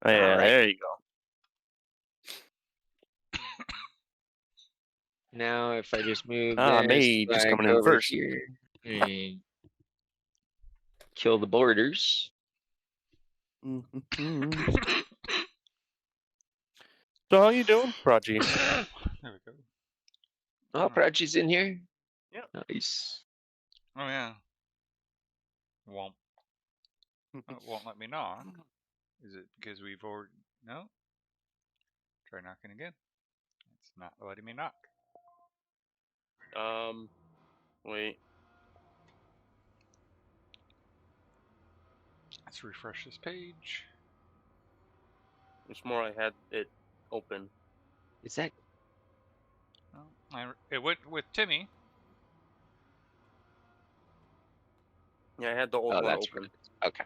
Oh, yeah, All right. there you go. Now, if I just move Ah, this me just flag coming in over first. here and kill the borders. So how you doing, Prodigy? There we go. Oh, Prachi's in here. Yeah. Nice. Oh yeah. Won't let me knock. Is it because we've already no? Try knocking again. It's not letting me knock. Wait. Let's refresh this page. It's more I had it open. Is that? Well, it went with Timmy. Yeah, I had the old Oh, one that's open. right. Okay.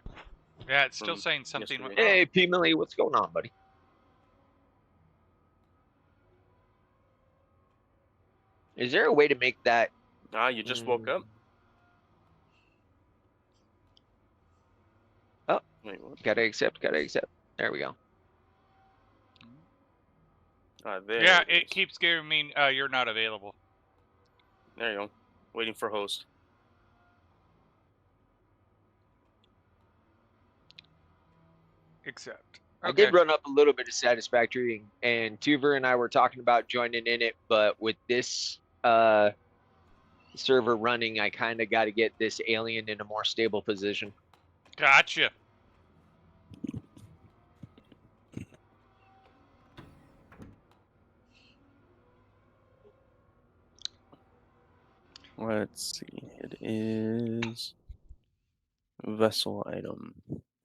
Yeah, it's still from saying something. yesterday. Hey, P. Millie, what's going on, buddy? Is there a way to make that? Ah, you just woke up? Oh, wait, what? gotta accept. There we go. Ah, there. Yeah, it keeps giving me you're not available. There you go. Waiting for host. Accept. I Okay. did run up a little bit of Satisfactory, and Tuver and I were talking about joining in it, but with this server running, I kind of got to get this alien in a more stable position. Gotcha. Let's see. It is vessel item.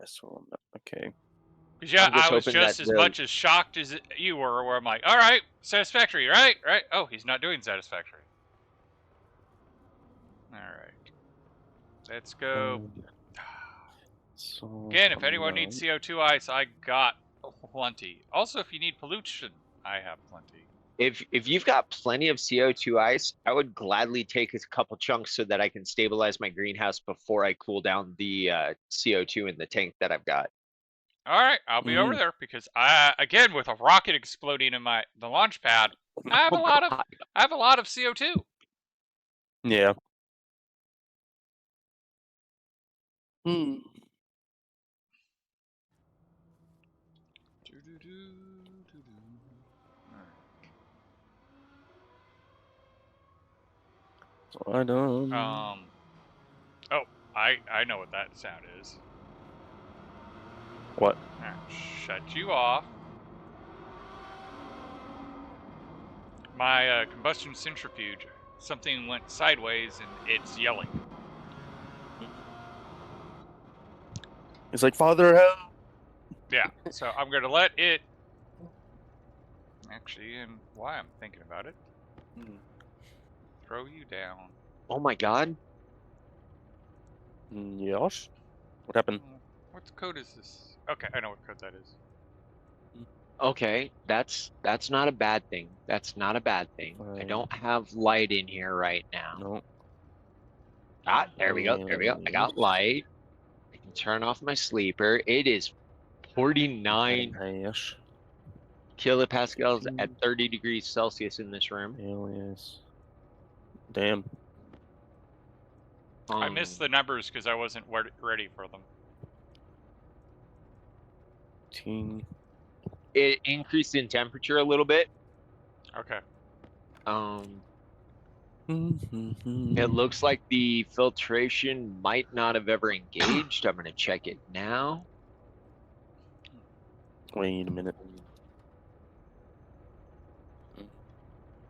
Vessel. Okay. Yeah, I'm just I was hoping that just as much as shocked as you were, where I'm like, all right, Satisfactory, right? Oh, he's not doing Satisfactory. All right. Let's go. So Again, if anyone needs CO2 ice, I got plenty. Also, if you need pollution, I have plenty. if you've got plenty of CO2 ice, I would gladly take a couple chunks so that I can stabilize my greenhouse before I cool down the CO2 in the tank that I've got. All right, I'll be over there because again, with a rocket exploding in the launch pad, I have a lot of CO2. Yeah. So I don't. Oh, I know what that sound is. What? All right, shut you off. My combustion centrifuge, something went sideways and it's yelling. It's like, Father, help! Yeah, so I'm going to let it. Actually, and why I'm thinking about it, throw you down. Oh my god. Yosh? What happened? What code is this? Okay, I know what code that is. Okay, that's not a bad thing. That's not a bad thing. I don't have light in here right now. No. Ah, there we go. There we go. I got light. I can turn off my sleeper. It is 49 kilopascals at 30 degrees Celsius in this room. Alias. Damn. I missed the numbers because I wasn't ready for them. It increased in temperature a little bit. Okay. It looks like the filtration might not have ever engaged. I'm going to check it now. Wait a minute.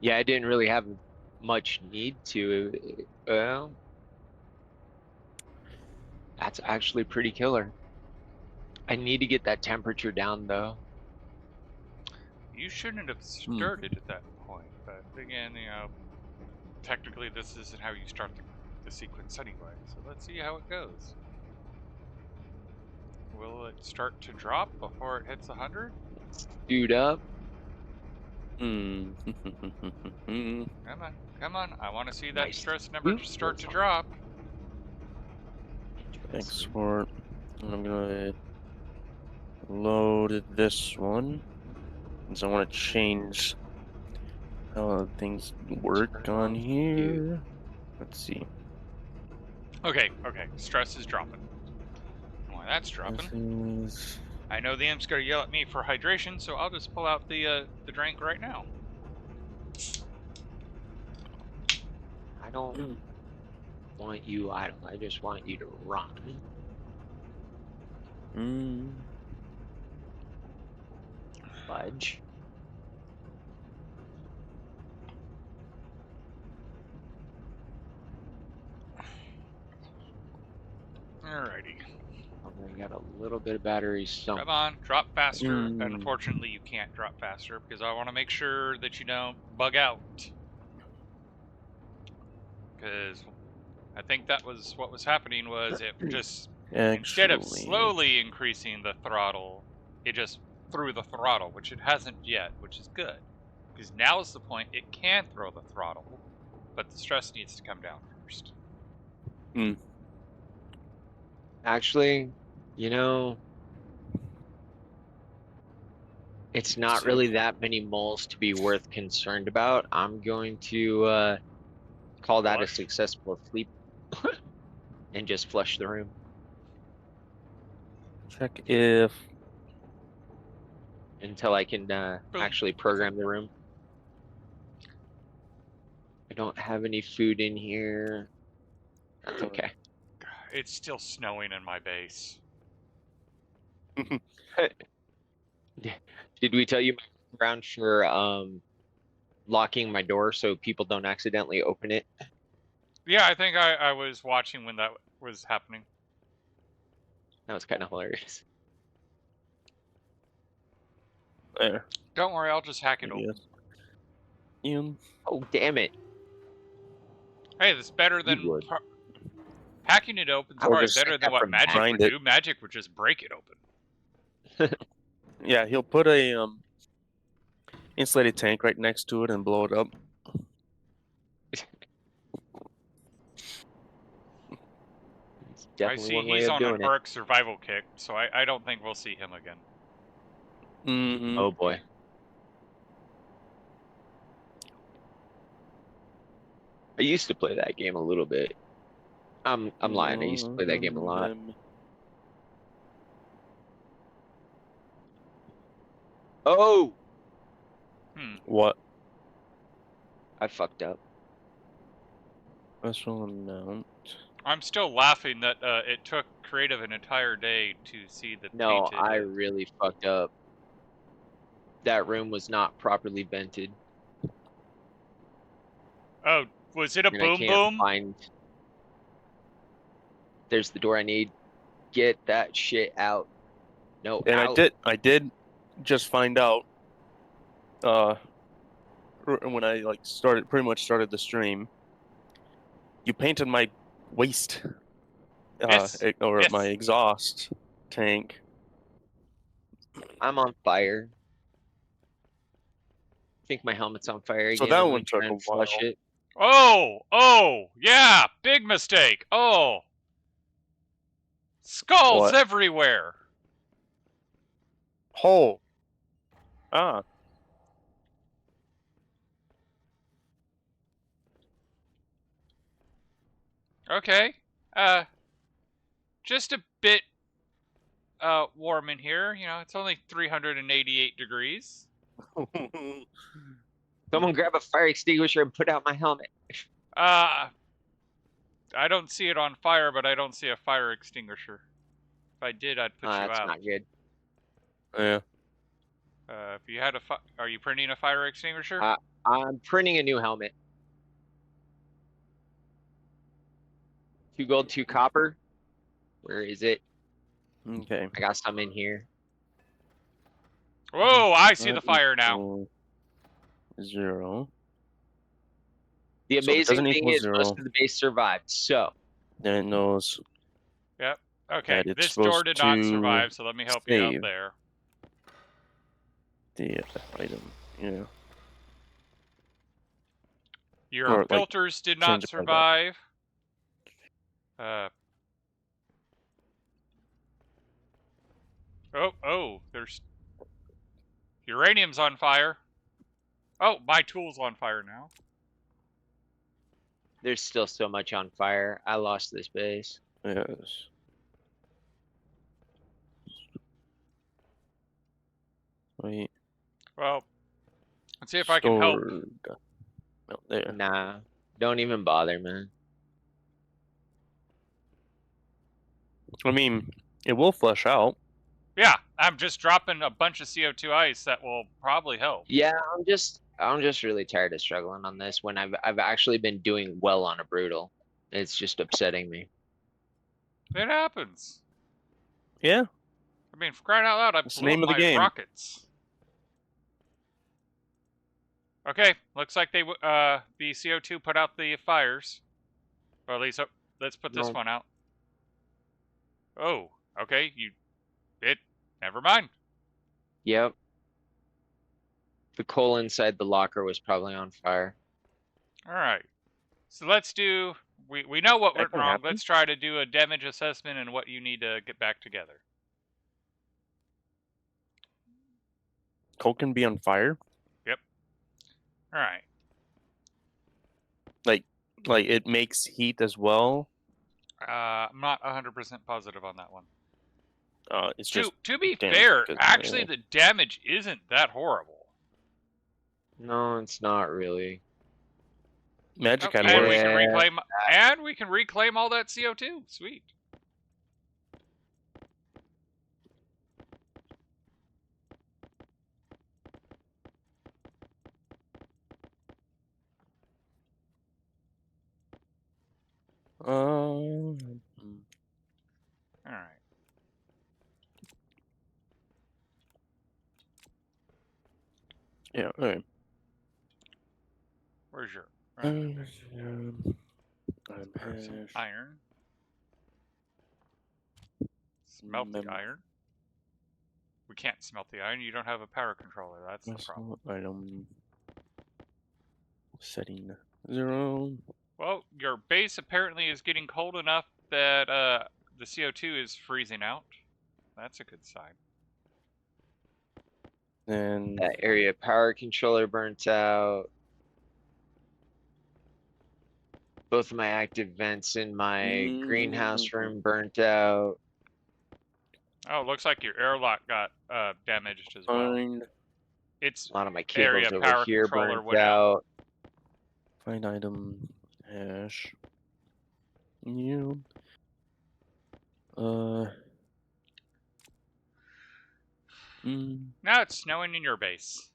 Yeah, I didn't really have much need to. Well, that's actually pretty killer. I need to get that temperature down, though. You shouldn't have started at that point, but again, you know, technically this isn't how you start the sequence anyway, so let's see how it goes. Will it start to drop before it hits 100? Dude up. Come on, I want to see that stress number start to drop. Export. I'm gonna loaded this one. Because I want to change how things work on here. Let's see. Okay, okay. Stress is dropping. Why that's dropping. This is... I know the imp's gonna yell at me for hydration, so I'll just pull out the drink right now. I don't want you idle. I just want you to run. Fudge. Alrighty. I got a little bit of battery somewhere. Come on, drop faster. Unfortunately, you can't drop faster because I want to make sure that you don't bug out. Because I think that was what was happening was it just, instead of slowly increasing the throttle, it just threw the throttle, which it hasn't yet, which is good. Because now is the point it can throw the throttle, but the stress needs to come down first. Actually, you know, it's not really that many moles to be worth concerned about. I'm going to call that a successful sleep and just flush the room. Check if... Until I can actually program the room. I don't have any food in here. That's okay. It's still snowing in my base. Did we tell you my ground for locking my door so people don't accidentally open it? Yeah, I think I was watching when that was happening. That was kind of hilarious. There. Don't worry, I'll just hack it open. Oh, damn it. Hey, that's better than... Hacking it open is probably better than what Magic would do. Magic would just break it open. Yeah, he'll put a insulated tank right next to it and blow it up. I see he's on an Urk survival kick, so I don't think we'll see him again. Oh boy. I used to play that game a little bit. I'm lying. I used to play that game a lot. Oh! What? I fucked up. Special amount. I'm still laughing that it took creative an entire day to see the No, painted... I really fucked up. That room was not properly vented. Oh, was it a boom boom? There's the door I need. Get that shit out. No, and out. I did just find out when I pretty much started the stream. You painted my waste or my exhaust tank. I'm on fire. I think my helmet's on fire again. So that one took a while. It. Oh, yeah, big mistake. Oh, skulls everywhere. Oh. Ah. Okay. Just a bit warm in here. You know, it's only 388 degrees. Someone grab a fire extinguisher and put out my helmet. I don't see it on fire, but I don't see a fire extinguisher. If I did, I'd put you out. That's not good. Yeah. If you had are you printing a fire extinguisher? I'm printing a new helmet. 2 gold, 2 copper. Where is it? Okay. I got some in here. Whoa, I see the fire now. 0. The amazing thing is most of the base survived, so. Then it knows. Yep. Okay, this door did not survive, so let me help you out there. The item, yeah. Your filters did not survive. Oh, there's uranium's on fire. Oh, my tool's on fire now. There's still so much on fire. I lost this base. Yes. Wait. Well, let's see if I can help. No, there. Nah, don't even bother, man. I mean, it will flush out. Yeah, I'm just dropping a bunch of CO2 ice that will probably help. Yeah, I'm just really tired of struggling on this when I've actually been doing well on a brutal. It's just upsetting me. It happens. Yeah. I mean, for crying out loud, I It's the blew name up of the my game. rockets. Okay, looks like the CO2 put out the fires. Or at least, let's put this one out. Oh, okay, never mind. Yep. The coal inside the locker was probably on fire. All right, so let's do, we know what went wrong. Happen. Let's try to do a damage assessment and what you need to get back together. Coal can be on fire? Yep. All right. Like it makes heat as well? I'm not 100% positive on that one. It's just to be damage fair, because, actually the damage isn't that horrible. No, it's not really. magic had And worse. we can reclaim all that CO2. Sweet. All right. Yeah, all right. Where's your some iron? Smelt the iron. We can't smelt the iron. You don't have a power controller. That's the problem. Item setting 0. Well, your base apparently is getting cold enough that the CO2 is freezing out. That's a good sign. Then That area power controller burnt out. Both of my active vents in my greenhouse room burnt out. Oh, it looks like your airlock got damaged as well. It's a lot of my cables over power here controller burnt went out. Find item hash. You. Now it's snowing in your base.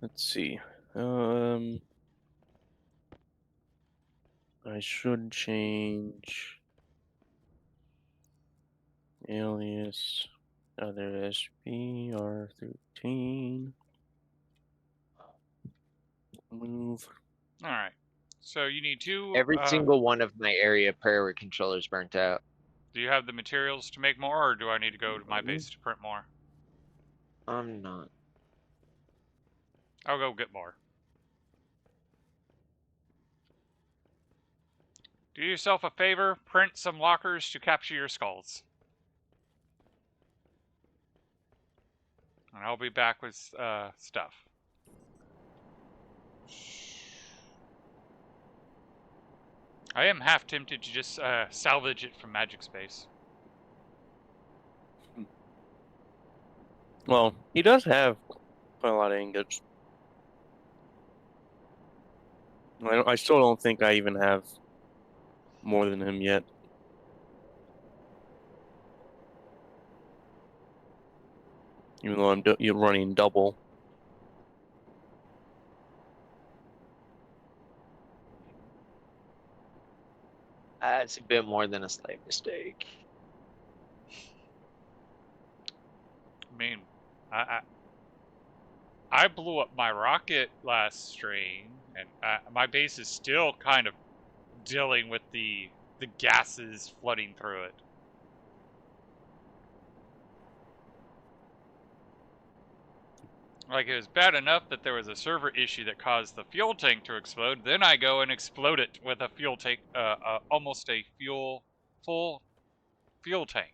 Let's see. I should change alias other SPR13. Move. All right. So you need two. Every single one of my area power controllers burnt out. Do you have the materials to make more, or do I need to go to my base to print more? I'm not. I'll go get more. Do yourself a favor, print some lockers to capture your skulls. And I'll be back with stuff. I am half tempted to just salvage it from Magic Space. Well, he does have quite a lot of ingots. I still don't think I even have more than him yet. Even though you're running double. That's a bit more than a slight mistake. I mean, I blew up my rocket last stream, and my base is still kind of dealing with the gases flooding through it. Like, it was bad enough that there was a server issue that caused the fuel tank to explode. Then I go and explode it with a fuel tank, almost a full fuel tank.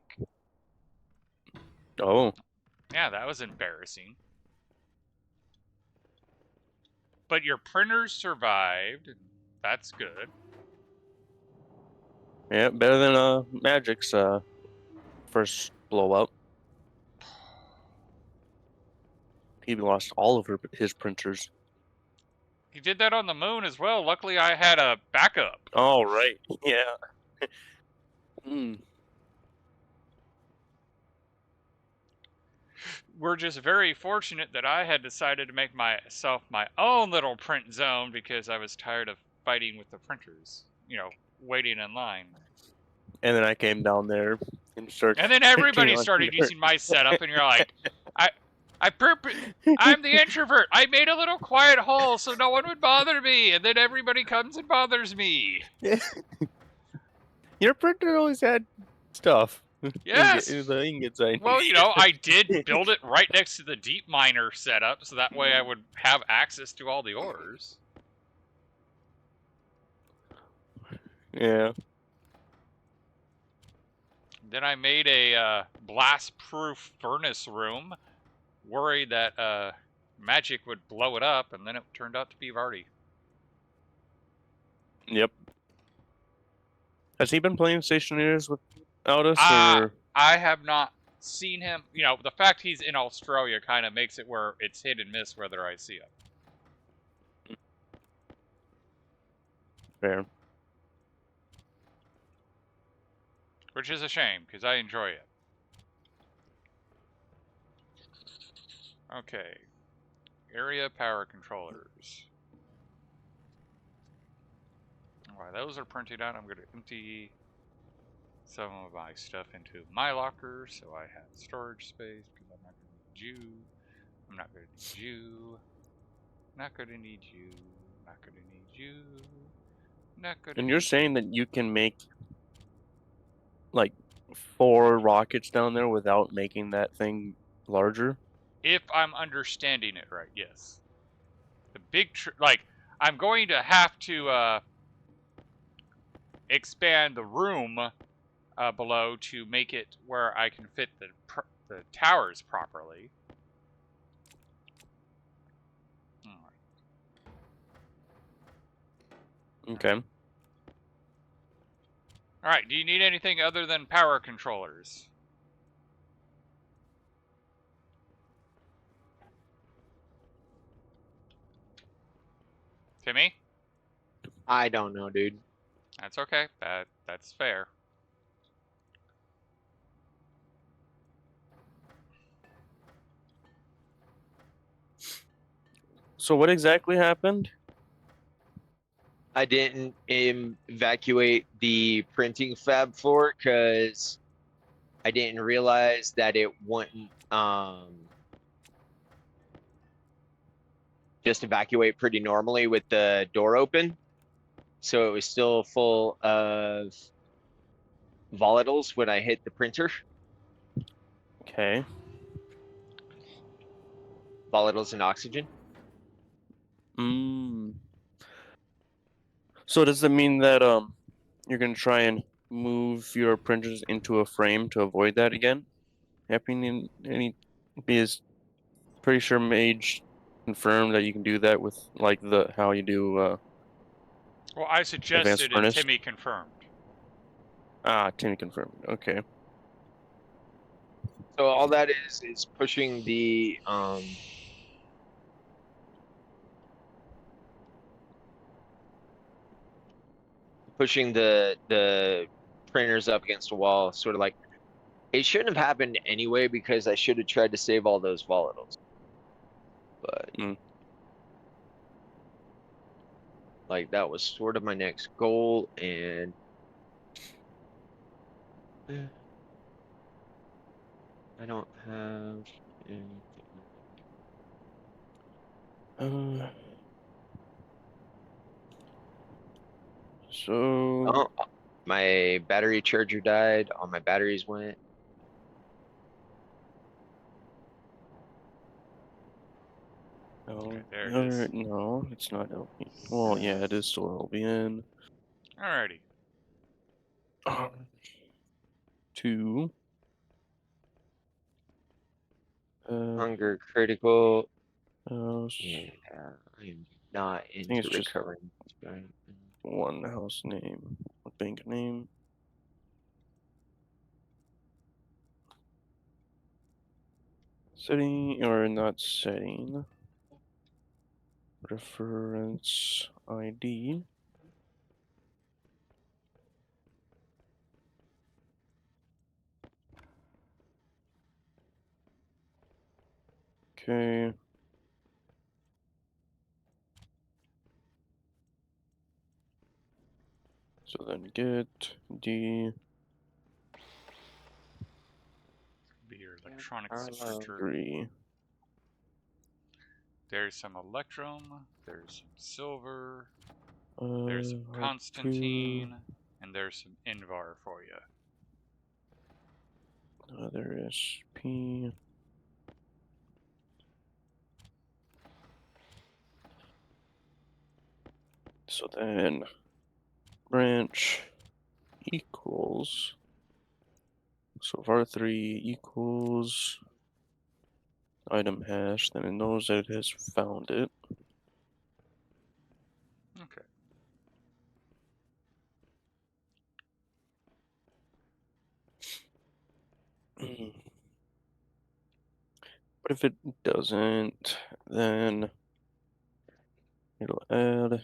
Oh. Yeah, that was embarrassing. But your printers survived. That's good. Yeah, better than Magic's first blow up. He lost all of his printers. He did that on the moon as well. Luckily, I had a backup. Oh, right. Yeah. Hmm. We're just very fortunate that I had decided to make myself my own little print zone because I was tired of fighting with the printers. You know, waiting in line. And then I came down there and started. And then everybody started using my setup, and you're like, I'm the introvert. I made a little quiet hole so no one would bother me, and then everybody comes and bothers me. Your printer always had stuff. Yes. The ingots I need. Well, you know, I did build it right next to the deep miner setup, so that way I would have access to all the ores. Yeah. Then I made a blast-proof furnace room, worried that Magic would blow it up, and then it turned out to be Vardy. Yep. Has he been playing stationeers without us, or? I have not seen him. You know, the fact he's in Australia kind of makes it where it's hit and miss whether I see him. Fair. Which is a shame, because I enjoy it. Okay. Area power controllers. While those are printed out, I'm going to empty some of my stuff into my locker so I have storage space, because I'm not going to need you. I'm not going to need you. Not going to need you. Not going to need you. Not going to. And you're saying that you can make like 4 rockets down there without making that thing larger? If I'm understanding it right, yes. The big, like, I'm going to have to expand the room below to make it where I can fit the towers properly. Okay. Alright, do you need anything other than power controllers? Timmy? I don't know, dude. That's okay. That's fair. So what exactly happened? I didn't evacuate the printing fab floor because I didn't realize that it wouldn't just evacuate pretty normally with the door open. So it was still full of volatiles when I hit the printer. Okay. Volatiles and oxygen. So does that mean that you're gonna try and move your printers into a frame to avoid that again happening? Because pretty sure Mage confirmed that you can do that with like how you do Well, I advanced suggested and furnace. Timmy confirmed. Timmy confirmed. Okay. So all that is pushing the printers up against a wall, sort of like it shouldn't have happened anyway because I should have tried to save all those volatiles. But like that was sort of my next goal, and I don't have anything. So My battery charger died. All my batteries went. Okay, there it is. No, it's not LP. Well, yeah, it is still LBN. Alrighty. 2. Hunger critical. House. Yeah, I'm not it's into just recovering. Right? one house name, a bank name. Setting or not setting. Reference ID. Okay. So then get D Be your electronics printer. 3. There's some electrum. There's some silver. Uh, There's some R2. Constantine. And there's some Invar for you. Other SP. So then branch equals. So if R3 equals item hash, then it knows that it has found it. Okay. But if it doesn't, then it'll add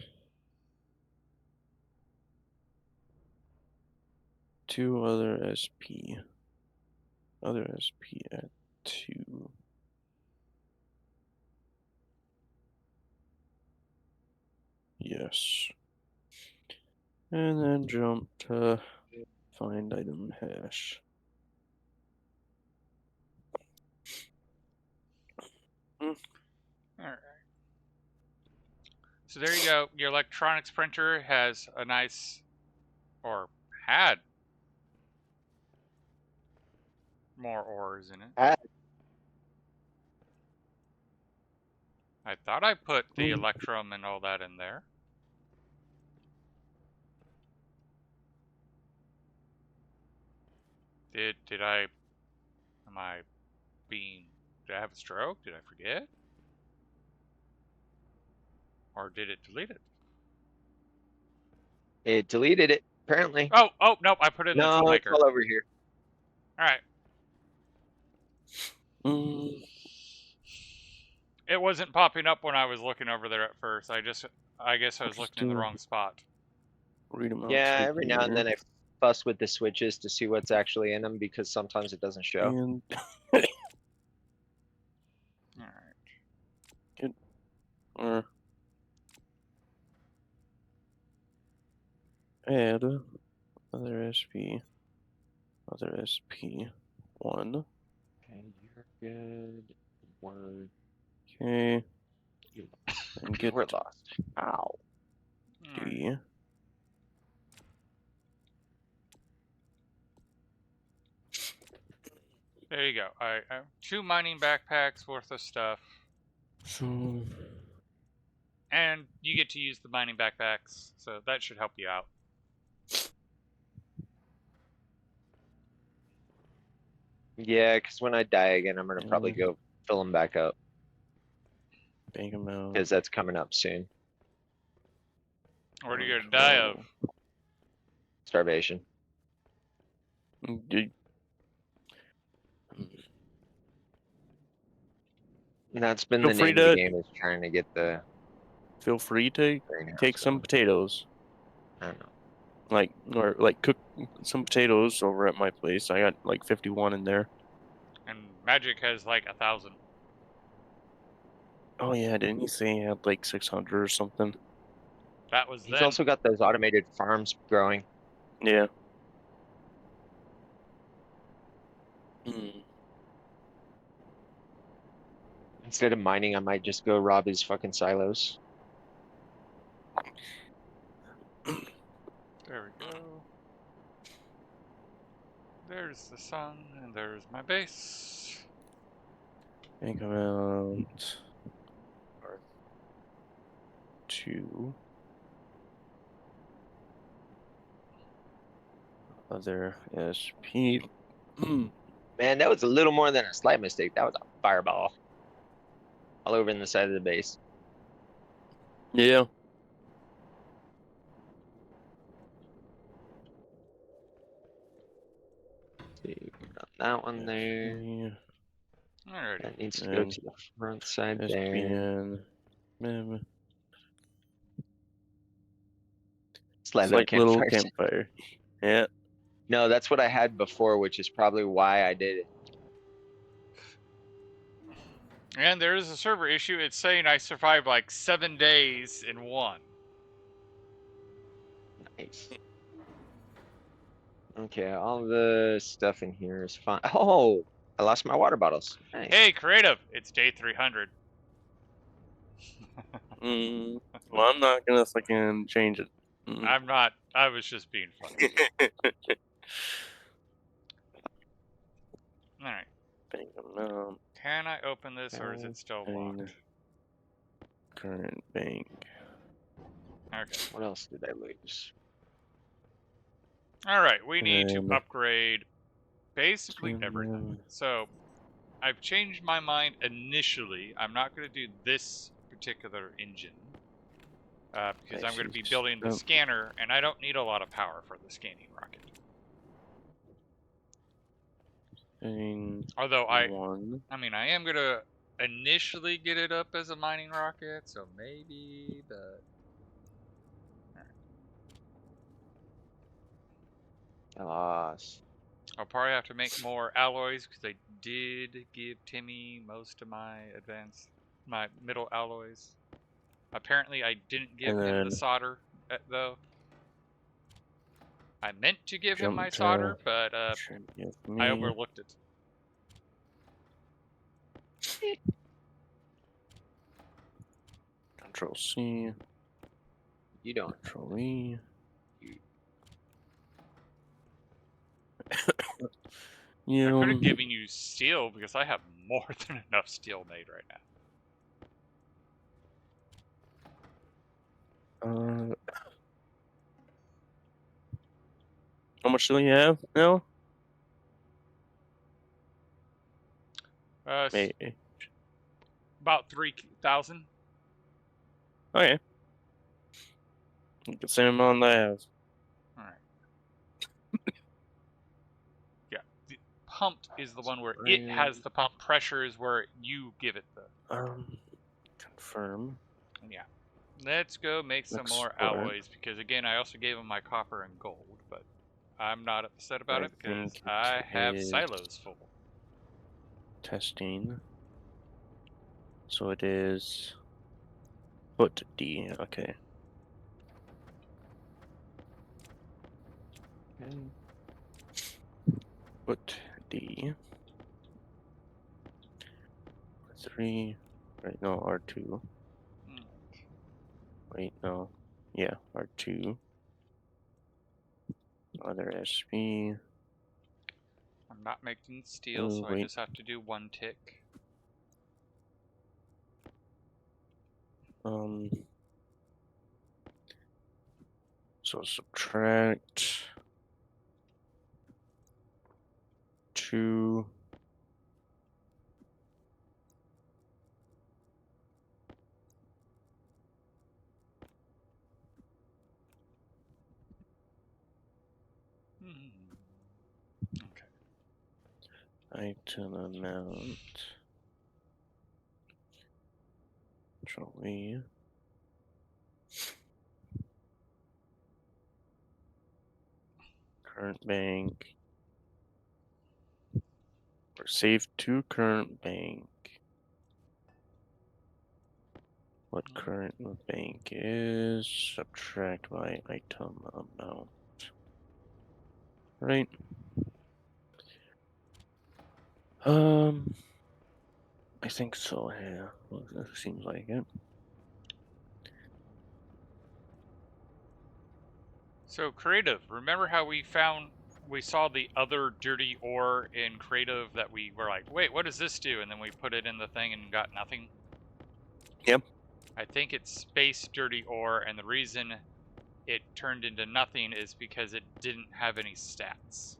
2 other SP. Other SP at 2. Yes. And then jump to find item hash. Alright. So there you go. Your electronics printer has a nice, or had more ores in it. I thought I put the electrum and all that in there. Did I, am I being, did I have a stroke? Did I forget? Or did it delete it? It deleted it, apparently. Oh, nope, I put it in the No, it's toolmaker. all over here. Alright. Mm, It wasn't popping up when I was looking over there at first. I guess I was looking in the do wrong spot. read them out Yeah, to every now and here. then I fuss with the switches to see what's actually in them because sometimes it doesn't show. And Alright. or add other SP. Other SP1. Okay, you're good. One. Okay. You And get were lost. Ow. Alright. D. There you go. I 2 mining backpacks worth of stuff. So And you get to use the mining backpacks, so that should help you out. Yeah, because when I die again, I'm gonna probably go fill them back up bank them out. because that's coming up soon. What are you gonna die of? Starvation. Did, And that's been Feel the free name of the to- game, is trying to get the feel free to greenhouse take some going. potatoes. I don't know. Like cook some potatoes over at my place. I got like 51 in there. And magic has like 1,000. Oh yeah, didn't he say he had like 600 or something? That was He's then. also got those automated farms growing. Yeah. Hmm. Instead of mining, I might just go rob his fucking silos. There we go. There's the sun, and there's my base. Bank them out. R2. Other SP. Man, that was a little more than a slight mistake. That was a fireball. All over in the side of the base. Yeah. See, got that one there. Alrighty. That needs to go And to the front side there. SPN. Mem. Slight It's little like little campfires. campfire. Yeah. No, that's what I had before, which is probably why I did it. And there is a server issue. It's saying I survived like 7 days in one. Nice. Okay, all the stuff in here is fine. Oh, I lost my water bottles. Nice. Hey, creative! It's day 300. Well, I'm not gonna fucking change it. I'm not. I was just being funny. All right. Bank amount. Can I open this, or is it still locked? Current bank. Okay. What else did I lose? All right. We need to Then- upgrade basically everything. then- So I've changed my mind initially. I'm not going to do this particular engine because I'm going to be building the scanner, and I don't need a lot of power for the scanning rocket. Although I mean, I am going to initially get it up as a mining rocket, so maybe, but... I lost. I'll probably have to make more alloys because I did give Timmy most of my middle alloys. Apparently, I didn't give him the solder, though. I meant to give him my solder, but I overlooked it. Control C. You don't. Control E. I could have given you steel because I have more than enough steel made right now. How much do you have now? Maybe. About 3,000. Okay. The same amount I have. All right. Yeah, the pumped is the one where it has the pump. Pressure is where you give it the. Confirm. Yeah. Let's go make some more alloys because again, I also gave him my copper and gold, but I'm not upset about it because I have silos full. Testing. So it is put D. Okay. Put D. 3. Right, no, R2. Wait, no. Yeah, R2. Other SP. I'm not making steel, so I just have to do one tick. So subtract 2. Okay. Item amount. Control E. Current bank. Or save to current bank. What current bank is? Subtract my item amount. Right. I think so, yeah. Well, it seems like it. So creative, remember how we saw the other dirty ore in creative that we were like, wait, what does this do? And then we put it in the thing and got nothing? Yep. I think it's space dirty ore, and the reason it turned into nothing is because it didn't have any stats.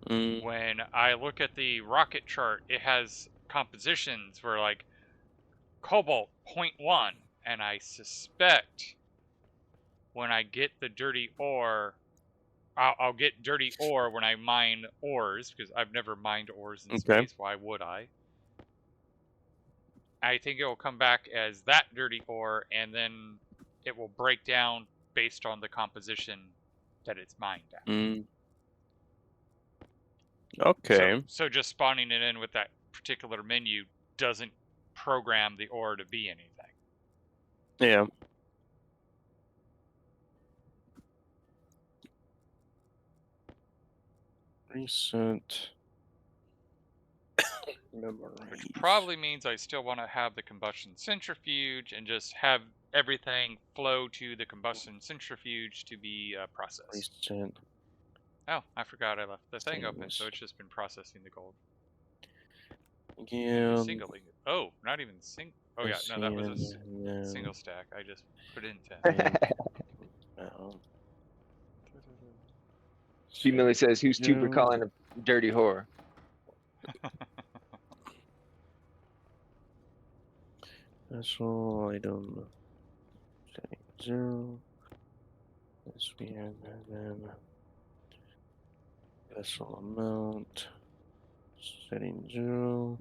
Mm, When I look at the rocket chart, it has compositions where like cobalt 0.1, and I suspect when I get the dirty ore, I'll get dirty ore when I mine ores, because I've never mined ores in okay. space. Why would I? I think it will come back as that dirty ore, and then it will break down based on the composition that it's mined at. Mm, okay. So just spawning it in with that particular menu doesn't program the ore to be anything. Yeah. Recent memories. Which probably means I still want to have the combustion centrifuge and just have everything flow to the combustion centrifuge to be processed. Recent. Oh, I forgot I left the thing open, things. so it's just been processing the gold. Yeah. Single ingot. Oh, not even single. Oh yeah, no, that was a single stack. I just put it into. She Millie says, "Who's Tuber calling a dirty whore?" Special item. Setting 0. This we had then. Special amount. Setting 0.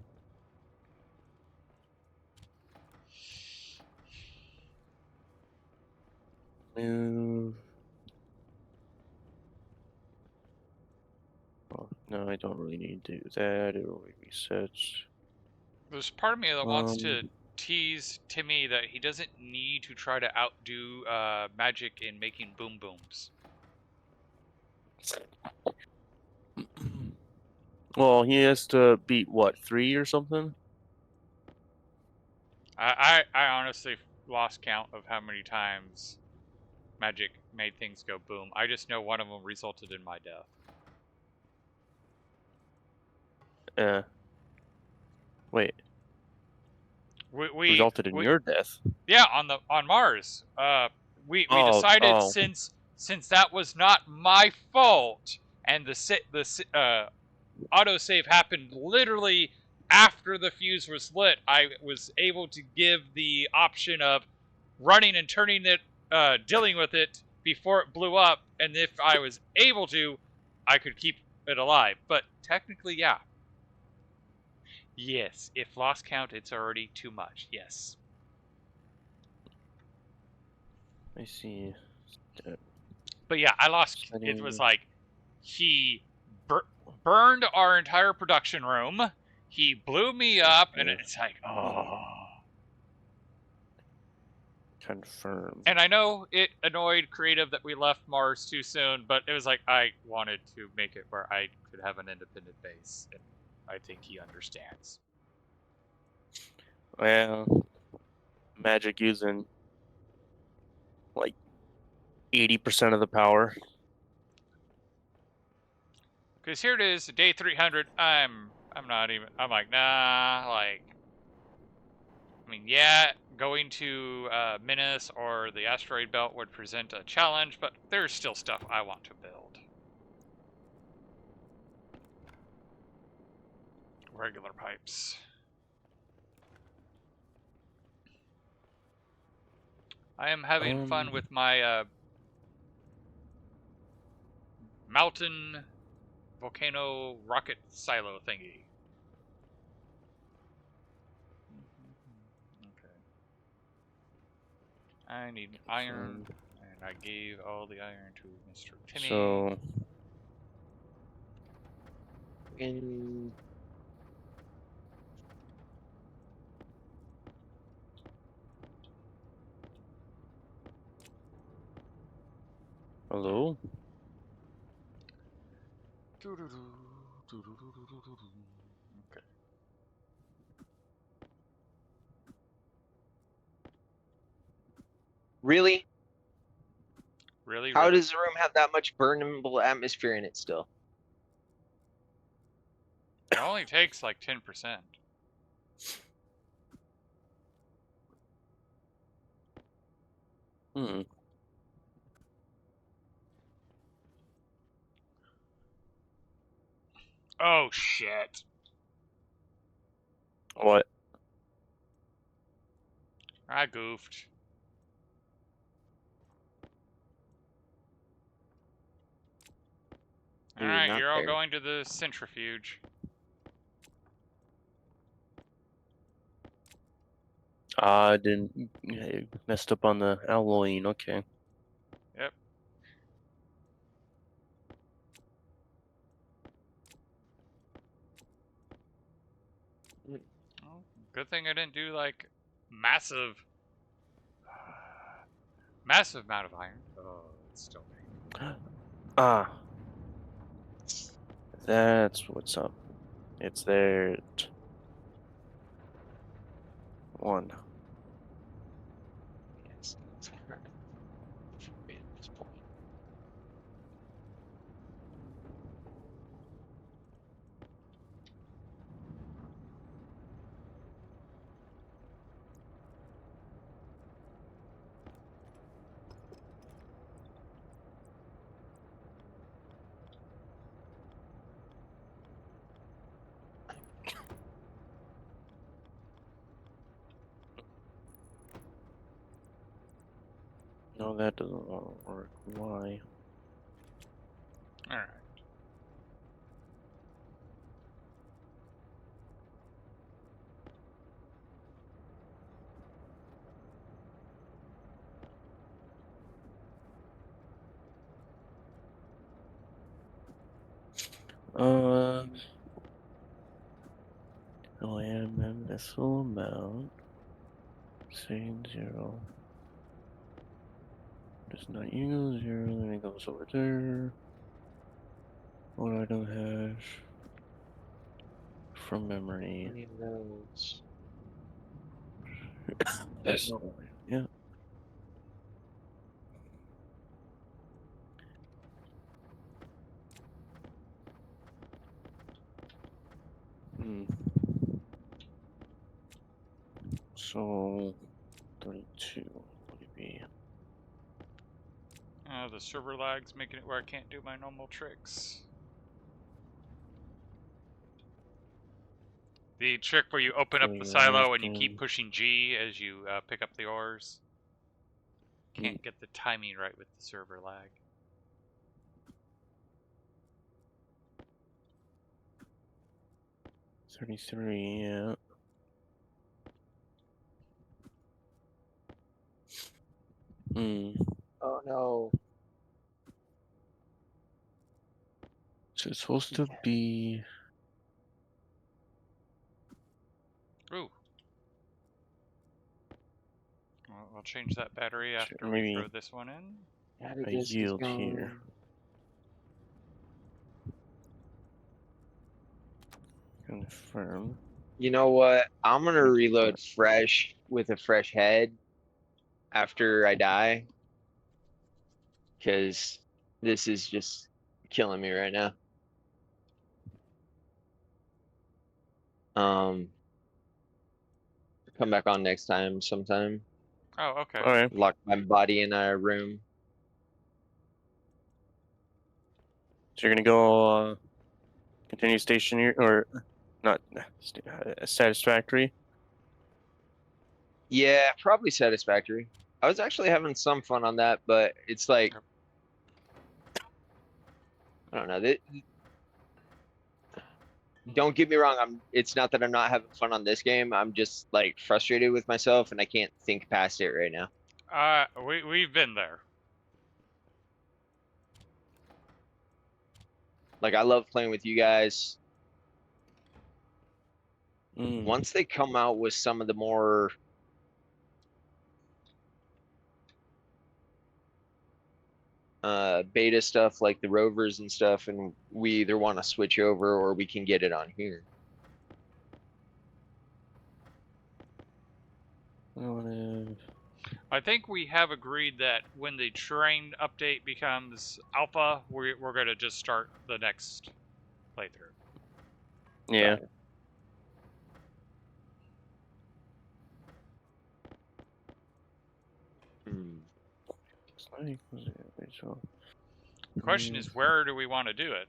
Move. Oh, no, I don't really need to do that. It will reset. There's part of me that wants to tease Timmy that he doesn't need to try to outdo Magic in making boom booms. Well, he has to beat what, 3 or something? I honestly lost count of how many times Magic made things go boom. I just know one of them resulted in my death. Wait. We Resulted in your death. Yeah, on Mars. We decided since that was not my fault, and the autosave happened literally after the fuse was lit, I was able to give the option of running and turning it, dealing with it before it blew up, and if I was able to, I could keep it alive. But technically, yeah. Yes, if lost count, it's already too much. Yes. I see. But yeah, I lost. It was like he burned our entire production room. He blew me up, and it's like, oh. Confirmed. And I know it annoyed Creative that we left Mars too soon, but it was like I wanted to make it where I could have an independent base, and I think he understands. Well, Magic using like 80% of the power. Because here it is, day 300. I'm like, nah, like, I mean, yeah, going to Minas or the asteroid belt would present a challenge, but there's still stuff I want to build. Regular pipes. I am having fun with my mountain volcano rocket silo thingy. Okay. I need iron, and I gave all the iron to Mr. Timmy. So hello? Okay. Really? Really? How does the room have that much burnable atmosphere in it still? It only takes like 10%. Hmm. Oh shit! What? I goofed. All Ooh, right, not you're all there. going to the centrifuge. I didn't messed up on the alloying. Okay. Yep. Well, good thing I didn't do like massive, massive amount of iron. Oh, it's still painful. Ah, that's what's up. It's there. One. Yes, that's correct. At this point. No, that doesn't want to work. Why? All right. I am in this full amount. Saying 0. Does not equal 0. Then it goes over there. What item hash from memory? Any of those? That's not yeah. Hmm. So 32 would it be? The server lag's making it where I can't do my normal tricks. The trick where you open up the silo and you keep pushing G as you pick up the ores. Can't get the timing right with the server lag. 33, yeah. Hmm. Oh no. So it's supposed to be. Ooh. Well, I'll change that battery after we Maybe throw this one in. a yield here. Confirm. You know what? I'm gonna Make reload it fresh with a fresh head after I die. Cause this is just killing me right now. Um, come back on next time sometime. Oh, okay. Alright. Lock my body in a room. So you're gonna go continue stationery or not satisfactory? Yeah, probably satisfactory. I was actually having some fun on that, but it's like, Yep. I don't know. Don't get me wrong. It's not that I'm not having fun on this game. I'm just like frustrated with myself and I can't think past it right now. We've been there. Like I love playing with you guys. Mm. Once they come out with some of the more beta stuff like the rovers and stuff, and we either want to switch over or we can get it on here. I think we have agreed that when the terrain update becomes alpha, we're gonna just start the next playthrough. Yeah. Hmm. So, The question is, where do we want to do it?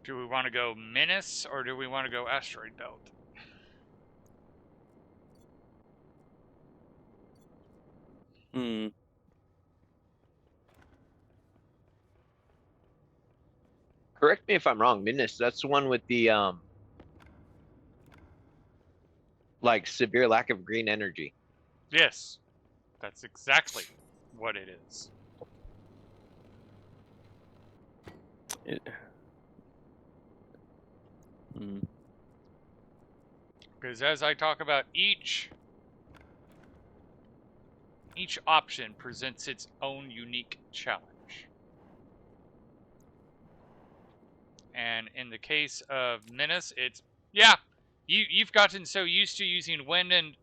Do we want to go Menace or do we want to go Asteroid Belt? Correct me if I'm wrong, Midness, that's the one with the like severe lack of green energy. Yes, that's exactly what it is. Because as I talk about each option presents its own unique challenge. And in the case of Menace, it's you've gotten so used to using wind and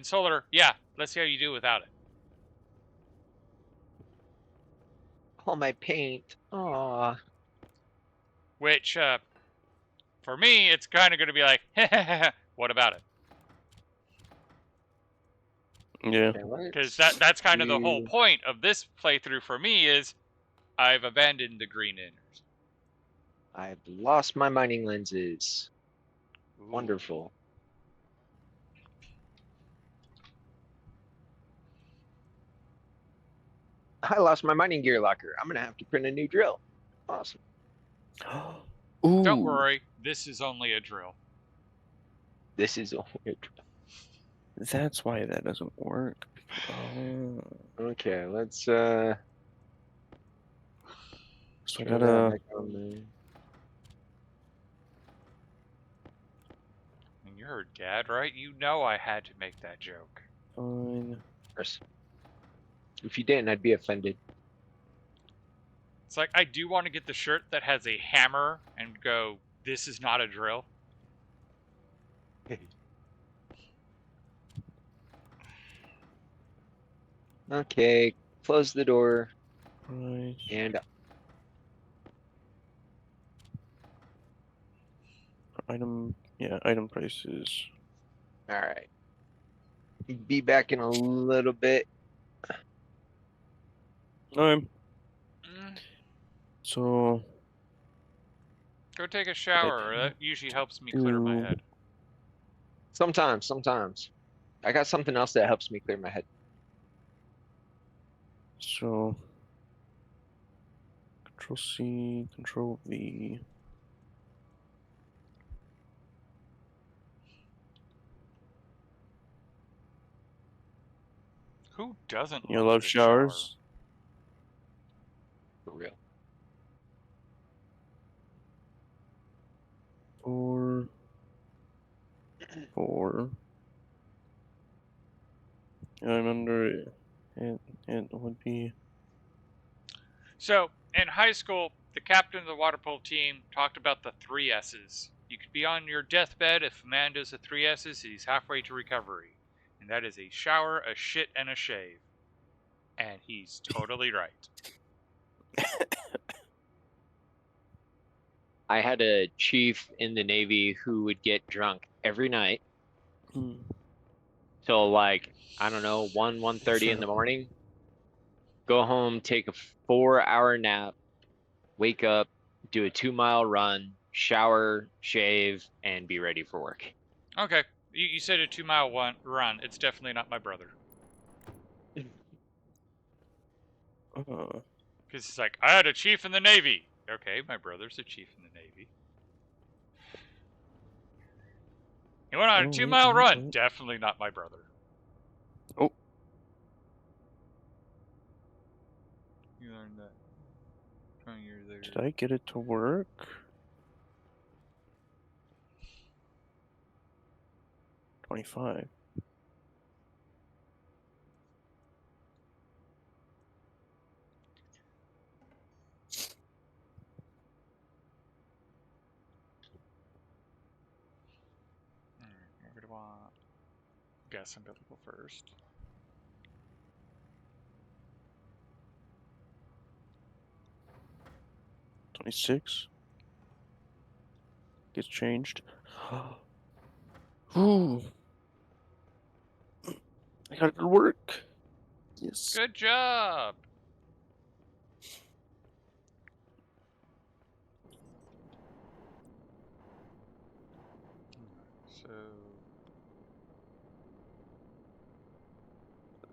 solar. Yeah, let's see how you do without it. All my paint. Aw. Which for me, it's kind of going to be like, what about it? Yeah. Because that's kind of the whole point of this playthrough for me is I've abandoned the green inners. I've lost my mining lenses. Ooh. Wonderful. I lost my mining gear locker. I'm gonna have to print a new drill. Awesome. Ooh. Don't worry, this is only a drill. This is only a drill. That's why that doesn't work. Oh. Okay, let's So I try gotta. that back on there. And you heard Gad, right? You know I had to make that joke. Fine. Of course. If you didn't, I'd be offended. It's like I do want to get the shirt that has a hammer and go, this is not a drill. Okay, close the door. Right. And Item prices. all right. Be back in a little bit. Okay. So. Go take a shower. That usually helps me clear my head. Sometimes. I got something else that helps me clear my head. So. Control C, Control V. Who doesn't You love love the shower? showers? For real. Four. I'm under it. It would be. So, in high school, the captain of the water polo team talked about the 3 S's. You could be on your deathbed if a man does the 3 S's, he's halfway to recovery. And that is a shower, a shit, and a shave. And he's totally right. I had a chief in the Navy who would get drunk every night till like, I don't know, 1:30 in the morning. Go home, take a 4-hour nap, wake up, do a 2-mile run, shower, shave, and be ready for work. Okay, you said a 2-mile run. It's definitely not my brother. Because it's like, I had a chief in the Navy. Okay, my brother's a chief in the Navy. He went on a 2-mile run. Definitely not my brother. Oh. You learned that 20 years later. Did I get it to work? $25. Where do I want? Guess umbilical first. 26 gets changed. Ooh. I got it to work. Yes. Good job.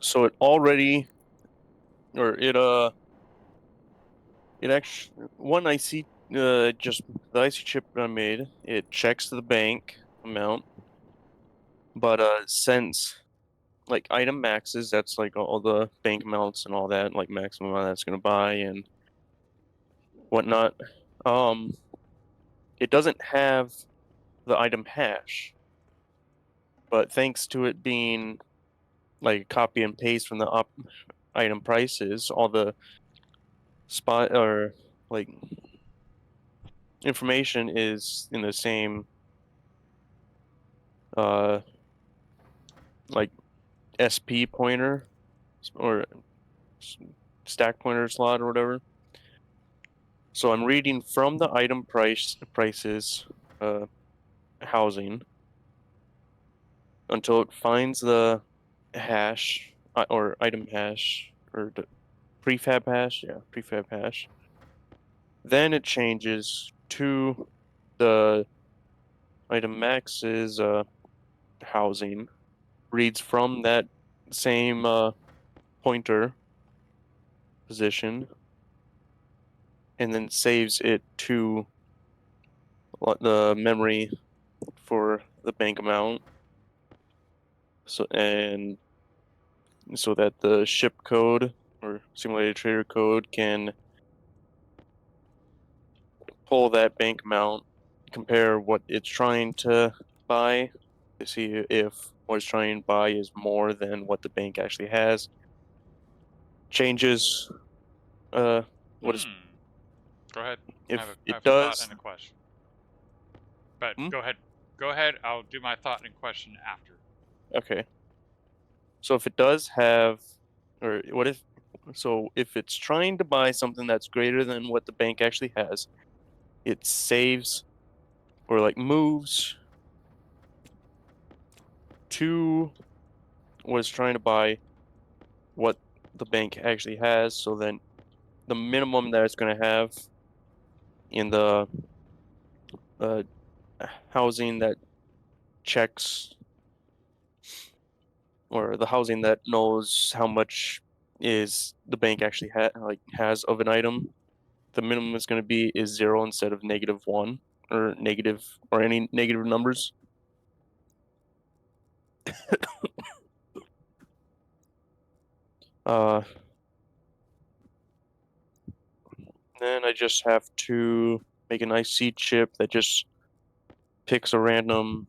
So it already, or it actually, one IC, just the IC chip I made, it checks the bank amount, but since like item maxes, that's like all the bank amounts and all that, like maximum amount that's gonna buy and whatnot. Um, it doesn't have the item hash, but thanks to it being like copy and paste from the item prices, all the spot or like information is in the same uh like SP pointer or stack pointer slot or whatever. So I'm reading from the item prices housing until it finds the hash or item hash or the prefab hash, yeah, prefab hash. Then it changes to the item max's housing, reads from that same pointer position, and then saves it to the memory for the bank amount. So that the ship code or simulated trader code can pull that bank amount, compare what it's trying to buy to see if what it's trying to buy is more than what the bank actually has. Changes what is Go ahead. if I it have a thought does. and a question. But Hmm? go ahead. Go ahead. I'll do my thought and question after. Okay. So if it does have, or what if, so if it's trying to buy something that's greater than what the bank actually has, it saves or like moves to what it's trying to buy what the bank actually has. So then the minimum that it's going to have in the uh, housing that checks or the housing that knows how much is the bank actually has of an item, the minimum is going to be is 0 instead of -1 or negative or any negative numbers. Uh, then I just have to make an IC chip that just picks a random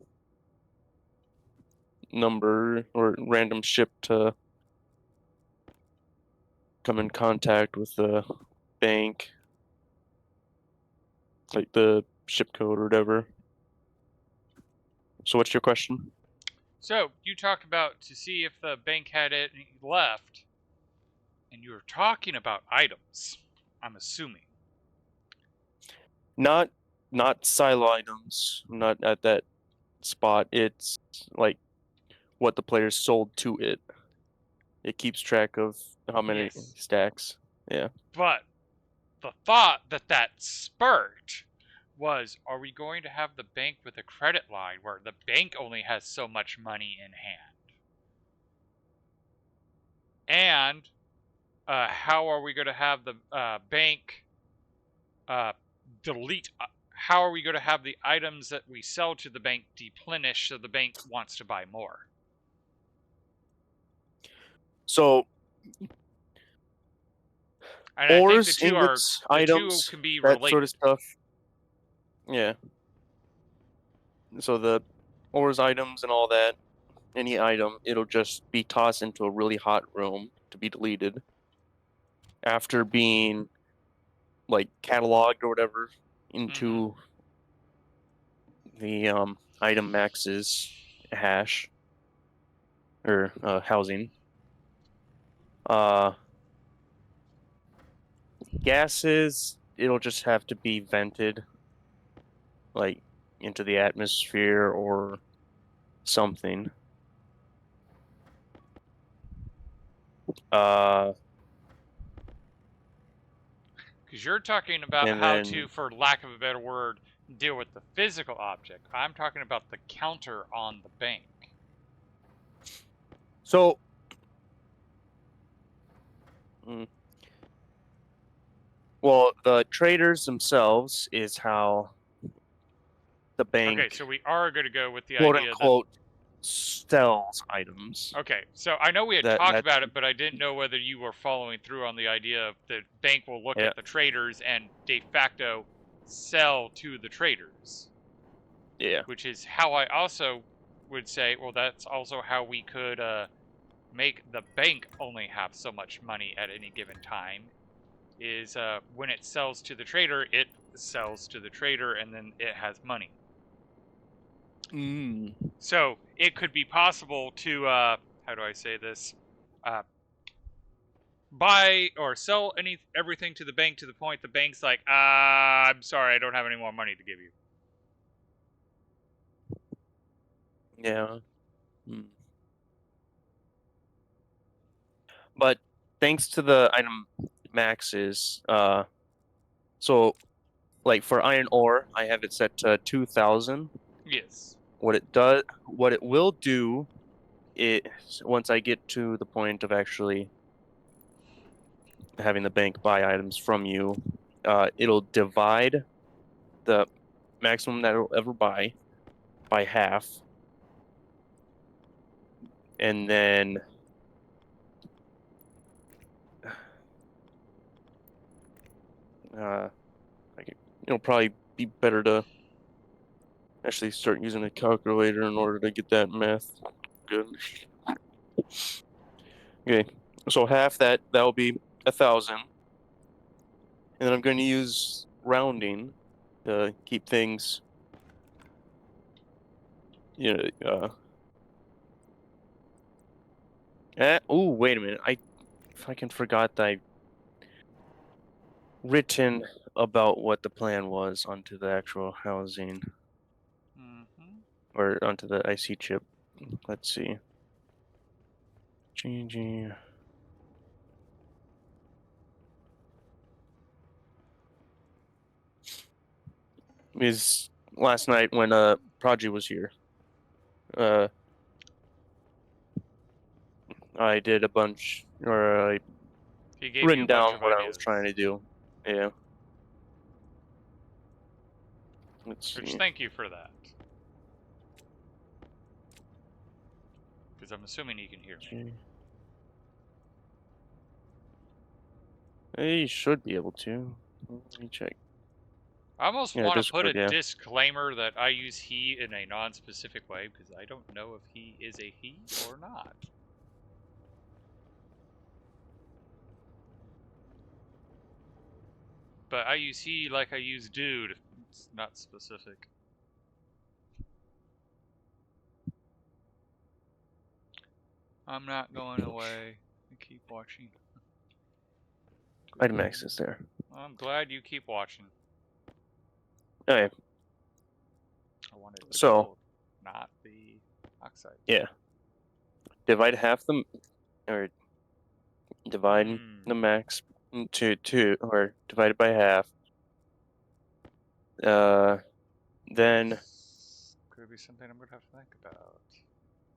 number or random ship to come in contact with the bank, like the ship code or whatever. So what's your question? So you talked about to see if the bank had any left, and you were talking about items. I'm assuming. Not not silo items, not at that spot. It's like what the players sold to it. It keeps track of how many Yes. stacks. Yeah. But the thought that spurred was, are we going to have the bank with a credit line where the bank only has so much money in hand? And how are we going to have the bank uh, delete? How are we going to have the items that we sell to the bank deplenish so the bank wants to buy more? So And I think ores, ingots, the two items, can be that sort of related. stuff. Yeah. So the ores, items, and all that, any item, it'll just be tossed into a really hot room to be deleted after being like cataloged or whatever Mm-hmm. into the item maxes hash or housing. Uh, gases, it'll just have to be vented, like into the atmosphere or something. Uh, Because you're talking about and how then to, for lack of a better word, deal with the physical object. I'm talking about the counter on the bank. so. mm, Well, the traders themselves is how the bank, Okay, so we are going to go with the quote idea that. unquote, sells items. Okay, so I know we had talked That's about it, but I didn't know whether you were following through on the idea of the bank will look yeah, at the traders and de facto sell to the traders, yeah. which is how I also would say, well, that's also how we could make the bank only have so much money at any given time. Is when it sells to the trader, it sells to the trader, and then it has money. Mm. So it could be possible to, how do I say this? Buy or sell everything to the bank to the point the bank's like, I'm sorry, I don't have any more money to give you. Yeah. Mm. But thanks to the item maxes, so like for iron ore, I have it set to 2,000. Yes. What it will do is once I get to the point of actually having the bank buy items from you, it'll divide the maximum that it'll ever buy by half, and then it'll probably be better to actually start using a calculator in order to get that math good. Okay, so half that'll be 1,000, and then I'm going to use rounding to keep things, you know. Oh, wait a minute. I fucking forgot that I written about what the plan was onto the actual housing Mm-hmm. or onto the IC chip. Let's see. GG. Is last night when Prodigy was here. Uh, I did a bunch, or I He gave you written a bunch down of what I was ideas, trying to do. Yeah. Let's which see. thank you for that. Because I'm assuming he can hear me. He should be able to. Let me check. I almost Yeah, want to put a Discord, yeah. disclaimer that I use he in a non-specific way because I don't know if he is a he or not. But I use he like I use dude. It's not specific. I'm not going away. I keep watching. Item access there. I'm glad you keep watching. Okay, I wanted the so gold, not the oxide. yeah, divide half the, or divide the max into two, or divide it by half. Then Could be something I'm gonna have to think about.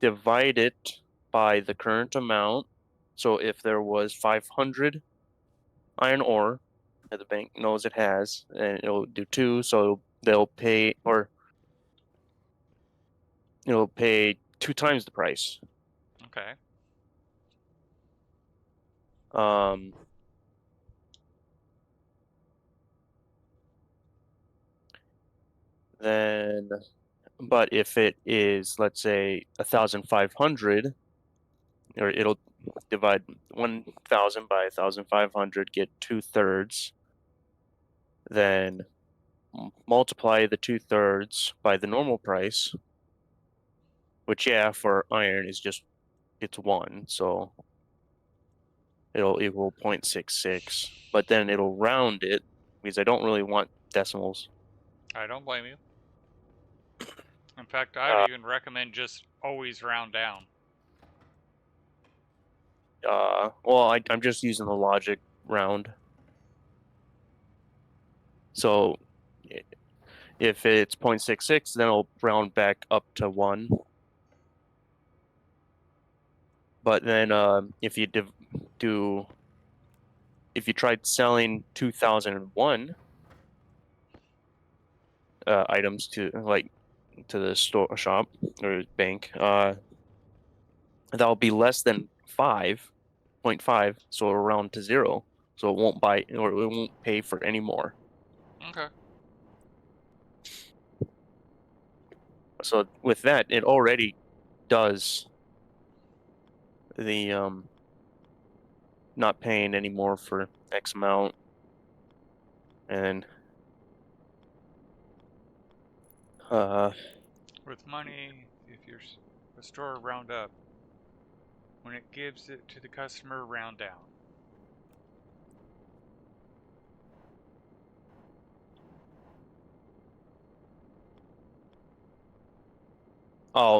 divide it by the current amount. So if there was 500 iron ore that the bank knows it has, and it'll do 2, so they'll pay, or it'll pay 2 times the price. Okay. Um, then, but if it is, let's say, 1,500, or it'll divide 1,000 by 1,500, get 2/3, then multiply the 2/3 by the normal price, which yeah, for iron is just it's 1, so it'll equal 0.66, but then it'll round it, because I don't really want decimals. I don't blame you. In fact, I would even recommend just always round down. Well, I'm just using the logic round. So if it's 0.66, then I'll round back up to 1. But then if you if you tried selling 2001 items to the store shop or bank, that'll be less than 5.5, so it'll round to 0. So it won't buy or it won't pay for any more. Okay. So with that, it already does the not paying anymore for X amount, and With money, if you're a store round up, when it gives it to the customer, round down.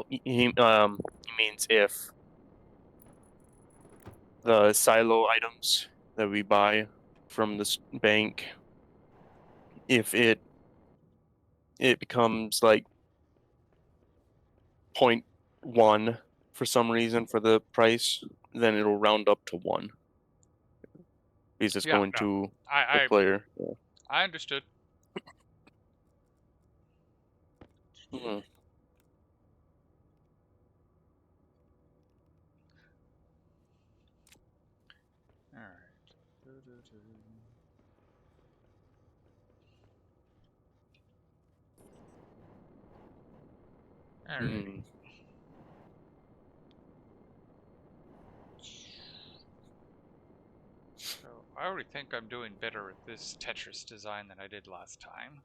he means if the silo items that we buy from this bank, if it becomes like 0.1 for some reason for the price, then it'll round up to 1 because it's Yeah, going no, to the I player. Yeah. I understood. Mhm. All right. All right. Mhm. So I already think I'm doing better with this Tetris design than I did last time.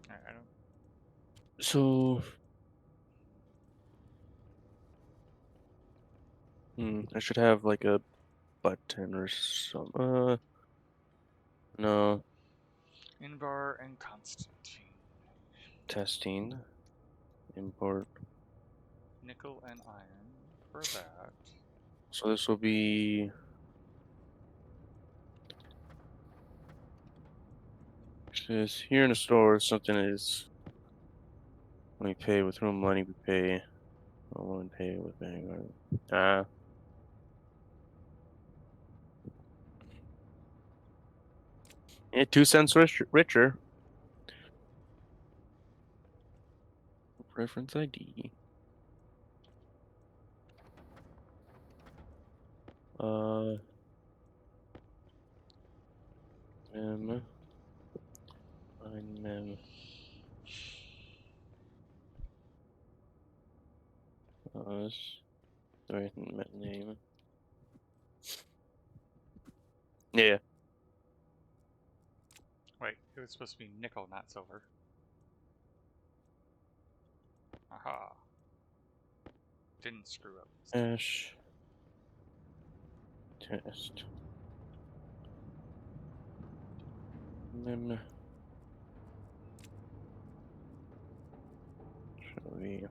I don't. So, I should have like a button or some. No, Invar and Constantine. testing, import. Nickel and iron for that. So this will be. Says here in the store, something is when we pay with real money, we pay. Oh, when we pay with Vanguard. Yeah, 2 cents richer. Reference ID. Mem. Find mem. Sorry, name. Yeah. Wait, it was supposed to be nickel, not silver. Aha. Didn't screw up. Hash. Test. Mem. Shall we?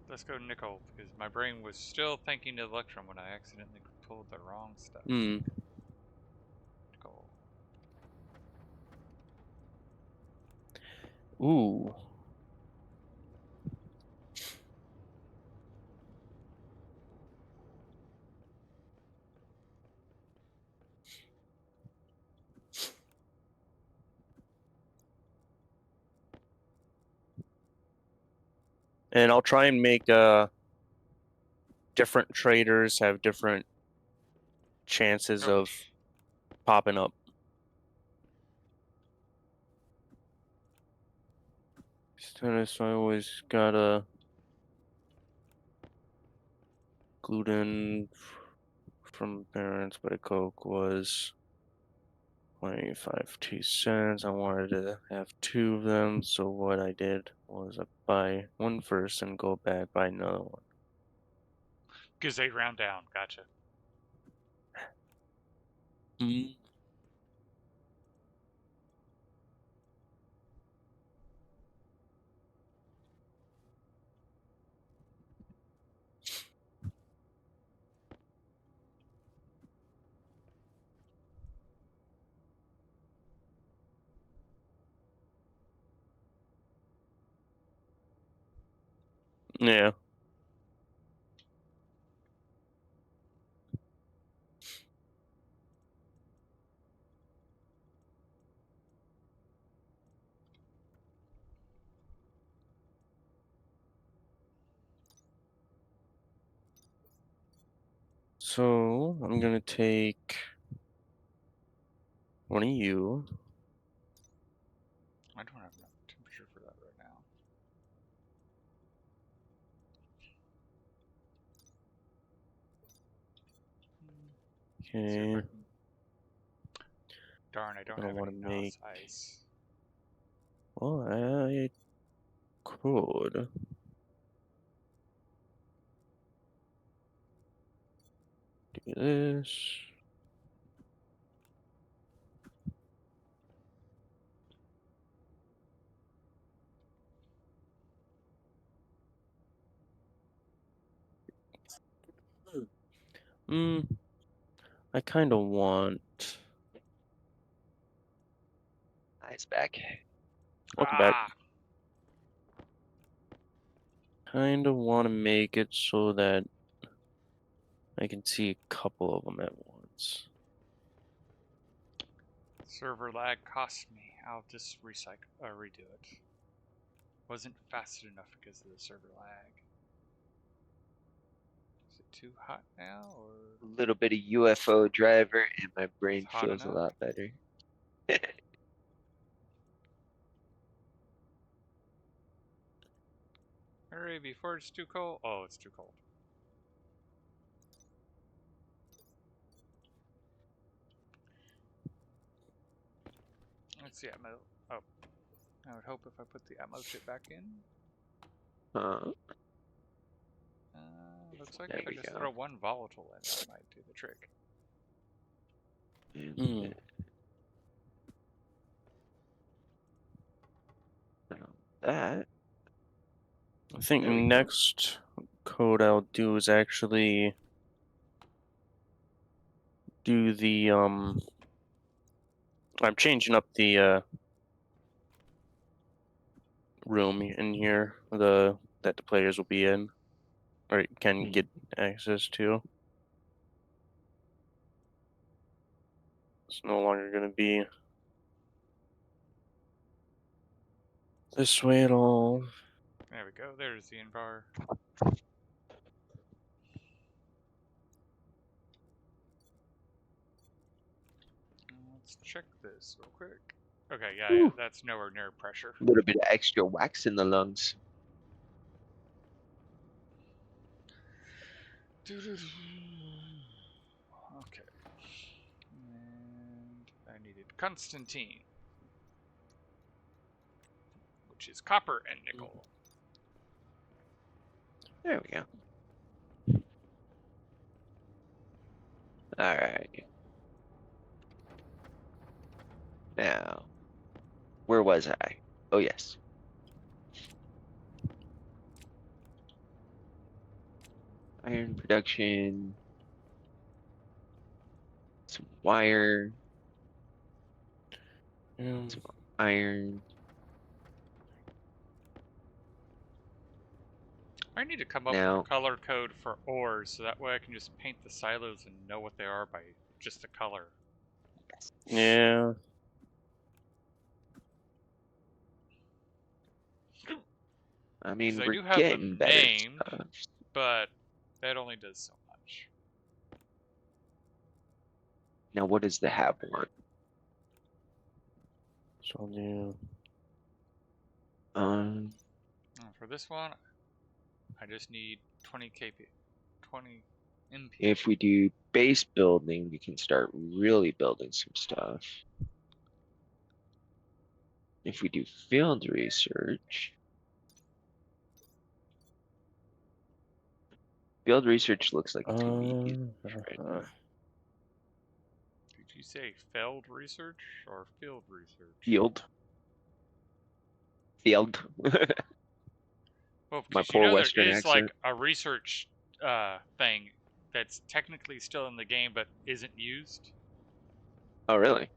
Let's go nickel, because my brain was still thinking electrum when I accidentally pulled the wrong stuff. Hmm. Nickel. Ooh. And I'll try and make different traders have different chances Oh, of popping up. Status, I always got a gluten from parents, but a Coke was 25 2 cents. I wanted to have 2 of them, so what I did was I buy one first and go back buy another one. Because they round down. Gotcha. Mm. Yeah. So I'm gonna take one of you. I don't have enough temperature for that right now. See if Okay. I can... Darn, I don't I don't have want any to make. NOS ice. Well, I could. Do this. Hmm. I kind of want. Ice back. Welcome back. Ah! Kind of want to make it so that I can see a couple of them at once. Server lag cost me. I'll just redo it. Wasn't fast enough because of the server lag. Is it too hot now, or A little bit of UFO driver, and my brain it's hot feels a enough? lot better. Hurry before it's too cold. Oh, it's too cold. Let's see ammo. Oh, I would hope if I put the ammo chip back in. Looks like There if I we just go. throw one volatile in, that might do the trick. And Hmm. that. I think There we go. next code I'll do is actually do the I'm changing up the room in here that the players will be in or can get access to. It's no longer going to be this way at all. There we go. There's the invar. Let's check this real quick. Okay, yeah, Ooh, that's nowhere near pressure. a little bit of extra wax in the lungs. Okay. And I needed Constantine, which is copper and nickel. There we go. All right. Now, where was I? Oh, yes. Iron production. Some wire. Yeah. Some iron. I need to come up with Now, a color code for ores so that way I can just paint the silos and know what they are by just the color. Yeah. I Because mean, I we're do have getting them better named, stuff. but that only does so much. Now, what does the have want? So I'll do. For this one, I just need 20 KP, 20 MP. If we do base building, we can start really building some stuff. If we do field research, field research looks like it's gonna be easy right now. Did you say failed research or field research? Field. Well, My because you poor know there Western is like accent. a research thing that's technically still in the game but isn't used. Oh, really?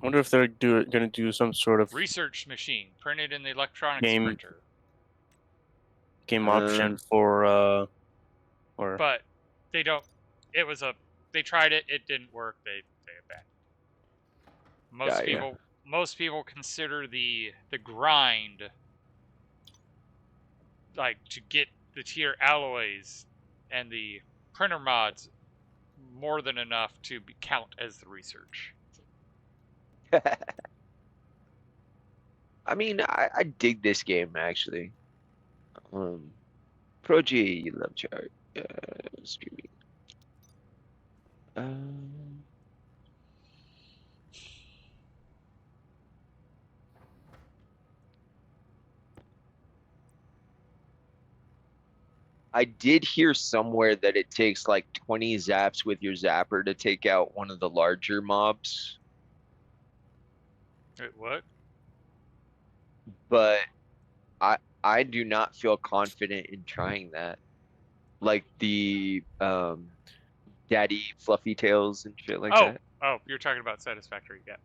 I wonder if they're gonna do some sort of Research machine printed in the electronics Game- printer. game option for or But they don't. It was a. They tried it. It didn't work. They abandoned. Most people consider the grind, like to get the tier alloys and the printer mods, more than enough to count as the research. I mean, I dig this game actually. Pro G love chart. Streaming. I did hear somewhere that it takes like 20 zaps with your zapper to take out one of the larger mobs, Wait, what? but I do not feel confident in trying that. Like the daddy fluffy tails and shit like that. Oh, you're talking about Satisfactory, yeah.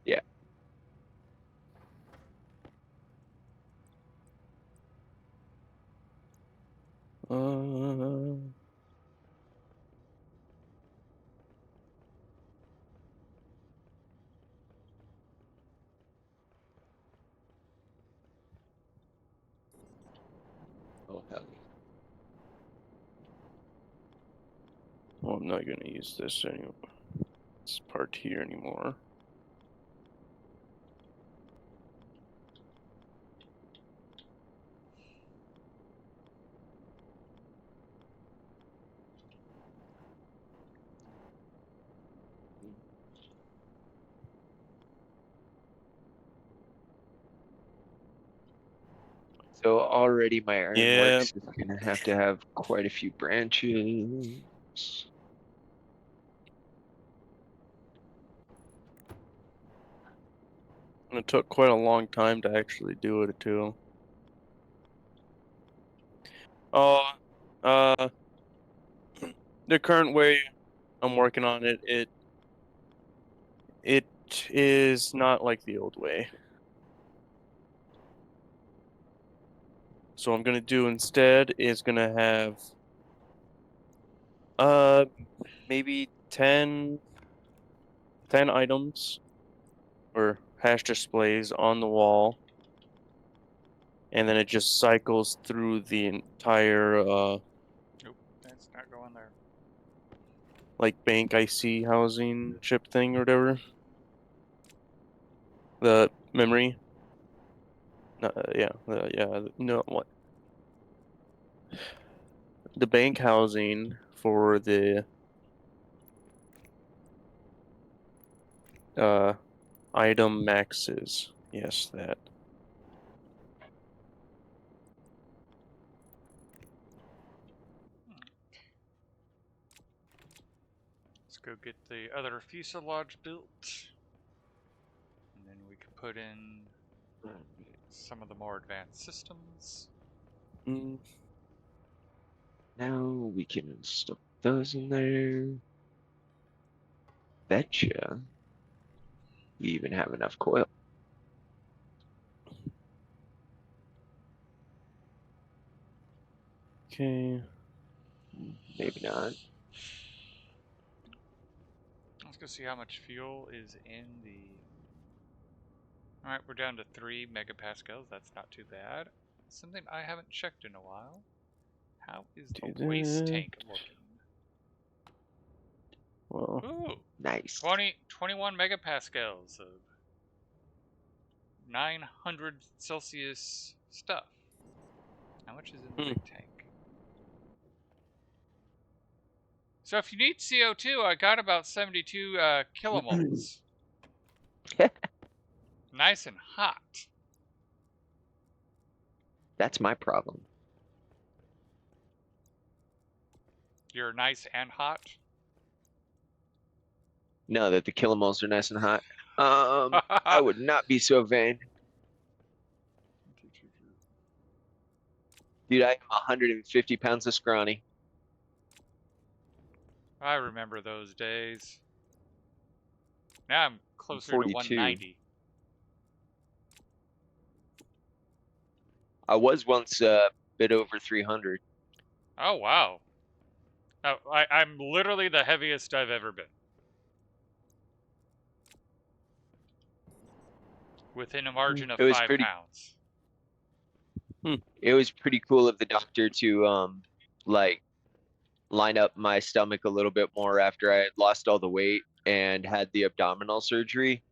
Yeah. Oh hell yeah. well, I'm not gonna use this anymore. This part here anymore. So already my Yeah. ironworks is gonna have to have quite a few branches. It took quite a long time to actually do it too. Oh, the current way I'm working on it is not like the old way. So what I'm gonna do instead is gonna have uh maybe 10 items or hash displays on the wall, and then it just cycles through the entire Nope, that's not going there. like bank IC housing chip thing or whatever. The memory. No, what? The bank housing for the uh item maxes. Yes, that. Let's go get the other fuselage built. And then we can put in some of the more advanced systems. Mm, Now we can stuff those in there. Betcha. We even have enough coil. okay. Maybe not. Let's go see how much fuel is in the. Alright, we're down to 3 megapascals. That's not too bad. Something I haven't checked in a while. How is the Do waste that. tank looking? Well, Ooh, Nice. 21 megapascals of 900 Celsius stuff. How much is in the big tank? So if you need CO2, I got about 72 kilomoles. Nice and hot. That's my problem. You're nice and hot. No, that the kilomoles are nice and hot. I would not be so vain. Dude, I am 150 pounds of scrawny. I remember those days. Now I'm closer to 42. 190. I was once a bit over 300. Oh, wow. Oh, I'm literally the heaviest I've ever been. Within a margin of It was 5 pretty. pounds. It was pretty cool of the doctor to like line up my stomach a little bit more after I had lost all the weight and had the abdominal surgery.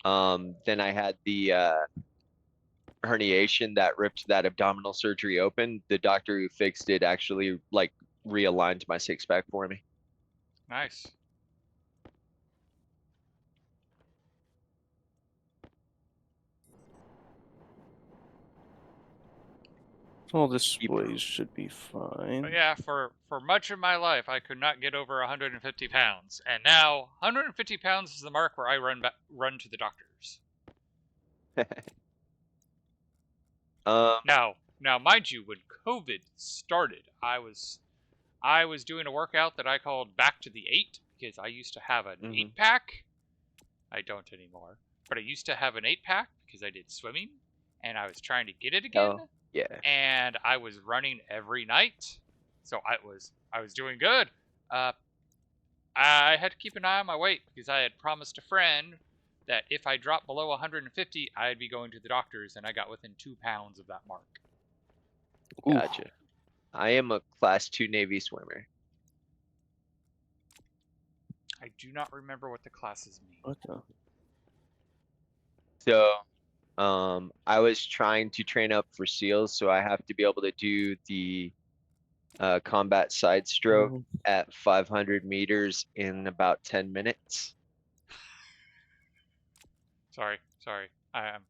Then I had the herniation that ripped that abdominal surgery open. The doctor who fixed it actually like realigned my six pack for me. Nice. All displays should be fine. But yeah, for much of my life, I could not get over 150 pounds, and now 150 pounds is the mark where I run to the doctors. Now, mind you, when COVID started, I was doing a workout that I called Back to the 8 because I used to have an 8-pack. I don't anymore, but I used to have an 8-pack because I did swimming, and I was trying to get it again. Oh, yeah. And I was running every night, so I was doing good. I had to keep an eye on my weight because I had promised a friend that if I dropped below 150, I'd be going to the doctors, and I got within 2 pounds of that mark. Gotcha. I am a class 2 Navy swimmer. I do not remember what the classes mean. Okay. So, I was trying to train up for SEALs, so I have to be able to do the combat side stroke at 500 meters in about 10 minutes. Sorry. I'm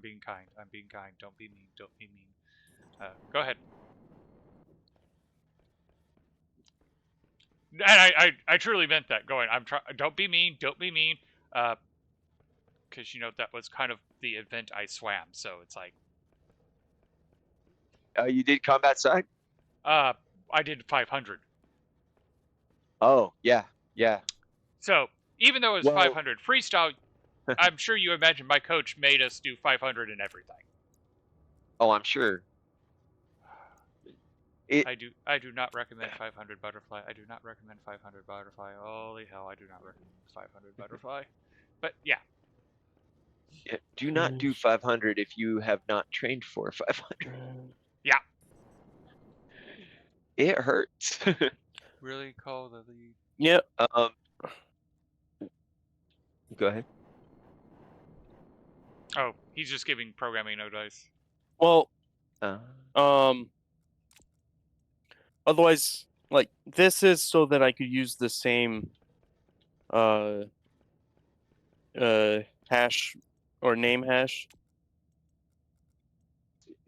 being kind. I'm being kind. Don't be mean. Don't be mean. Go ahead. And I truly meant that. Going. Don't be mean. Don't be mean. Because that was kind of the event I swam. So it's like. You did combat side? I did 500. Oh, yeah. So even though it was 500 freestyle, I'm sure you imagine my coach made us do 500 and everything. Oh, I'm sure. I do not recommend 500 butterfly. I do not recommend 500 butterfly. Holy hell, I do not recommend 500 butterfly. But yeah. Do not do 500 if you have not trained for 500. Yeah. It hurts. Really call the lead. Yep. Go ahead. Oh, he's just giving programming no dice. Well, otherwise, like, this is so that I could use the same hash or name hash.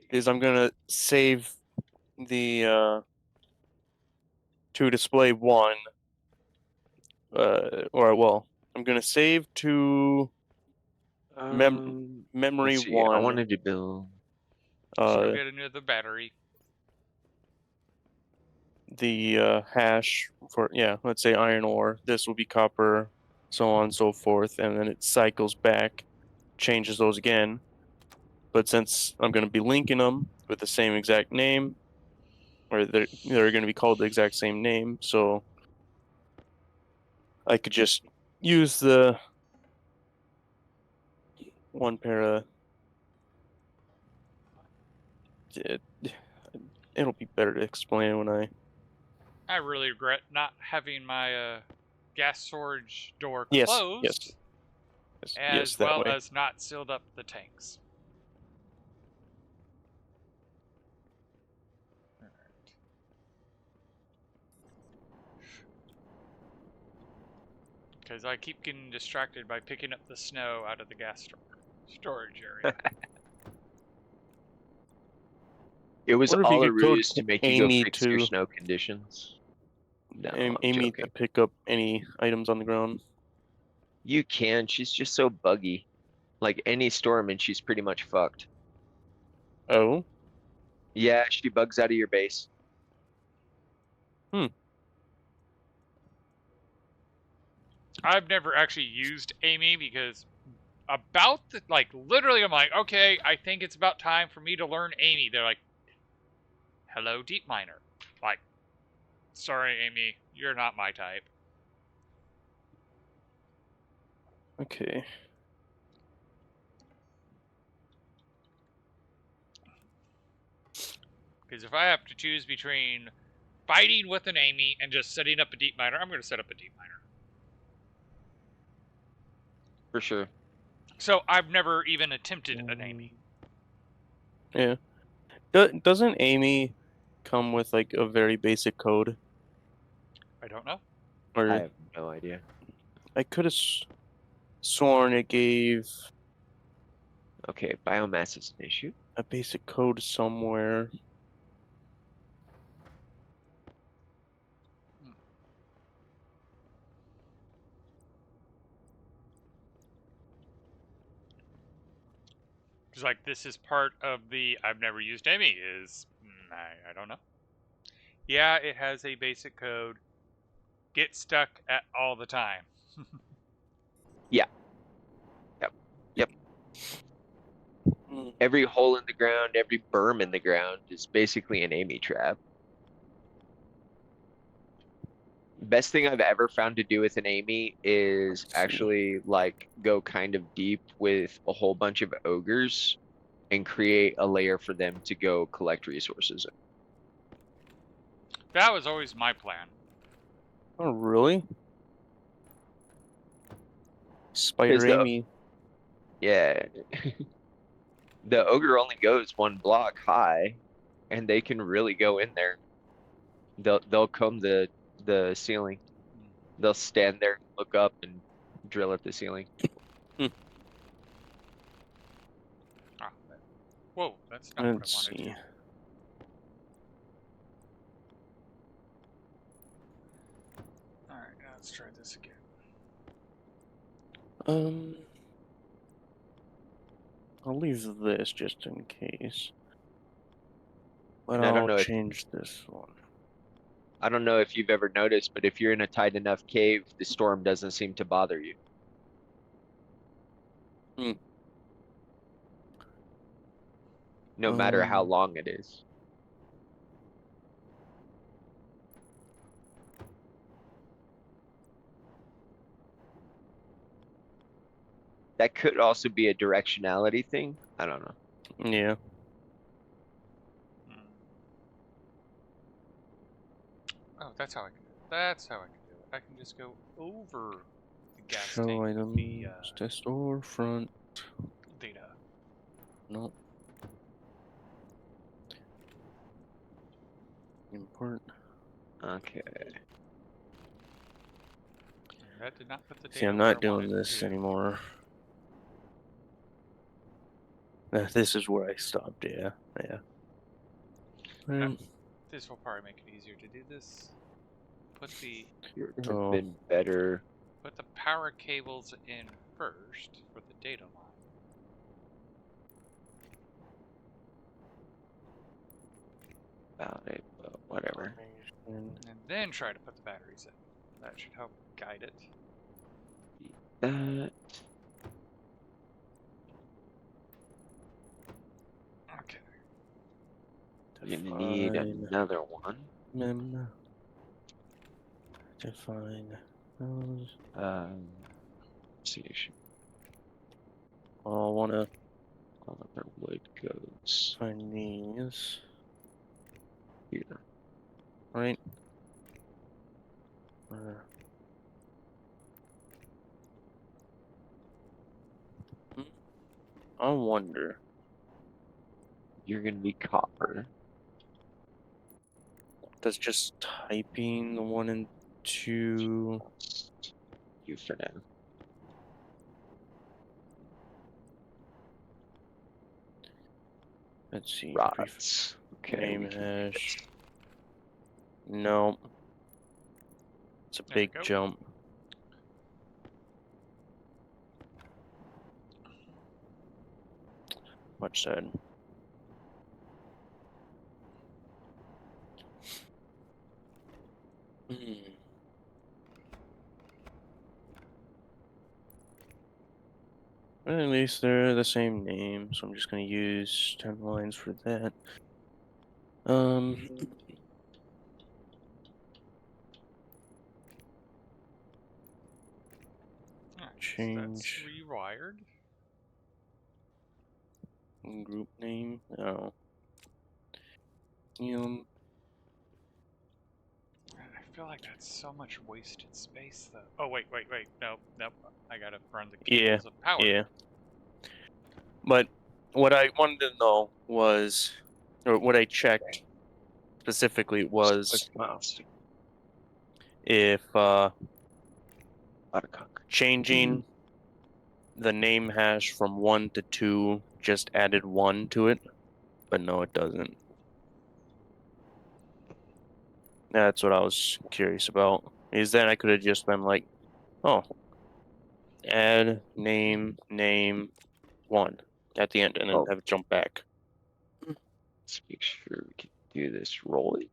Is I'm gonna save the to display 1 I'm gonna save to memory let's see, 1. I wanted to build Still get another battery. The hash for, let's say iron ore. This will be copper, so on and so forth, and then it cycles back, changes those again. But since I'm going to be linking them with the same exact name, or they're going to be called the exact same name, so I could just use the one pair of. It'll be better to explain when I really regret not having my gas storage door Yes, closed. As that well way. as not sealed up the tanks. Because I keep getting distracted by picking up the snow out of the gas storage area. It was What if you all a could code ruse to make you go Amy fix your to snow conditions. No, I'm Amy joking. to pick up any items on the ground? You can. She's just so buggy. Like any storm, and she's pretty much fucked. Oh, Yeah, she bugs out of your base. I've never actually used Amy because about the, like, literally I'm like, okay, I think it's about time for me to learn Amy. They're like, hello, deep miner. Like, sorry, Amy, you're not my type. okay. Because if I have to choose between fighting with an Amy and just setting up a deep miner, I'm going to set up a deep miner. For sure. So I've never even attempted an Amy. Yeah. Doesn't Amy come with like a very basic code? I don't know. I Or have no idea. I could have sworn it gave Okay, biomass is an issue. a basic code somewhere. Because, like, this is part of the I've never used Amy is, I don't know. Yeah, it has a basic code. Get stuck at all the time. Yeah. Yep. Yep. Hmm. Every hole in the ground, every berm in the ground is basically an Amy trap. Best thing I've ever found to do with an Amy is Let's see. actually like go kind of deep with a whole bunch of ogres and create a layer for them to go collect resources. That was always my plan. Oh, really? Spider the- Amy. Yeah. The ogre only goes one block high and they can really go in there. They'll comb the ceiling. They'll stand there, look up and drill at the ceiling. Ah, whoa, that's not what I Let's wanted to see. do. Alright, now let's try this again. I'll leave this just in case. But And I don't I'll know if change this one. I don't know if you've ever noticed, but if you're in a tight enough cave, the storm doesn't seem to bother you. No matter how long it is. That could also be a directionality thing. I don't know. Yeah. Oh, that's how I can do it. That's how I can do it. I can just go over the gas Show tank with items the to storefront. data. No. Import. Okay. That did not put the data See, I'm where not I doing wanted it this to. anymore. This is where I stopped. Yeah. Yeah. This will probably make it easier to do this. Put the Here would have been better. put the power cables in first for the data line. About it, but whatever. And then try to put the batteries in. That should help guide it. That. Okay. You're gonna need Define another one. mem. Define those. See, I'll wanna all of our wood goes find these. here. Right. I wonder. You're gonna need copper. Does just typing the 1 and 2 you for now. Let's see. Rods. Okay, Name we can do hash. this. No. It's a There we big go. jump. Much said. Well, at least they're the same name, so I'm just gonna use 10 lines for that. Alright, so that's Change rewired. group name. Oh. Um, I feel like that's so much wasted space, though. Oh, wait. Nope. I gotta run the yeah, cables of power. yeah. But what I wanted to know was, or what I checked specifically was Miles. if Buttercock. changing the name hash from 1 to 2 just added 1 to it, but no, it doesn't. That's what I was curious about. Is then I could have just been like, oh, add name 1 at the end and then Oh. have it jump back. Let's make sure we can do this rolling.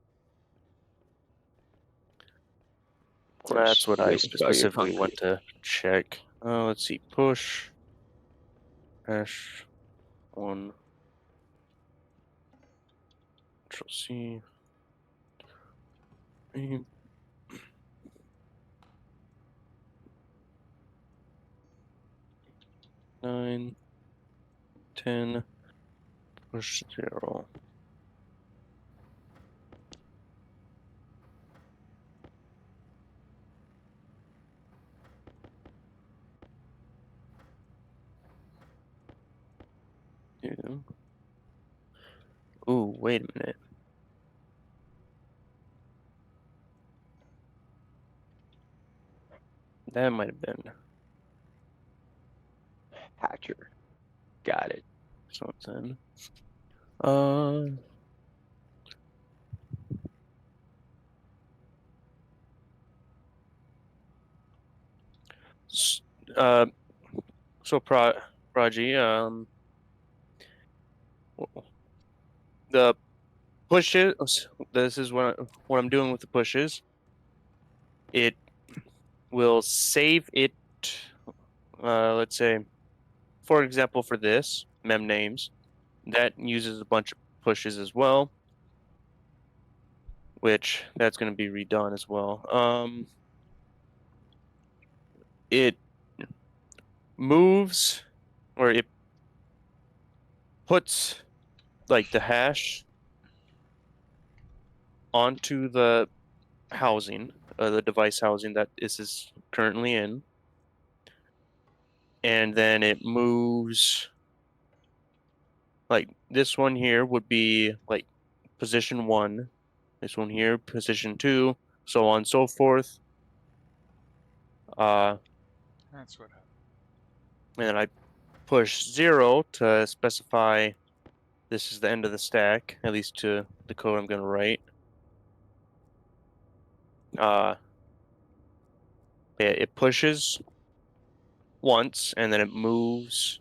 Of course, That's what I feels good about your specifically went concrete. to check. Let's see, push hash 1, Control C, name. 9, 10, push 0. Yeah. Ooh, wait a minute. That might have been Hatcher. Got it. something. S- uh, so Praji, the pushes. This is what I'm doing with the pushes. It will save it. Let's say, for example, for this mem names, that uses a bunch of pushes as well, which that's going to be redone as well. It moves or it puts like the hash onto the housing, the device housing that this is currently in, and then it moves like this one here would be like position 1, this one here position 2, so on and so forth. Uh, That's what happened. and then I push 0 to specify this is the end of the stack, at least to the code I'm going to write. Uh, it pushes once and then it moves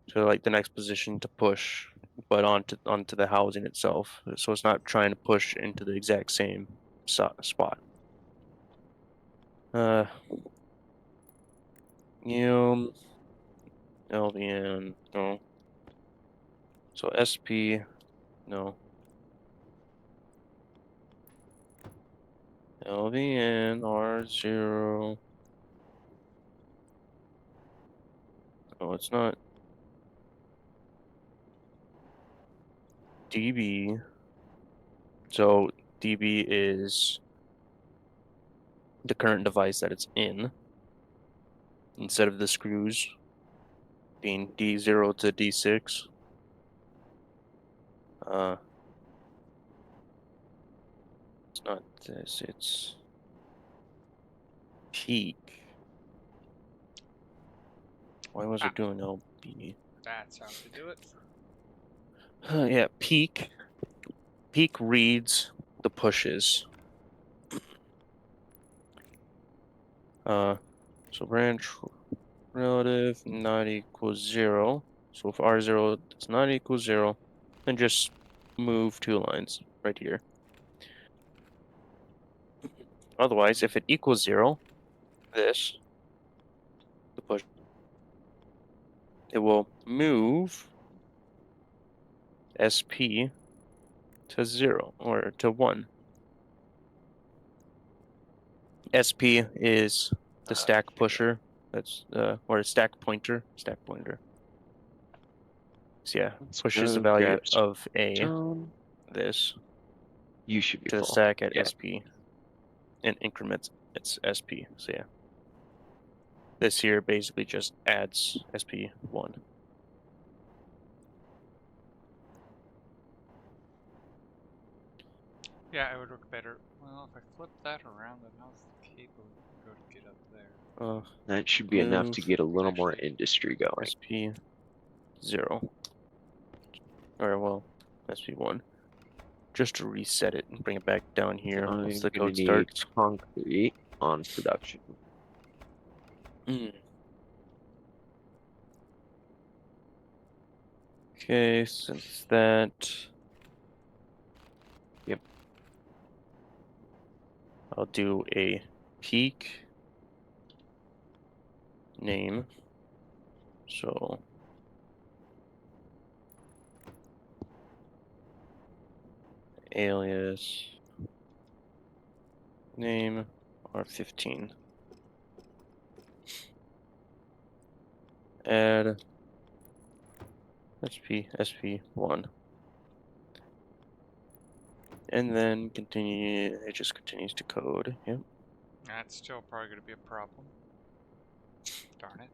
to like the next position to push, but onto the housing itself. So it's not trying to push into the exact same spot. Uh, LVN, no. So SP, no. LVN R0. Oh, it's not. DB. So DB is the current device that it's in instead of the screws being D0 to D6. Uh, it's not this, it's peak. Why was it doing LB? That's how to do it. Yeah, peak. Peak reads the pushes. So branch relative not equals 0. So if R0 does not equal 0, then just move 2 lines right here. Otherwise, if it equals 0, the push, it will move SP to 0 or to 1. SP is the stack Okay. pusher. That's or stack pointer. So yeah, Let's pushes the go value grab of A, stone. this, You should be to the full. stack at Yeah. SP and increments its SP. So yeah. This here basically just adds SP1. Yeah, it would work better. Well, if I flip that around, then how's the cable go to get up there? That should be enough Move to get a little more Actually- industry going. SP0. Or well, SP1. Just to reset it and bring it back down here once I'm the gonna code need starts. concrete on production. Okay, since that. Yep. I'll do a peak name. So alias name R15. Add SP1. And then continue, it just continues to code. Yep. That's still probably going to be a problem. Darn it.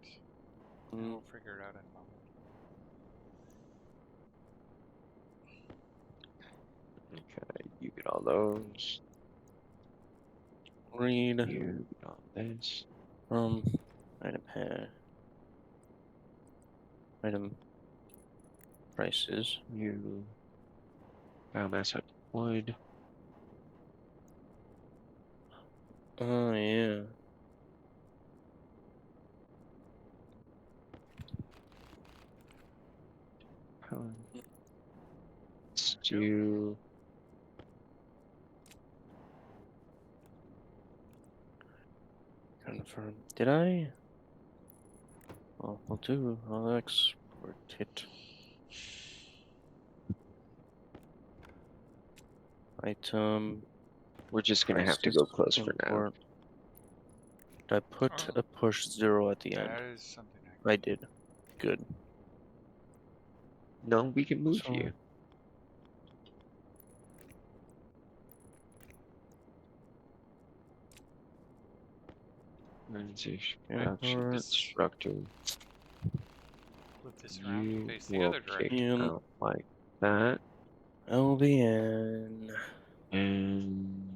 We'll figure it out in a moment. Okay, you get all those. Read You get all this. from item head. Item prices. You biomass deployed. Oh yeah. Let's There we go. do Confirm. Did I? Well, I'll export it. Item we're just gonna have to prices go close for now. import. Did I put a push 0 at the end? That is something I did. Good. No, we can move So you. Organization, production, import constructor. flip this around and You face the will other kick direction. out like that. LBN And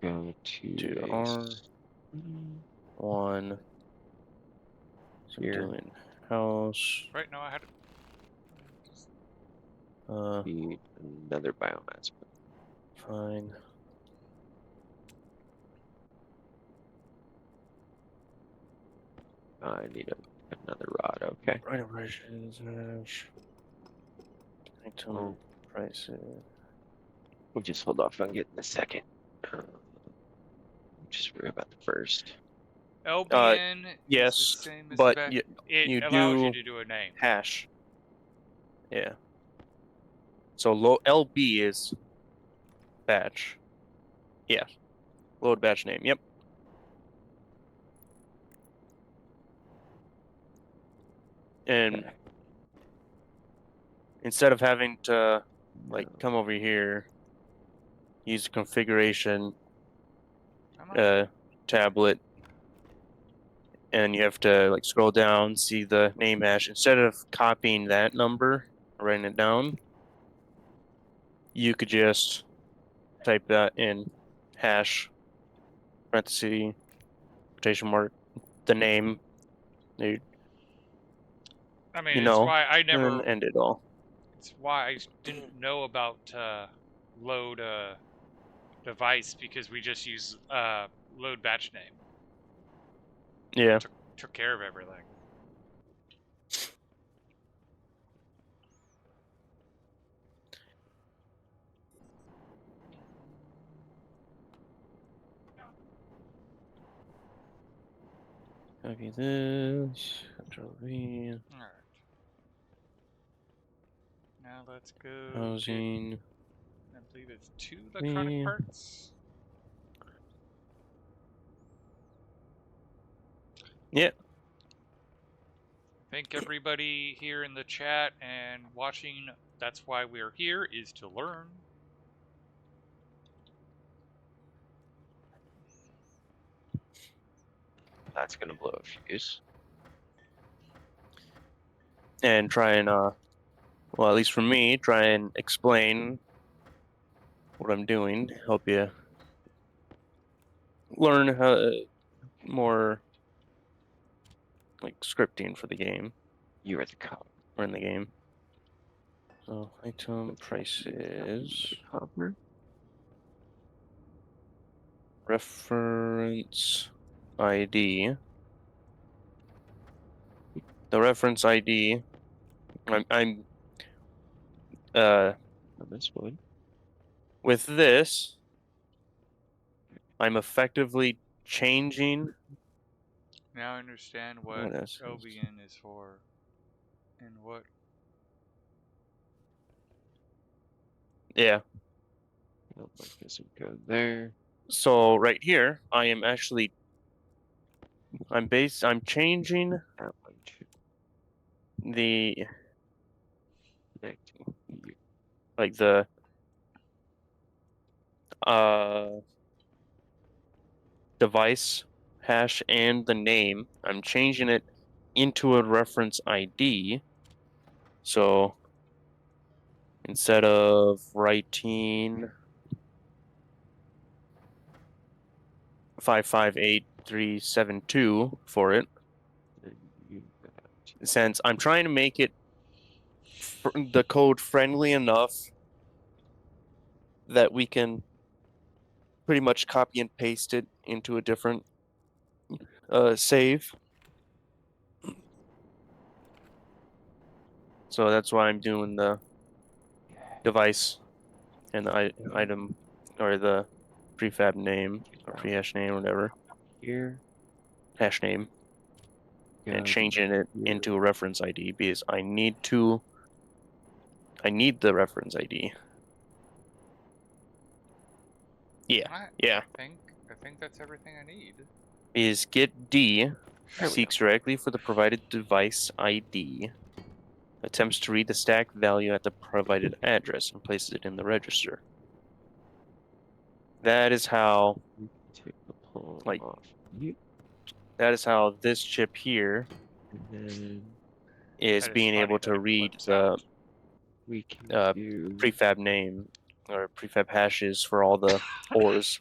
go to to a R1. So I'm here. doing house. Right, no, I had it. Just Be another biomass. Fine. I need another rod. Okay. Right operations hash. Item Oh, prices. we'll just hold off on getting the second. Just worry about the first. LBN Yes, is the same as but it you allows do you to do a name. hash. Yeah. So low LB is batch. Yeah. Load batch name. Yep. And Okay. instead of having to like No. come over here, use the configuration How much? tablet, and you have to like scroll down, see the name hash. Instead of copying that number, writing it down, you could just type that in hash parenthesis quotation mark, the name, you, I mean, you it's know, why I and then never. end it all. It's why I didn't know about load device, because we just use load batch name. Yeah. Took care of everything. Copy this. Control V. All right. Now let's go get. Housing. I believe it's 2 electronic V. parts. Yeah. I think everybody here in the chat and watching, that's why we're here, is to learn. That's gonna blow a fuse. And try and well, at least for me, try and explain what I'm doing. Help you learn how more like scripting for the game You are the cop. or in the game. So item prices, Copper. reference ID. The reference ID. I'm On this one. with this. I'm effectively changing. Now I understand what What is this? Obian is for, and what. Yeah. I'll let this go there. So right here, I am actually I'm changing That one to the connect you. like the uh device hash and the name. I'm changing it into a reference ID. So instead of writing 558372 for it, Then you since I'm trying to make it the code friendly enough that we can pretty much copy and paste it into a different save. So that's why I'm doing the device and the item or the prefab name or prehash name or whatever here. hash name and changing it into a reference ID because I need the reference ID. Yeah. Yeah. I think that's everything I need. Is get D There we go. seeks directly for the provided device ID, attempts to read the stack value at the provided address and places it in the register. That is how Take the palm like off you, that is how this chip here and then is That is being funny able that to it read flips the out. we can uh, do prefab name or prefab hashes for all the ores.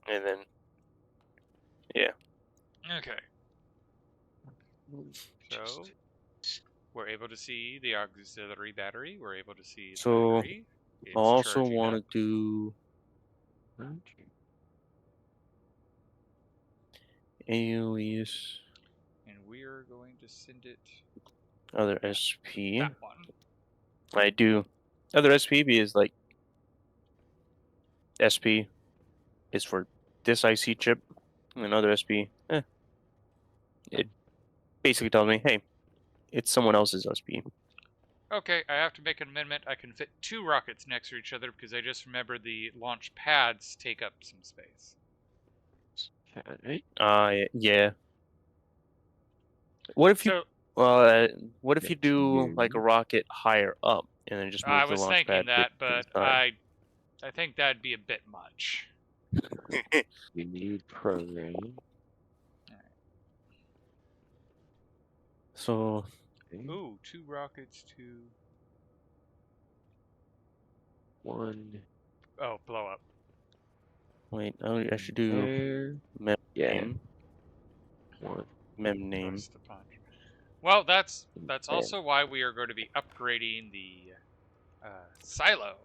And then, yeah. Okay, so we're able to see the auxiliary battery. We're able to see the So battery. I It's also charging want up. to do alias And we're going to send it other SP. that one. I do other SPB is like SP is for this IC chip, and another SP. It basically tells me, hey, it's someone else's SP. Okay, I have to make an amendment. I can fit 2 rockets next to each other because I just remembered the launch pads take up some space. right? Yeah. What if you So what if you do like a rocket higher up and then just I move the was launch thinking pad to that, the but side? I think that'd be a bit much. You need programming. So Okay. Ooh, 2 rockets to 1. blow up. Wait, I should do There. mem Yeah. name. One. Mem name. Press the punch. Well, that's There. also why we are going to be upgrading the silo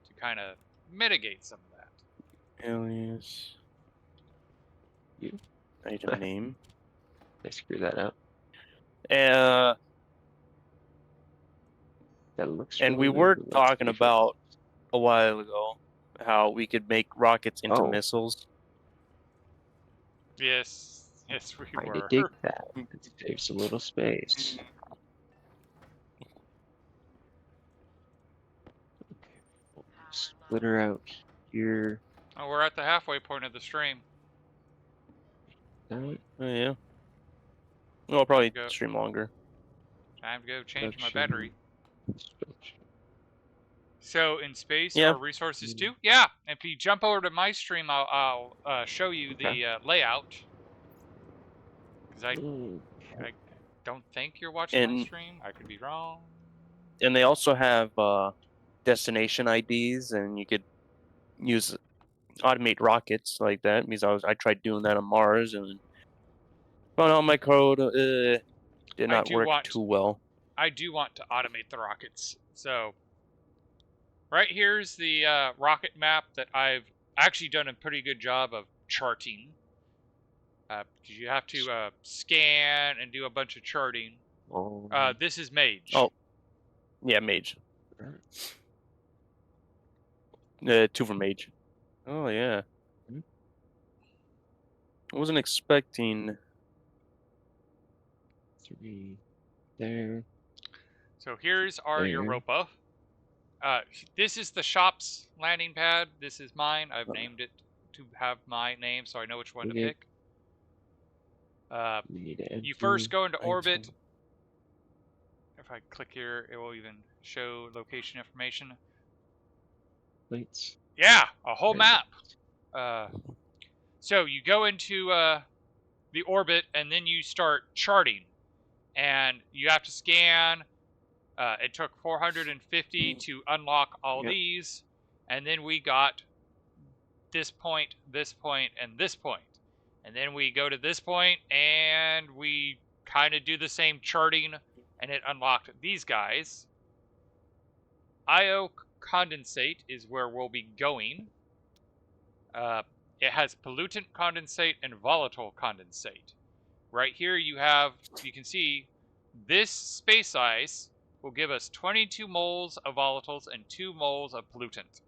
to kind of mitigate some of that. Alias. You. Item name. I screw that up. That looks And we really were weird. Let's talking pay for it. about a while ago how we could make rockets into Oh. missiles. Yes, yes, we Trying to were. dig that. It saves a little space. Okay. We'll split her out here. Oh, we're at the halfway point of the stream. That Oh yeah. Well, I'll probably go. stream longer. Time to go change my production, battery. construction. So in space Yeah. are resources too? Yeah. If you jump over to my stream, I'll show you Okay. the layout. Because I Mm. don't think you're watching my And stream. I could be wrong. and they also have destination IDs, and you could use automate rockets like that. Because I tried doing that on Mars and found out my code did not work too well. I do want to automate the rockets. So right here's the rocket map that I've actually done a pretty good job of charting. Because you have to scan and do a bunch of charting. Oh. This is Mage. Oh, yeah, Mage. 2 for Mage. Oh yeah. I wasn't expecting. 3 there. So here's our There. Europa. This is the shop's landing pad. This is mine. I've named it to have my name so I know which one to pick. You first go into orbit. If I click here, it will even show location information. Plates. Yeah, a whole map. So you go into the orbit and then you start charting. And you have to scan. It took 450 to unlock all these. And then we got this point, and this point. And then we go to this point and we kind of do the same charting and it unlocked these guys. IO condensate is where we'll be going. It has pollutant condensate and volatile condensate. Right here you can see this space ice will give us 22 moles of volatiles and 2 moles of pollutant,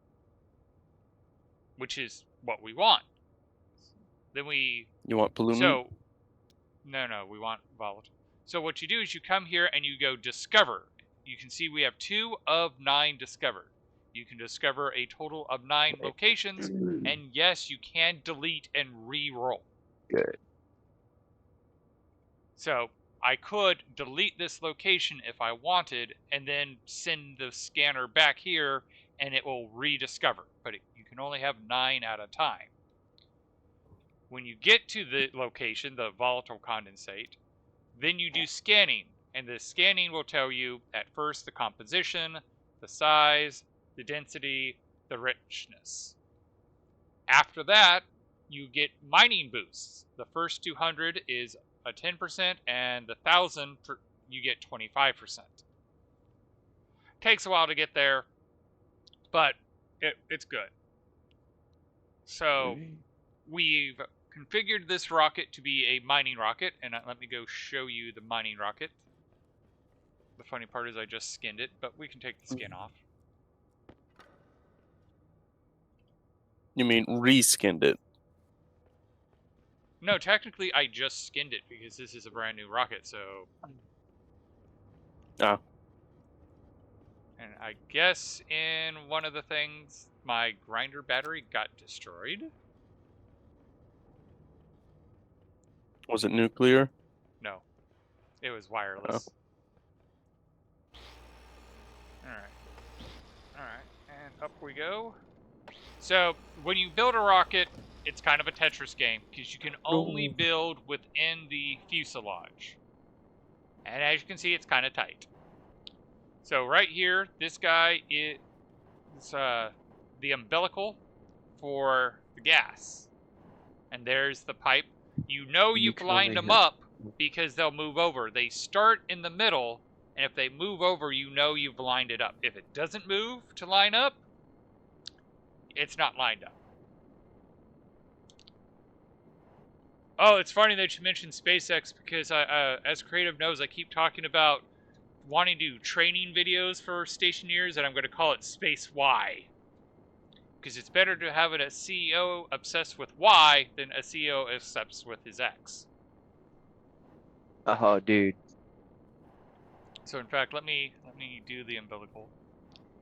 which is what we want. Then You want pollutant? So, no, we want volatile. So what you do is you come here and you go discover. You can see we have 2 of 9 discovered. You can discover a total of 9 locations, and yes, you can delete and re-roll. Good. So I could delete this location if I wanted, and then send the scanner back here, and it will rediscover. But you can only have 9 at a time. When you get to the location, the volatile condensate, then you do scanning, and the scanning will tell you at first the composition, the size, the density, the richness. After that, you get mining boosts. The first 200 is a 10%, and the 1,000 you get 25%. Takes a while to get there, but it's good. So we've configured this rocket to be a mining rocket, and let me go show you the mining rocket. The funny part is I just skinned it, but we can take the skin off. You mean reskinned it? No, technically I just skinned it because this is a brand new rocket, so... Oh. And I guess in one of the things, my grinder battery got destroyed. Was it nuclear? No, it was wireless. Alright, and up we go. So, when you build a rocket, it's kind of a Tetris game, because you can only build within the fuselage. And as you can see, it's kind of tight. So right here, this guy is the umbilical for the gas. And there's the pipe. You know You you've can lined only them hit- up because they'll move over. They start in the middle, and if they move over, you know you've lined it up. If it doesn't move to line up, it's not lined up. Oh, it's funny that you mentioned SpaceX because as Creative knows, I keep talking about wanting to do training videos for stationeers, and I'm going to call it Space Y. Because it's better to have a CEO obsessed with Y than a CEO obsessed with his X. Oh, dude. So in fact, let me do the umbilical.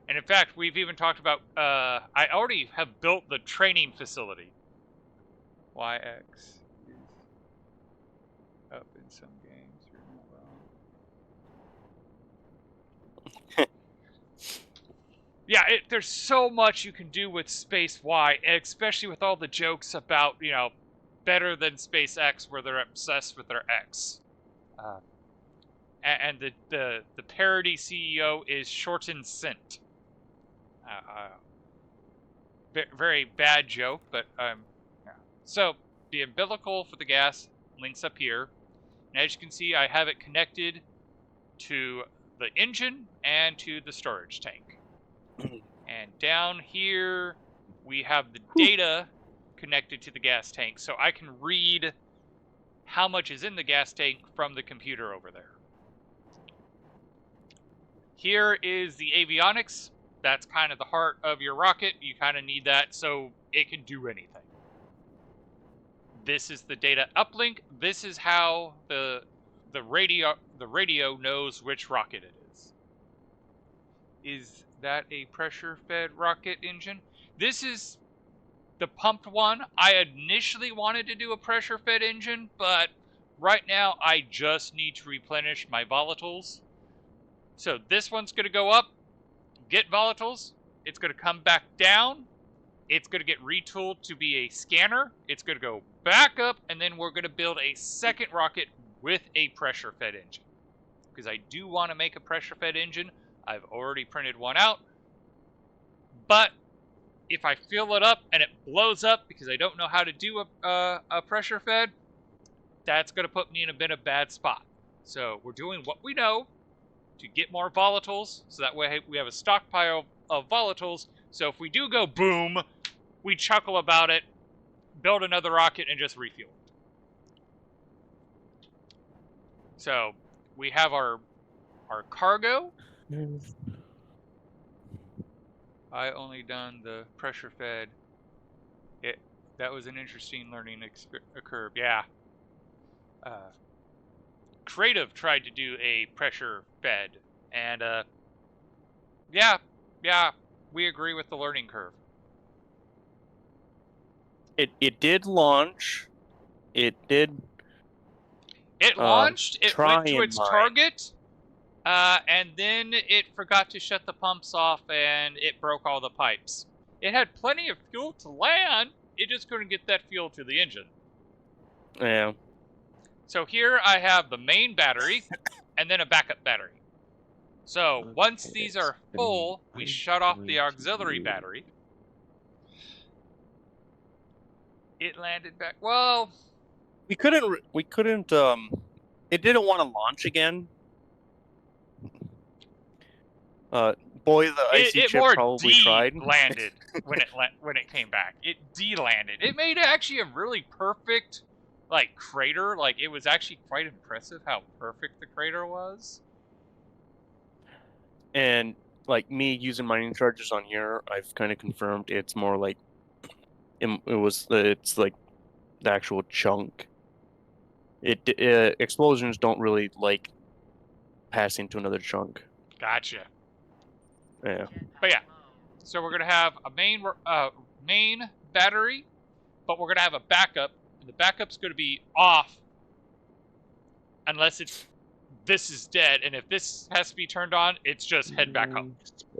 And in fact, we've even talked about, I already have built the training facility. YX is up in some games, you're not wrong. Yeah, there's so much you can do with Space Y, especially with all the jokes about, better than Space X, where they're obsessed with their X. And the parody CEO is Shorten Cent. Very bad joke, but yeah. So the umbilical for the gas links up here, and as you can see, I have it connected to the engine and to the storage tank. And down here, we have the data connected to the gas tank, so I can read how much is in the gas tank from the computer over there. Here is the avionics. That's kind of the heart of your rocket. You kind of need that so it can do anything. This is the data uplink. This is how the radio knows which rocket it is. Is that a pressure-fed rocket engine? This is the pumped one. I initially wanted to do a pressure-fed engine, but right now I just need to replenish my volatiles. So this one's going to go up, get volatiles. It's going to come back down. It's going to get retooled to be a scanner. It's going to go back up, and then we're going to build a second rocket with a pressure-fed engine. Because I do want to make a pressure-fed engine. I've already printed one out. But if I fill it up and it blows up because I don't know how to do a pressure-fed, that's going to put me in a bit of a bad spot. So we're doing what we know to get more volatiles, so that way we have a stockpile of volatiles. So if we do go boom, we chuckle about it, build another rocket, and just refuel it. So we have our cargo. I only done the pressure fed. That was an interesting learning curve. Yeah. Creative tried to do a pressure fed, and yeah, we agree with the learning curve. It did launch. It did. It launched. It try went to and its mine. target, and then it forgot to shut the pumps off, and it broke all the pipes. It had plenty of fuel to land. It just couldn't get that fuel to the engine. Yeah. So here I have the main battery, and then a backup battery. So once these are full, we shut off the auxiliary battery. It landed back. Well, We couldn't. It didn't want to launch again. Boy, the icy it chip more probably tried. landed when it came back. It de-landed. It made actually a really perfect crater. Like, it was actually quite impressive how perfect the crater was. And like me using mining charges on here, I've kind of confirmed it's more like it's like the actual chunk. Explosions don't really like passing to another chunk. Gotcha. Yeah. But yeah, so we're gonna have a main battery, but we're gonna have a backup, and the backup's gonna be off unless this is dead, and if this has to be turned on, it's just head back up.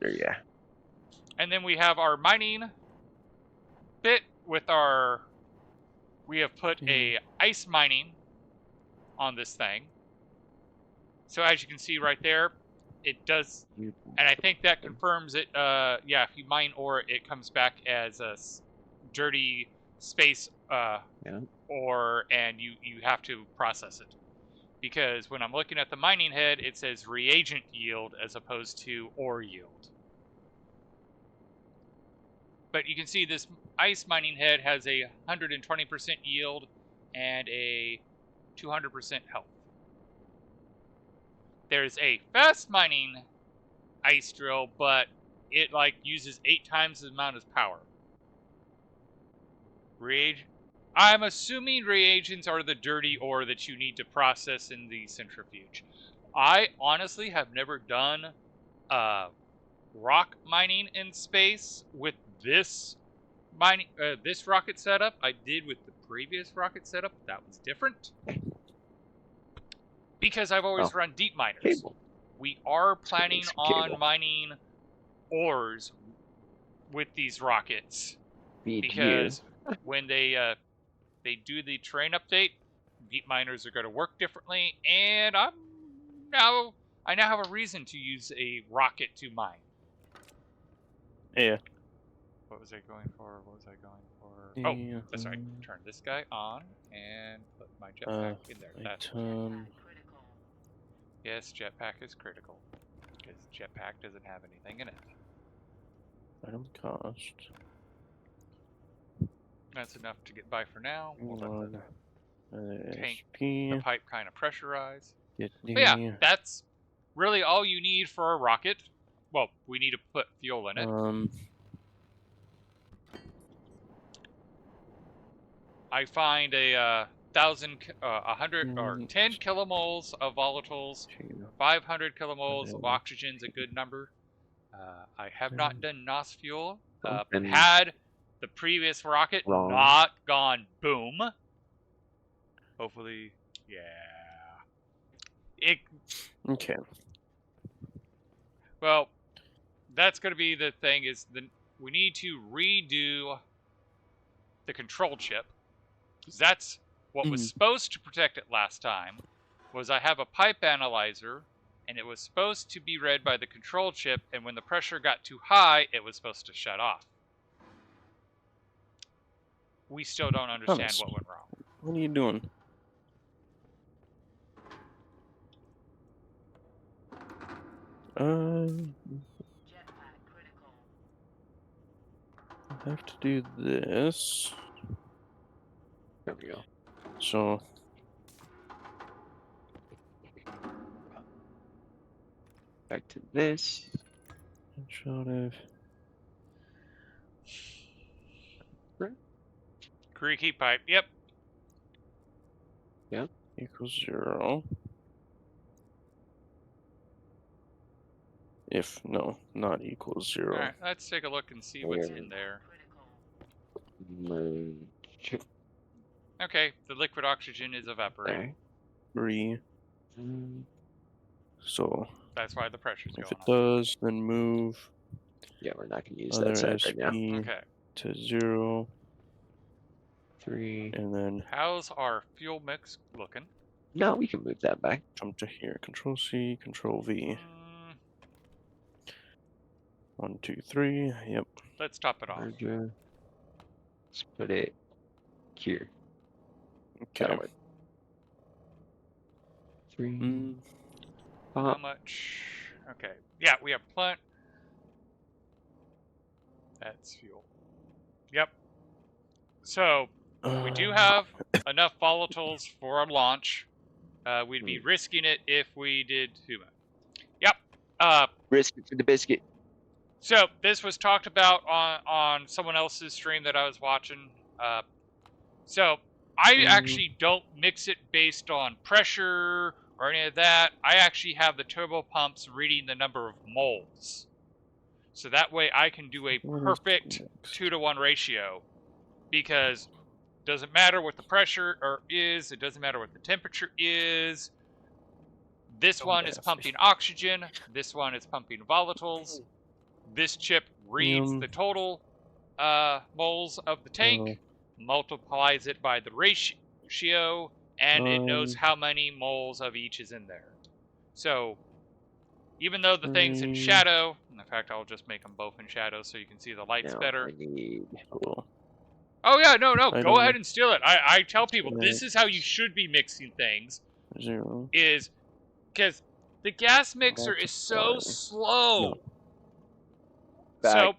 Yeah. And then we have our mining bit with we have put a ice mining on this thing. So as you can see right there, it does, and I think that confirms it. Yeah, if you mine ore, it comes back as a dirty space Yeah. and you have to process it. Because when I'm looking at the mining head, it says reagent yield as opposed to ore yield. But you can see this ice mining head has a 120% yield and a 200% health. There's a fast mining ice drill, but it like uses 8 times the amount of power. I'm assuming reagents are the dirty ore that you need to process in the centrifuge. I honestly have never done rock mining in space with this this rocket setup. I did with the previous rocket setup. That was different. Because I've always run deep miners. Cable. We are planning Some on cable. mining ores with these rockets. Feed Because when they do the train update, deep miners are going to work differently, and I now have a reason to use a rocket to mine. Yeah. What was I going for? Oh, that's right. Turn this guy on and put my jetpack in there. That's yes, jetpack is critical because jetpack doesn't have anything in it. Item cost. That's enough to get by for now. We'll let the tank, SP. the pipe kind of pressurize. Get But yeah, that's really all you need for a rocket. Well, we need to put fuel in it. I find a 100 or 10 kilomoles of volatiles, 500 kilomoles of oxygen's a good number. I have not done NOS fuel. Had the previous rocket not gone boom. Hopefully, yeah. Okay. Well, that's going to be the thing is we need to redo the control chip. Because that's what was supposed to protect it last time, was I have a pipe analyzer, and it was supposed to be read by the control chip, and when the pressure got too high, it was supposed to shut off. We still don't understand what went wrong. What are you doing? I have to do this. There we go. So Back to this. short of Creaky pipe, yep. equals 0. If no, not equals 0. Alright, let's take a look and see what's in there. Merge. Okay, the liquid oxygen is evaporating. 3. So That's why the pressure's if going it does, then move Yeah, we're not gonna use other that side SP right now. Okay. to 0, 3. and then How's our fuel mix looking? No, we can move that back. jump to here. Control C, Control V. 1, 2, 3. Yep. Let's top it off. Merger. Let's put it here. Okay. That'll work. 3. How much? Okay. Yeah, we have plenty. That's fuel. Yep. So, we do have enough volatiles for a launch. We'd be risking it if we did too much. Yep. Risk it for the biscuit. So, this was talked about on someone else's stream that I was watching. So, I actually don't mix it based on pressure or any of that. I actually have the turbo pumps reading the number of moles. So that way I can do a perfect 2-to-1 ratio. Because it doesn't matter what the pressure is, it doesn't matter what the temperature is. This one is pumping oxygen, this one is pumping volatiles. This chip reads the total moles of the tank, multiplies it by the ratio, and it knows how many moles of each is in there. So, even though the thing's in shadow, in fact, I'll just make them both in shadow so you can see the lights better. Cool. Oh yeah, no, go Item. ahead and steal it. I tell people this is how you should be mixing things. 0. Is because the gas mixer is so Multiply. slow. No. So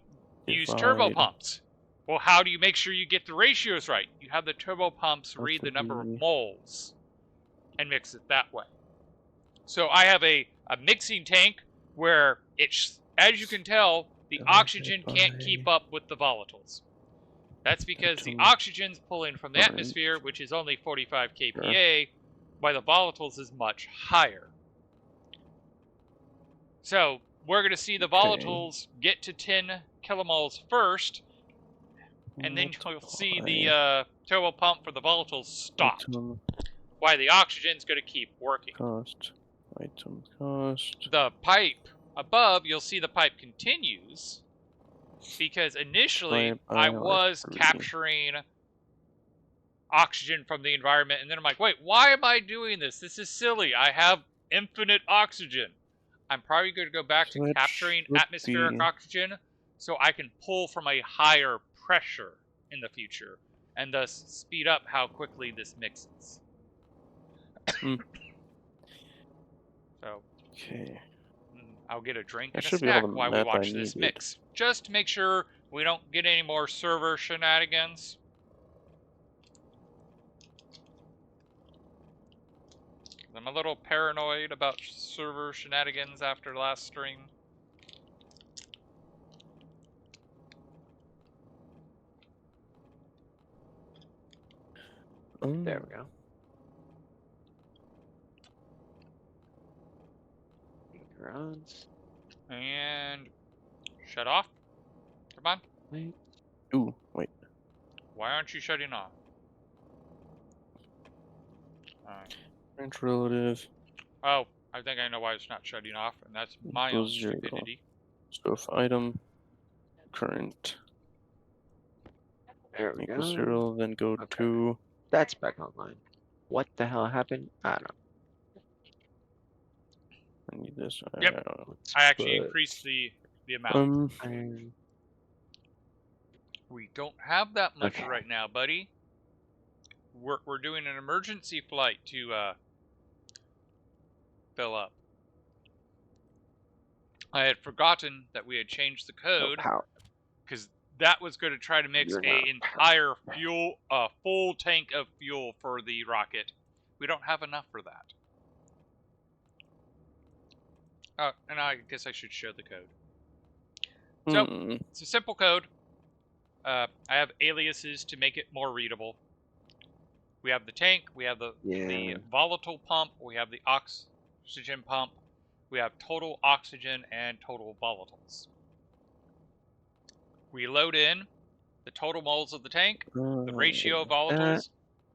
use turbo Divide. pumps. Well, how do you make sure you get the ratios right? You have the turbo pumps read the number of Recipe. moles and mix it that way. So I have a mixing tank where as you can tell, the oxygen can't keep up with the volatiles. That's because the oxygen's pulling from the Current. atmosphere, which is only 45 kPa, while the volatiles is much higher. So we're going to see the volatiles get to 10 kilomoles first, and then you'll see the turbo pump for the volatiles stop. Item Why the oxygen's going to keep working. cost. Item cost. The pipe above, you'll see the pipe continues, because initially I was capturing oxygen from the environment, and then I'm like, wait, why am I doing this? This is silly. I have infinite oxygen. I'm probably going to go back to capturing atmospheric oxygen so I can pull from a higher pressure in the future, and thus speed up how quickly this mixes. So, Okay. I'll get a drink and a snack while we watch this mix, just to make sure we don't get any more server shenanigans. I'm a little paranoid about server shenanigans after last stream. There we go. Rods. And shut off. Come on. Wait. Ooh, wait. Why aren't you shutting off? Alright. Branch relative. Oh, I think I know why it's not shutting off, and that's my own stupidity. So if item current There we go. 0, then go to. That's back online. What the hell happened? I don't know. I need this. Yep. I actually increased the amount. We don't have that much right now, buddy. We're doing an emergency flight to fill up. I had forgotten that we had changed the code because that was going to try to mix an entire full tank of fuel for the rocket. We don't have enough for that. Oh, and I guess I should show the code. So, it's a simple code. I have aliases to make it more readable. We have the tank, we have the volatile pump, we have the oxygen pump, we have total oxygen and total volatiles. We load in the total moles of the tank, the ratio of volatiles,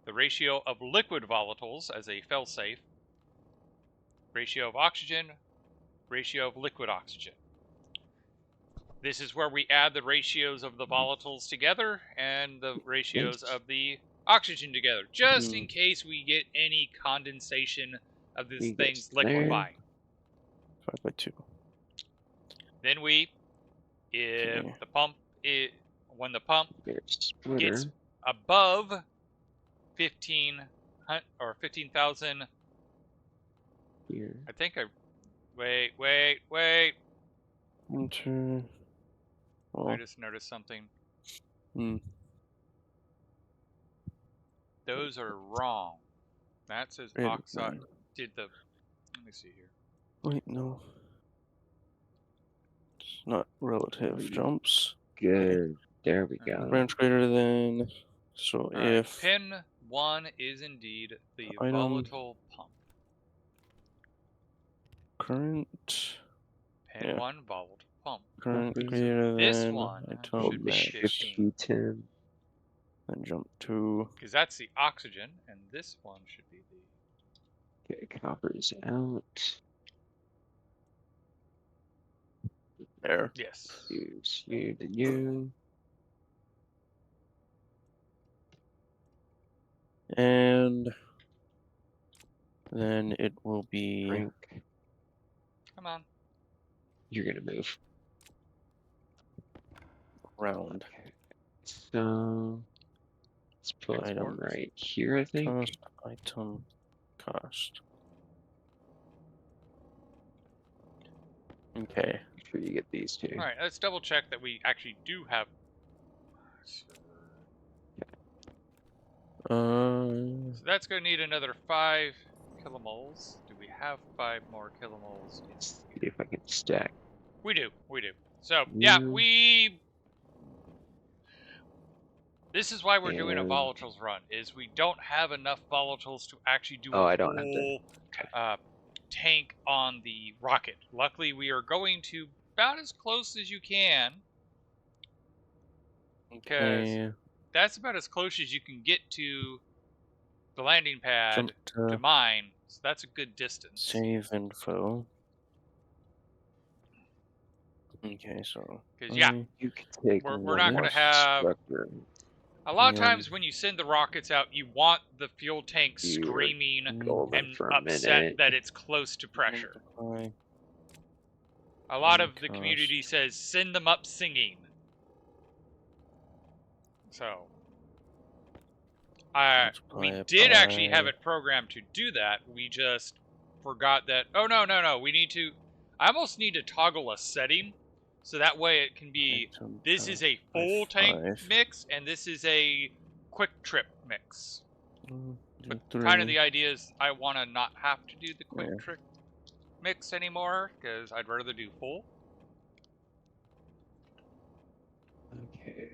the ratio of liquid volatiles as a failsafe, ratio of oxygen, ratio of liquid oxygen. This is where we add the ratios of the volatiles together and the ratios of the oxygen together, just in case we get any condensation of these things liquefying. 5x2. Then when the pump gets above 15,000, I think wait. Enter. Well, I just noticed something. Those are wrong. That says oxide. Let me see here. Wait, no. It's not relative jumps. Good. There we go. Branch greater than. So if. Pin 1 is indeed the volatile pump. Current. Pin 1 volatile pump. Current greater this than. one Item should be max. 10. Then jump to. Because that's the oxygen, and this one should be the. Okay, copper's out. There. Yes. Use you to you. And then it will be. Frank. Come on. You're gonna move. Round. Okay. So info item Exports. right here, I think. Cost, item, cost. Okay. Make sure you get these two. All right, let's double check that we actually do have. So that's going to need another 5 kilomoles. Do we have 5 more kilomoles? Let's see if I can stack. We do. So yeah, You this is why we're doing a and- volatiles run. Is we don't have enough volatiles to actually do Oh, a I don't have to. full tank on the rocket. Luckily, we are going to about as close as you can, because Okay. that's about as close as you can get to the landing pad Jump to to mine. So that's a good distance. save info. Okay, so Because yeah, You can take we're not more gonna have. structure. A lot of Yeah. times when you send the rockets out, you want the fuel tank You are screaming golden and for a upset minute. that it's close to pressure. multiply. A lot of the Cost. community says send them up singing. So, we Multiply did actually have by it programmed to do that. We just forgot that. Oh no! We need to. I almost need to toggle a setting so that way it can be. item This is a cost by full tank 5. mix, and this is a quick trip mix. Do But 3. kind of the idea is I want to not have to do the quick Yeah. trip mix anymore, because I'd rather do full. Okay.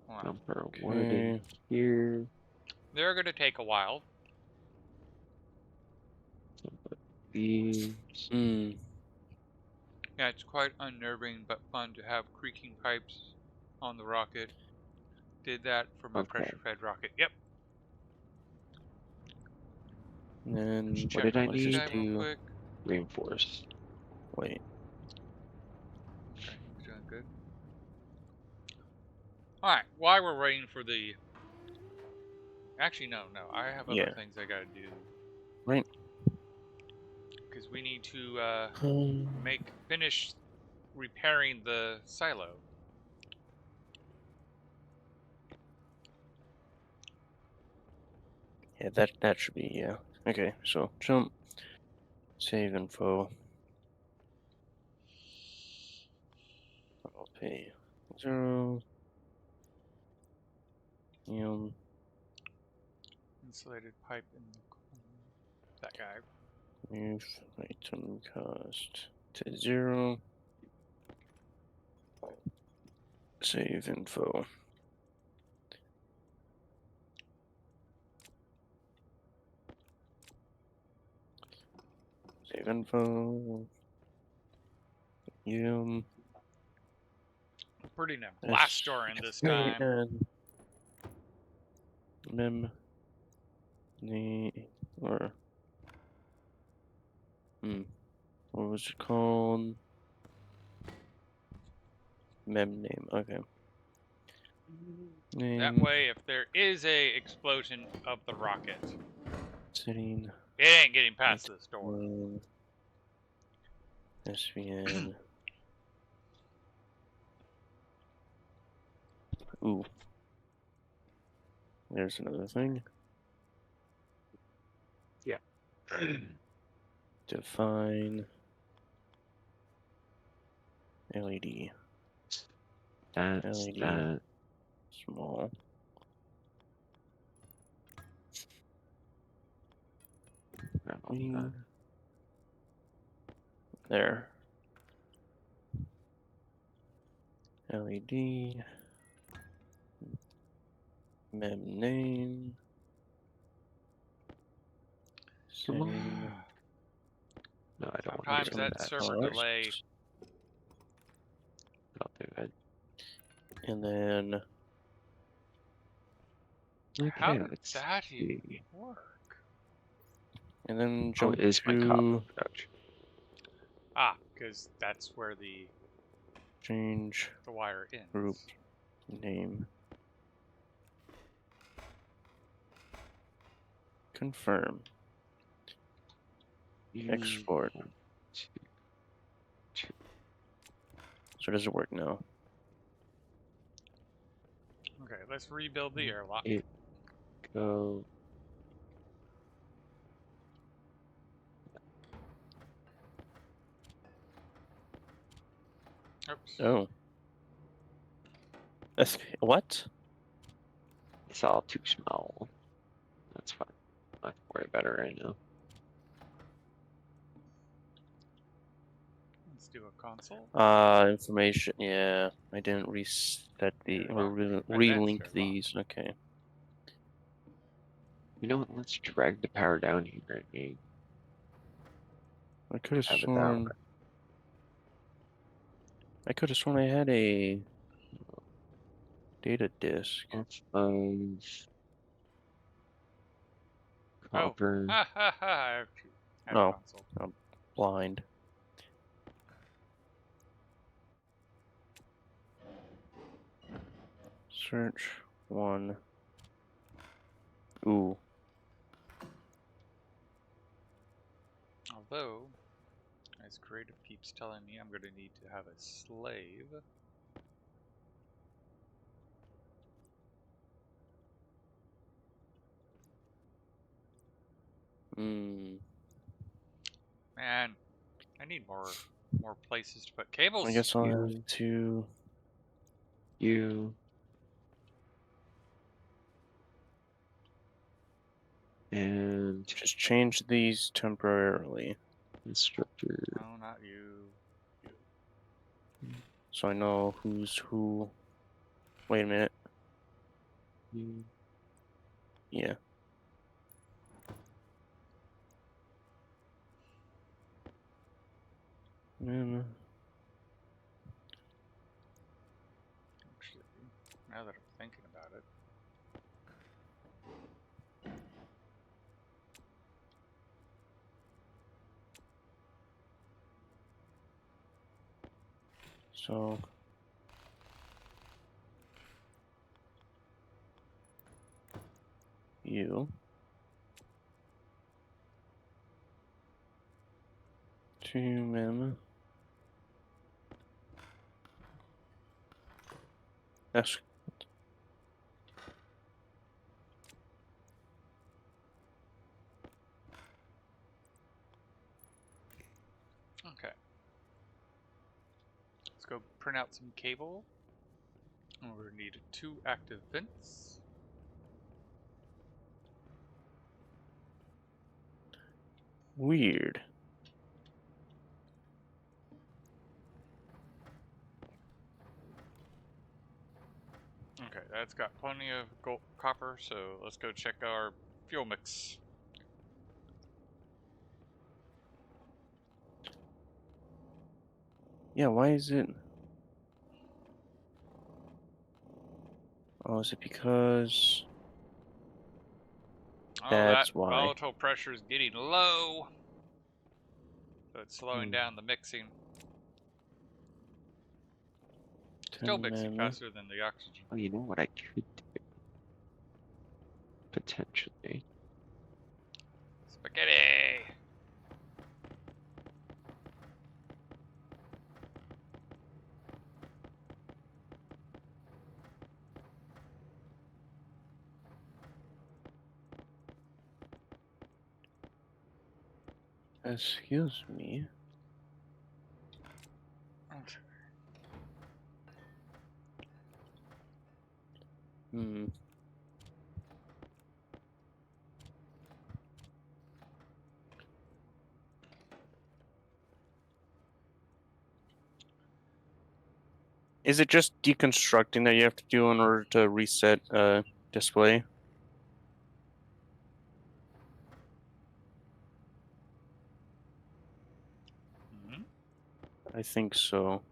Wow. Jumper wood in Okay. here. They're going to take a while. These. Hmm. Yeah, it's quite unnerving but fun to have creaking pipes on the rocket. Did that for my Okay. pressure-fed rocket. Yep. And then Just What check did I my need time real to quick. Reinforce. wait. Okay, he's doing good. Alright, while we're waiting for the... Actually, no. I have other Yeah. things I gotta do. Right. Because we need to finish repairing the silo. Yeah, that should be, yeah. Okay, so jump, save info. I'll pay 0. Insulated pipe in the corner. That guy. Move item cost to 0. Save info. Save info. Putting a blast door in this time. And mem or what was it called? Mem name. Okay. Name. That way, if there is a explosion of the rocket, Setting. it ain't getting past this door. SVN. Ooh. There's another thing. Yeah. Define LED. That's LED. that. Small. There. LED. Mem name. Come on. Setting. No, I don't want Sometimes to do that that. server Cost. delay. I'll do it. And then How Okay, did let's that see. even work? and Oh, jump it is my copper to production. Ah, because that's where the change wire ends. group name. Confirm. Export. So does it work now? Okay, let's rebuild the airlock. It go. Oops. Oh. What? It's all too small. That's fine. Not worry about it right now. Let's do a console. Information. Yeah, I didn't reset the or Airlock. relink Advanced airlock. these. Okay. You know what? Let's drag the power down here and maybe I could have have it that sworn. way. I could have sworn I had a data disk. Off of Oh. copper. Ha ha ha. I had a Oh, console. I'm blind. Search one. Ooh. Although, as creative keeps telling me, I'm going to need to have a slave. Hmm. Man, I need more places to put cables. I guess I'll have You, to. you, and Just change these temporarily instructor. No, not you. You. so I know who's who. Wait a minute. You. Yeah. Actually, now that I'm thinking about it, So you two men. That's okay. Let's go print out some cable. And we're going to need 2 active vents. weird. Okay, that's got plenty of gold, copper, so let's go check our fuel mix. Yeah, why is it? Oh, is it because Oh, that that's why? volatile pressure is getting low. So it's slowing Hmm. down the mixing. Still 10 mixing men. faster than the oxygen. Oh, you know what I could do? Potentially. Spaghetti! Excuse me. Okay. Hmm. Is it just deconstructing that you have to do in order to reset display? Mm-hmm. I think so.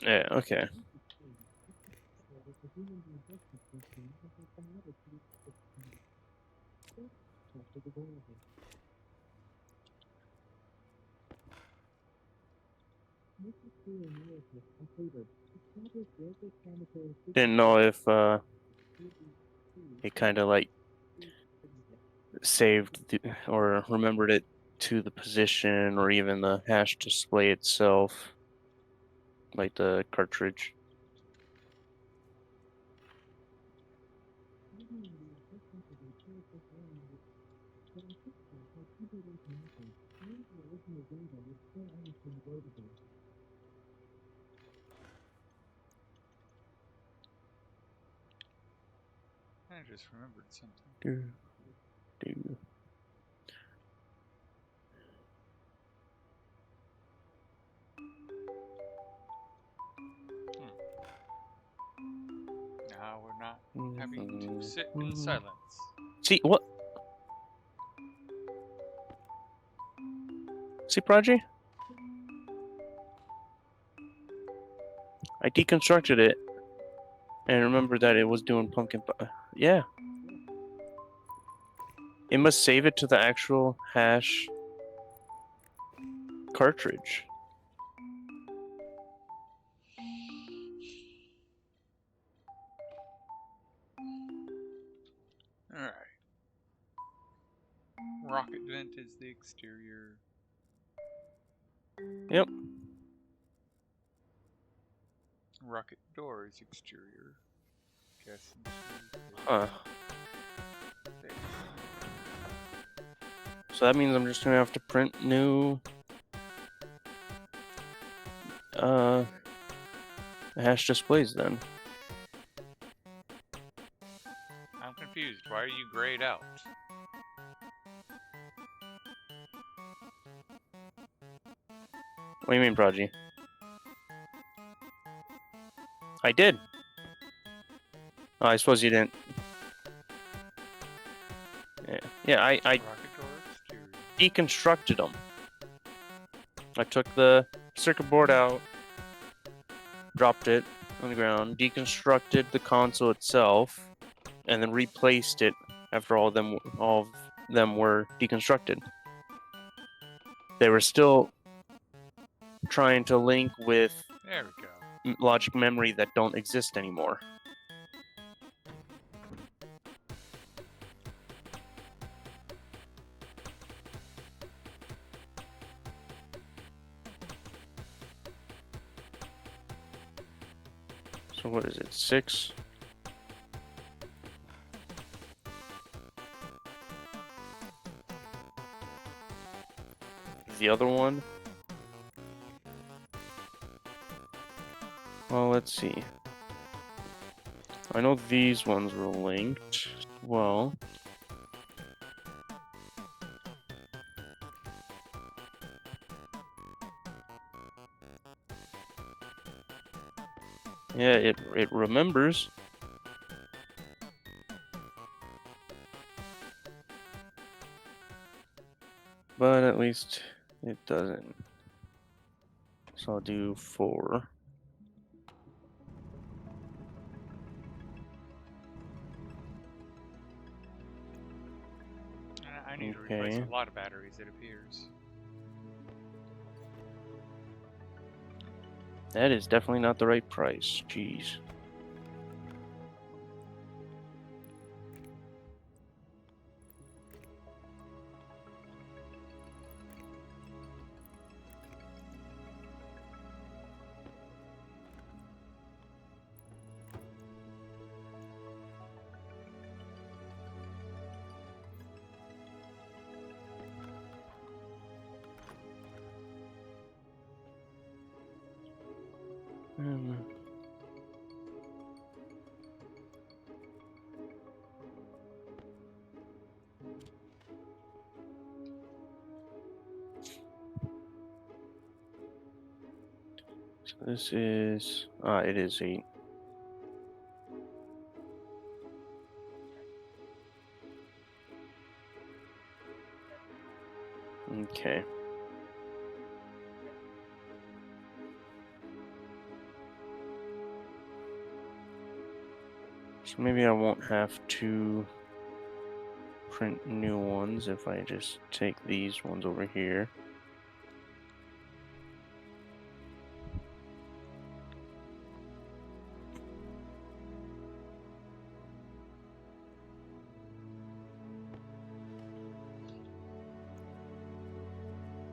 Yeah, okay. Didn't know if it kind of like saved or remembered it to the position or even the hash display itself, like the cartridge. I just remembered something. Do, do. Now we're not having to sit in Mhm. silence. See what? See, Prodigy? I deconstructed it and remembered that it was doing pumpkin. Yeah, it must save it to the actual hash cartridge. Alright. Rocket vent is the exterior. Yep. Rocket door is exterior. Gas Huh. So that means I'm just gonna have to print new hash displays then. I'm confused. Why are you grayed out? What do you mean, Prodigy? I did. Oh, I suppose you didn't. Yeah, I Rocket door exterior. deconstructed them. I took the circuit board out, dropped it on the ground, deconstructed the console itself, and then replaced it after all of them were deconstructed. They were still trying to link with There we go. logic memory that don't exist anymore. So what is it, 6? The other one? Well, let's see. I know these ones were linked. Well, yeah, it remembers. But at least it doesn't. So I'll do 4. I need to replace Okay. a lot of batteries, it appears. That is definitely not the right price. Jeez. Hmm. So this is it is 8. Okay. So maybe I won't have to print new ones if I just take these ones over here.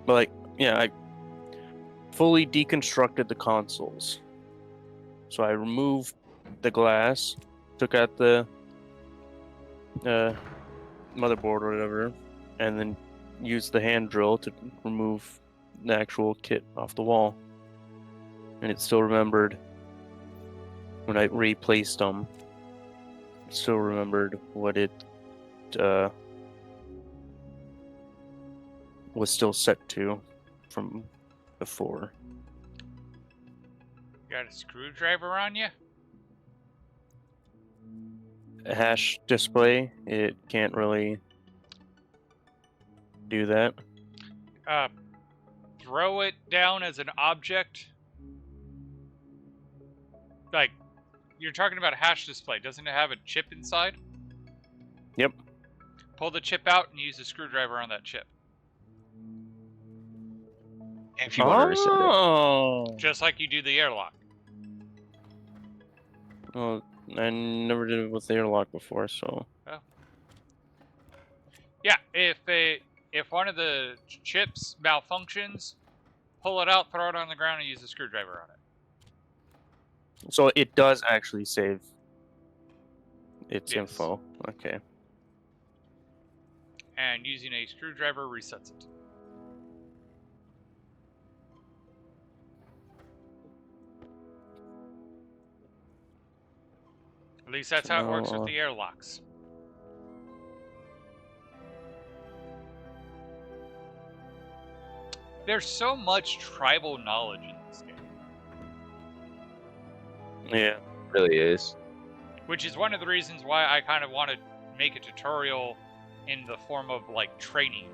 But like, yeah, I fully deconstructed the consoles. So I removed the glass, took out the motherboard or whatever, and then used the hand drill to remove the actual kit off the wall. And it still remembered when I replaced them. It still remembered what it was still set to from before. Got a screwdriver on you? A hash display, it can't really do that. Throw it down as an object. Like, you're talking about a hash display. Doesn't it have a chip inside? Yep. Pull the chip out and use a screwdriver on that chip. If you want to reset it. Oh. Just like you do the airlock. Well, I never did it with the airlock before, so. Yeah, if one of the chips malfunctions, pull it out, throw it on the ground, and use a screwdriver on it. So it does actually save its Yes. info. Okay. And using a screwdriver resets it. At least that's how it works with the airlocks. There's so much tribal knowledge in this game. Yeah. It really is. Which is one of the reasons why I kind of want to make a tutorial in the form of, like, training.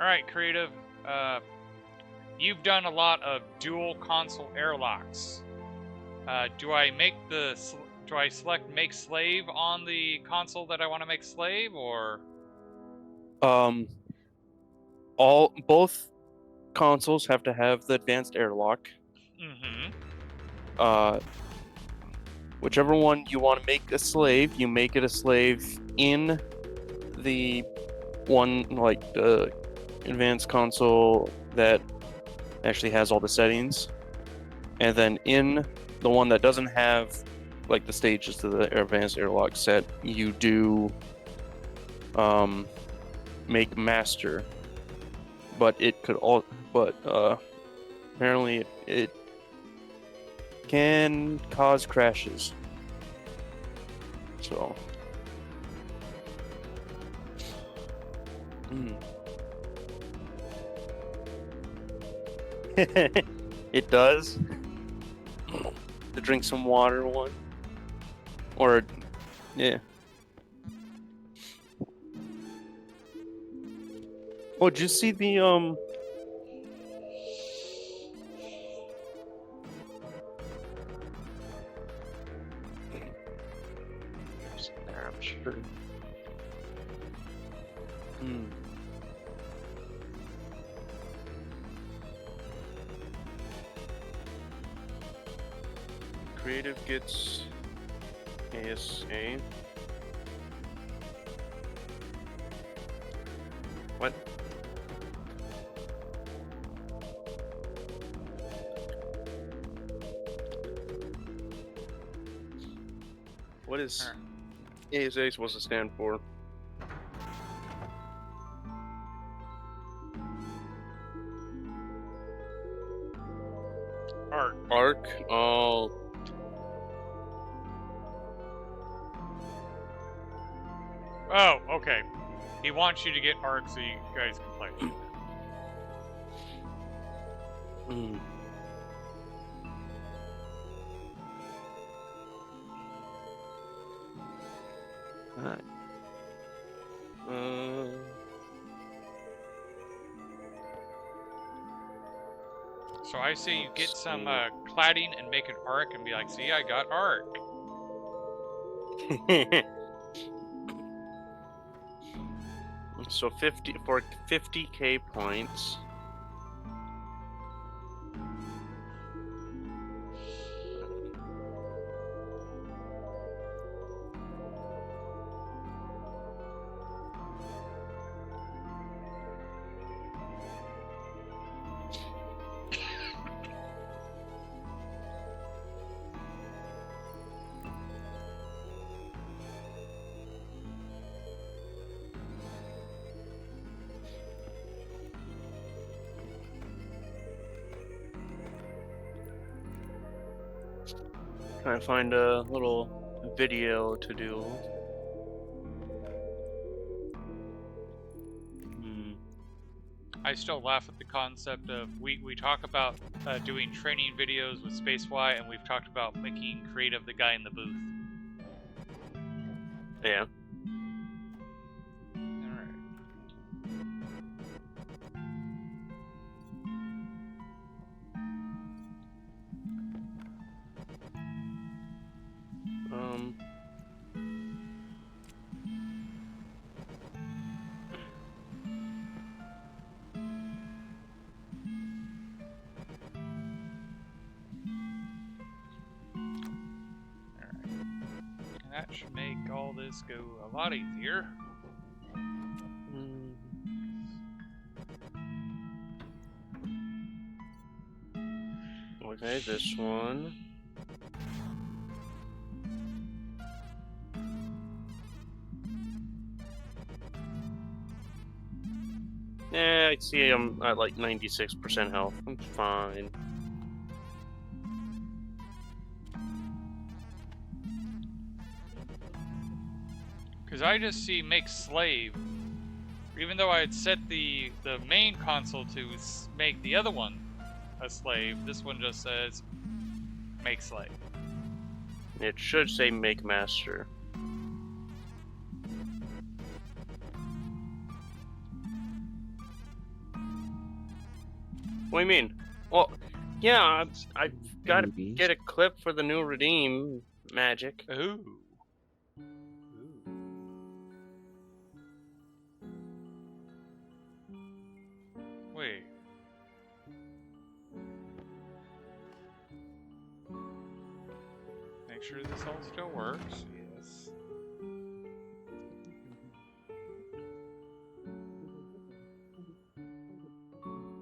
Alright, Creative. You've done a lot of dual console airlocks. Do I select make slave on the console that I want to make slave, or? Both consoles have to have the advanced airlock. Mm-hmm. Whichever one you want to make a slave, you make it a slave in the one, like the advanced console that actually has all the settings, and then in the one that doesn't have like the stages to the advanced airlock set, you do make master, but it could all apparently it can cause crashes, so it does. To drink some water, one. Or, yeah. Oh, did you see the, There, I'm sure. Creative gets ASA. What? What is ASA supposed to stand for? Arc. Oh. Oh, okay. He wants you to get ARC so you guys can play. Alright. So I say you get Let's some see. cladding and make an arc and be like, see, I got arc. So 50K points. Trying to find a little video to do. I still laugh at the concept of we talk about doing training videos with Space Y, and we've talked about making creative the guy in the booth. Yeah. Alright. And that should make all this go a lot easier. Okay, this one. Yeah, I see I'm at like 96% health. I'm fine. Because I just see make slave. Even though I had set the main console to make the other one a slave, this one just says make slave. It should say make master. What do you mean? Well, yeah, I've got to get a clip for the new redeem magic. Ooh. Wait. Make sure this all still works. Yes.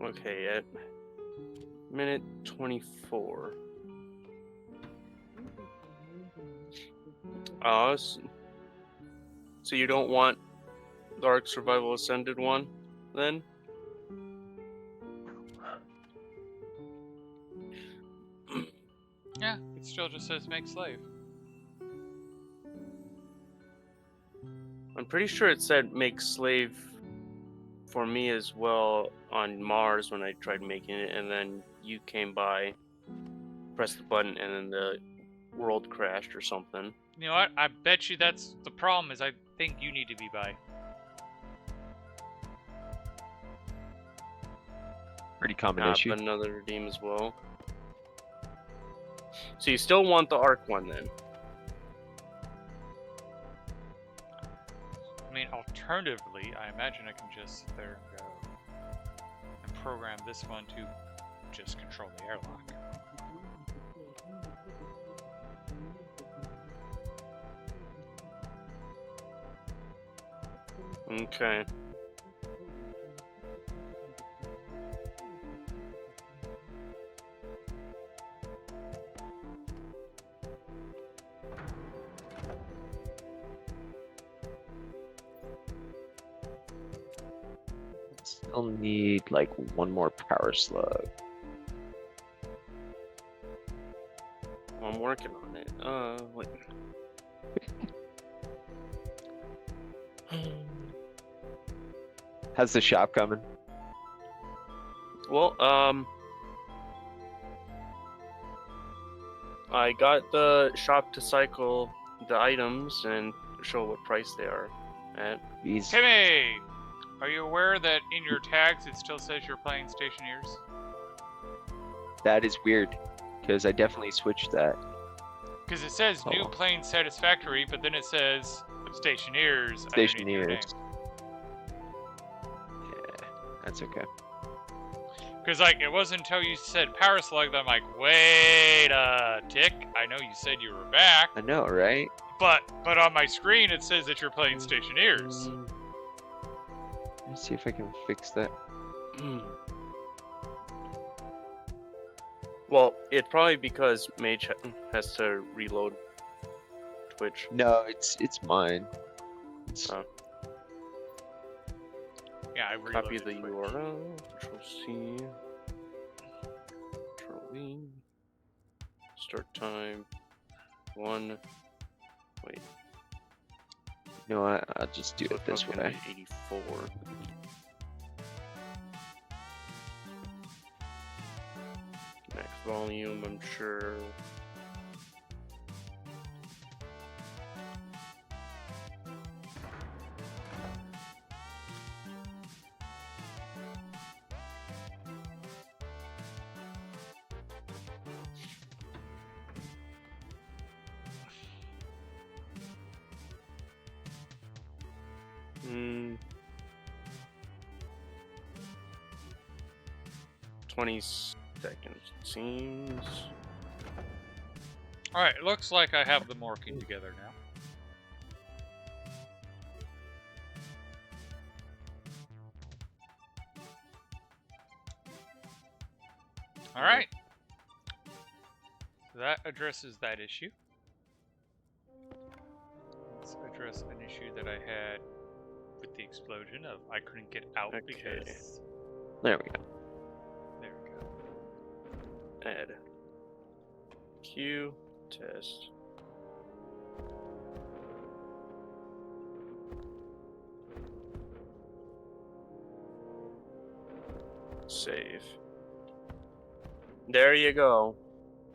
Okay, at minute 24. Oh, so you don't want the Ark Survival Ascended one, then? Yeah, it still just says make slave. I'm pretty sure it said make slave for me as well on Mars when I tried making it, and then you came by, pressed the button, and then the world crashed or something. You know what? I bet you that's the problem. Is I think you need to be by. Pretty common issue. Another redeem as well. So you still want the Arc one then? I mean, alternatively, I imagine I can just sit there and go and program this one to just control the airlock. Okay. Still need like one more power slug. I'm working on it. Wait. How's the shop coming? Well, I got the shop to cycle the items and show what price they are at. These Timmy, are you aware that in your tags it still says you're playing stationeers? that is weird, because I definitely switched that. Because it says new Oh. plane satisfactory, but then it says stationeers underneath your name. Stationeers. Yeah, that's okay. Because like it wasn't until you said power slug that I'm like, wait a tick. I know you said you were back, I know, right? but on my screen it says that you're playing stationeers. Let's see if I can fix that. Well, it's probably because Mage has to reload Twitch. No, it's mine. It's, Oh. Yeah, I Copy reloaded the Twitch. URL. Control C. Control V. Start time. 1. Wait. you know what? I'll just do it this Fucking way. 84. Max volume, I'm sure. Hmm. 20 seconds, it seems. Alright, it looks like I have them working together now. Alright. So that addresses that issue. Let's address an issue that I had with the explosion of I couldn't get out Okay. because... There we go. There we go. Add. Q. Test. Save. There you go.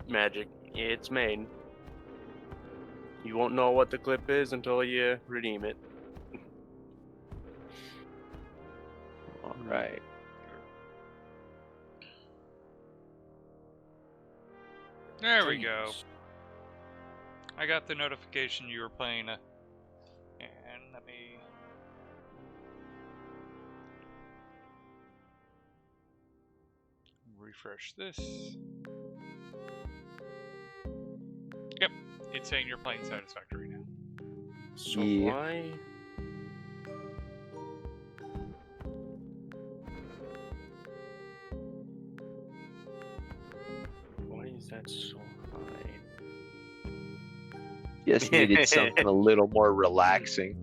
Magic. It's made. You won't know what the clip is until you redeem it. All right. There we go. I got the notification you were playing and let me... refresh this. Yep, it's saying you're playing Satisfactory now. So Yeah. why is that so high? Just needed something a little more relaxing.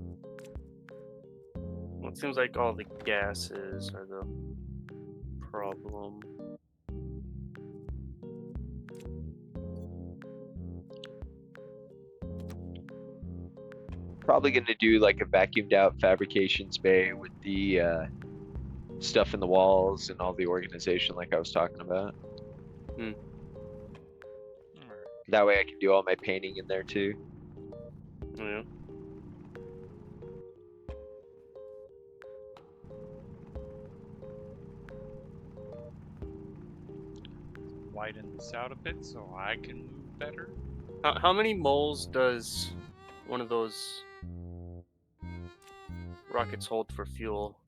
Well, it seems like all the gases are the problem. Probably gonna do like a vacuumed out fabrication bay with the stuff in the walls and all the organization like I was talking about. Alright. That way I can do all my painting in there too. Yeah. Widen this out a bit so I can move better. How many moles does one of those rockets hold for fuel?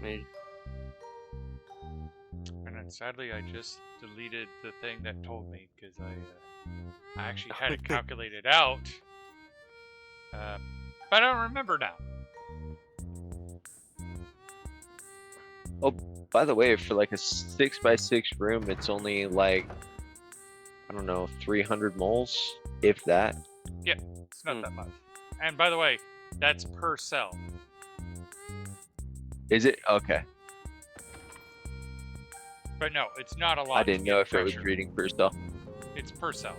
Maybe. And then sadly I just deleted the thing that told me because I actually had it calculated out. But I don't remember now. By the way, for like a 6x6 room, it's only like, I don't know, 300 moles, if that. It's not that much. And by the way, that's per cell. Is it? Okay. But no, it's not a lot. I to didn't get know if it was pressure. reading per cell. It's per cell.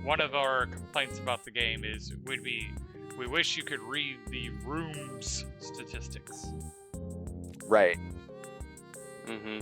One of our complaints about the game is we wish you could read the room's statistics. Right. Mm-hmm.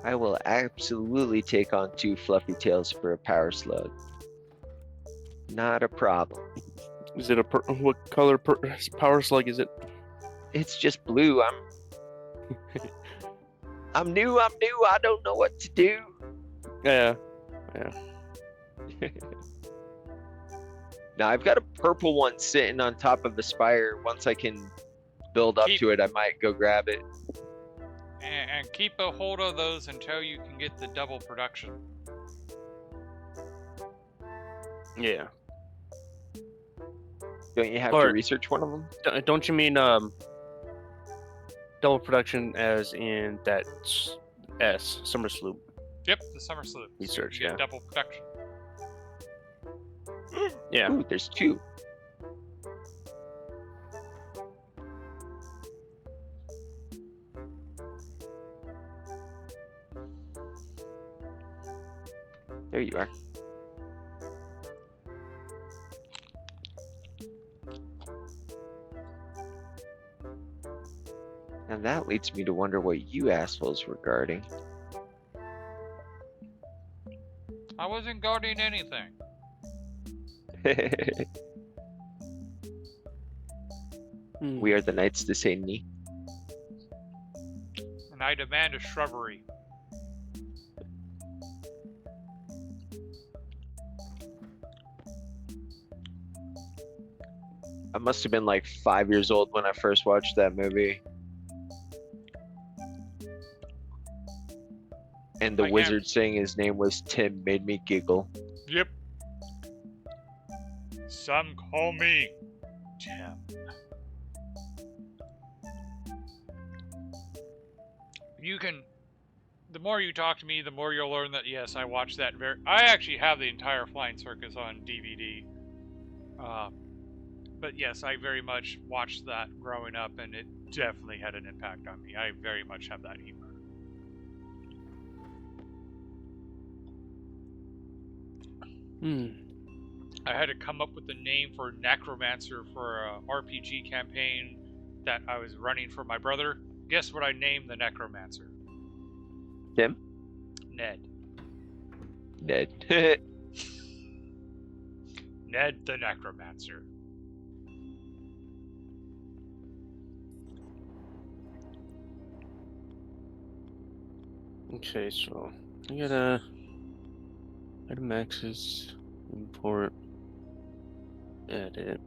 I will absolutely take on 2 fluffy tails for a power slug. Not a problem. Is it what color power slug is it? It's just blue. I'm new. I don't know what to do. Yeah. Now I've got a purple one sitting on top of the spire. Once I can build up to it, I might go grab it. And keep a hold of those until you can get the double production. Yeah. Don't you have Or- to research one of them? Don't you mean double production as in that summer sloop Yep, the summer sloop. research? So you Yeah. get double production. Yeah. Ooh, there's 2. There you are. And that leads me to wonder what you assholes were guarding. I wasn't guarding anything. We are the knights to Saint Denis. And I demand a shrubbery. I must have been like 5 years old when I first watched that movie. And the I can't- wizard saying his name was Tim made me giggle. Yep. Some call me Tim. You can. The more you talk to me, the more you'll learn that yes, I watched that. I actually have the entire Flying Circus on DVD. But yes, I very much watched that growing up, and it definitely had an impact on me. I very much have that humor. I had to come up with a name for Necromancer for a RPG campaign that I was running for my brother. Guess what I named the Necromancer? Tim? Ned. Ned. Ned the Necromancer. Okay, so I gotta item access, import, edit.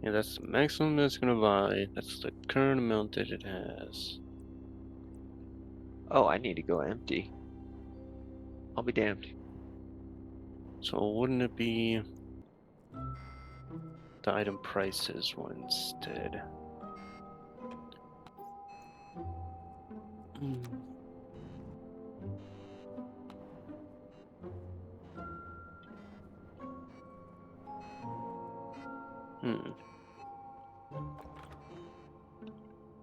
Yeah, that's the maximum that's gonna buy. That's the current amount that it has. Oh, I need to go empty. I'll be damned. So wouldn't it be the item prices one instead? Hmm.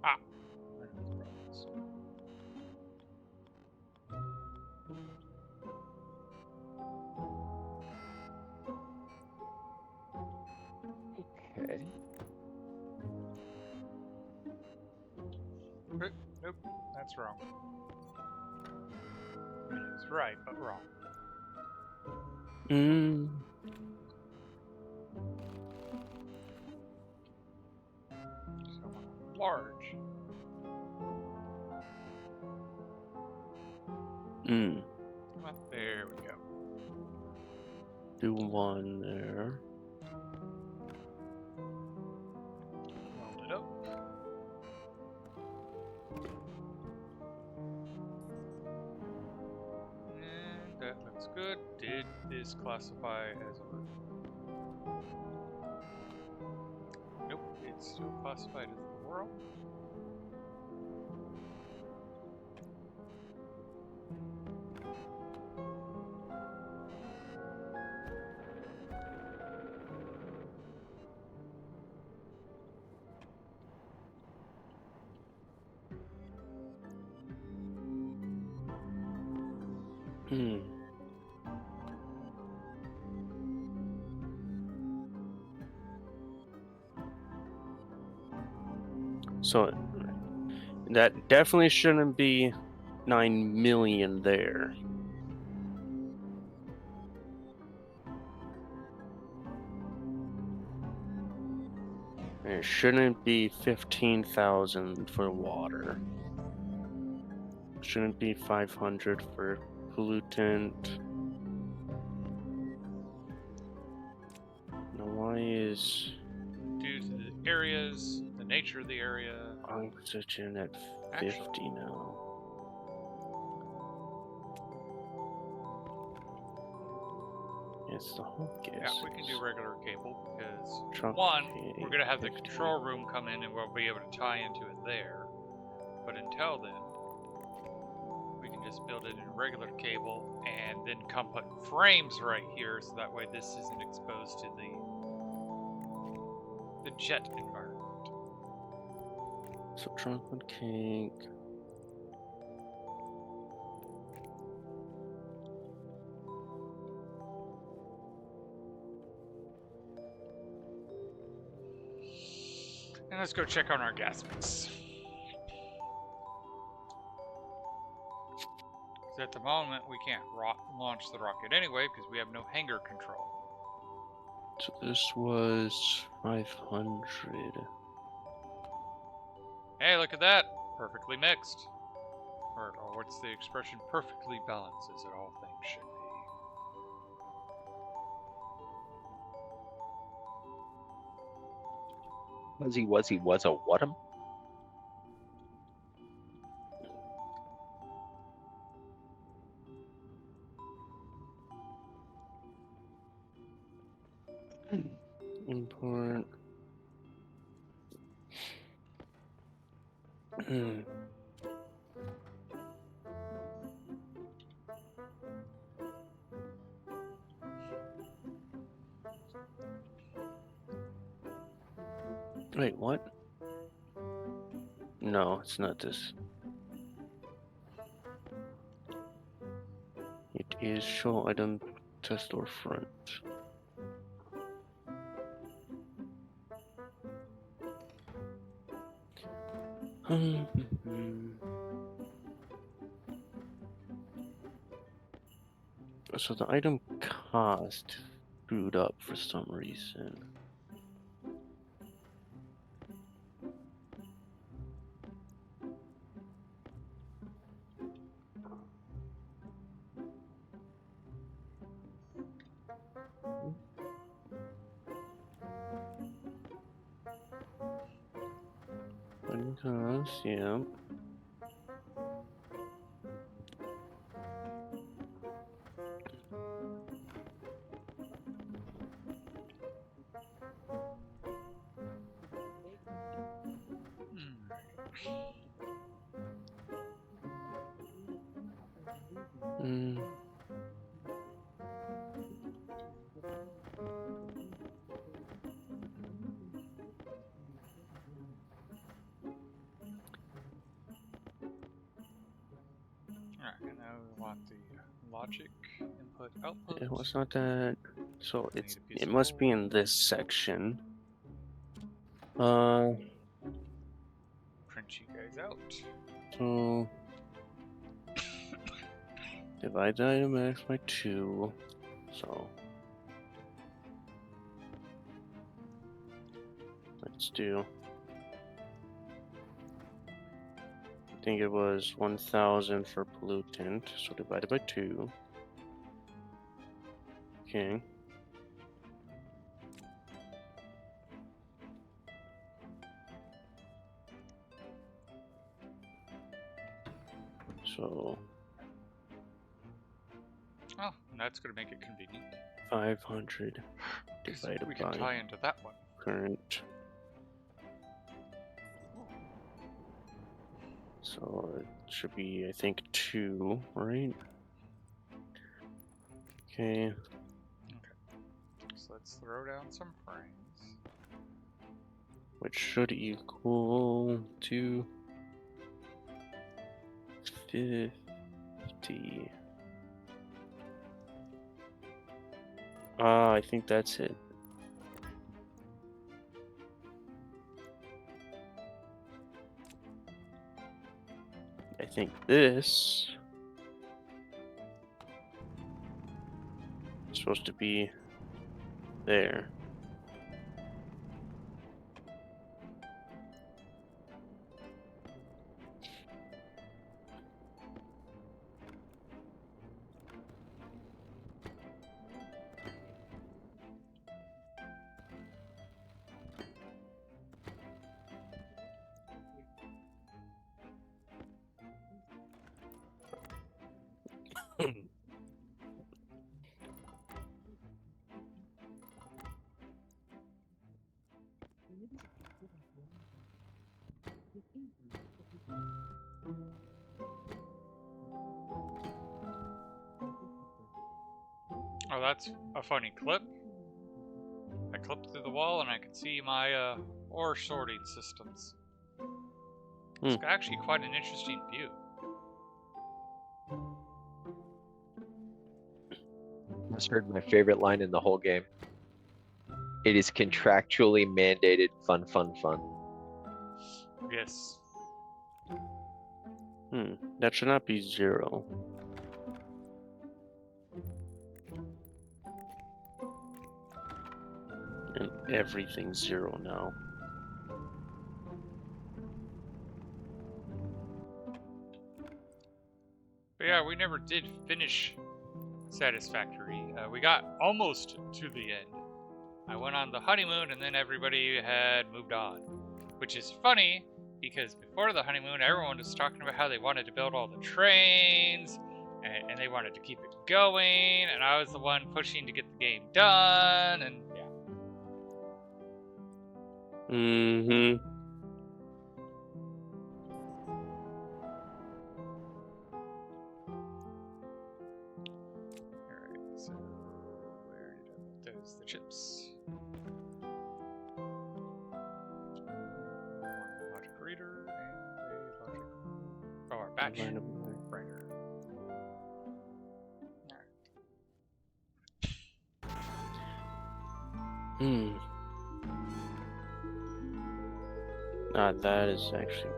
Ah. Okay. Nope, that's wrong. It is right, but wrong. So large. Well, there we go. Do one there. Weld it up. And that looks good. Did this classify as a roof? Nope, it's still classified as the world. Hmm. So that definitely shouldn't be 9 million there. And it shouldn't be 15,000 for water. Shouldn't be 500 for pollutant. Now why is Due to the areas, the nature of the area. oxygen at 50 now? It's the whole gas. Yeah, we can do regular cable because Truck one, pay, we're gonna have the 50. control room come in and we'll be able to tie into it there. But until then, we can just build it in regular cable and then come put frames right here so that way this isn't exposed to the jet environment. So chocolate cake. And let's go check on our gas mix. Because at the moment we can't launch the rocket anyway because we have no hangar control. So this was 500. Hey, look at that! Perfectly mixed. Or what's the expression? Perfectly balanced as all things should be. Was a whatum? Import. Wait, what? No, it's not this. It is show item test or front. So the item cost screwed up for some reason. Item cost, yeah. Mm. Alright, and now we want the logic input output. It was not that. So Need it's a piece it of must be gold. in this section. Print you guys out. So divide the item max by 2. So let's do. I think it was 1,000 for pollutant, so divided by 2. Okay. So Oh, and that's going to make it convenient. 500 Because divided we can by tie into that one. current. So it should be, I think, 2, right? Okay. So let's throw down some frames. Which should equal to 50. I think that's it. I think this is supposed to be there. Oh, that's a funny clip. I clipped through the wall and I can see my ore sorting systems. It's actually quite an interesting view. I just heard my favorite line in the whole game. It is contractually mandated fun, fun, fun. Yes. That should not be 0. And everything's 0 now. But yeah, we never did finish Satisfactory. We got almost to the end. I went on the honeymoon and then everybody had moved on. Which is funny because before the honeymoon, everyone was talking about how they wanted to build all the trains and they wanted to keep it going. And I was the one pushing to get the game done. And yeah. Mm-hmm. Alright, so where did I put those? The chips. One logic reader and a logic. Oh, our batch writer. That is actually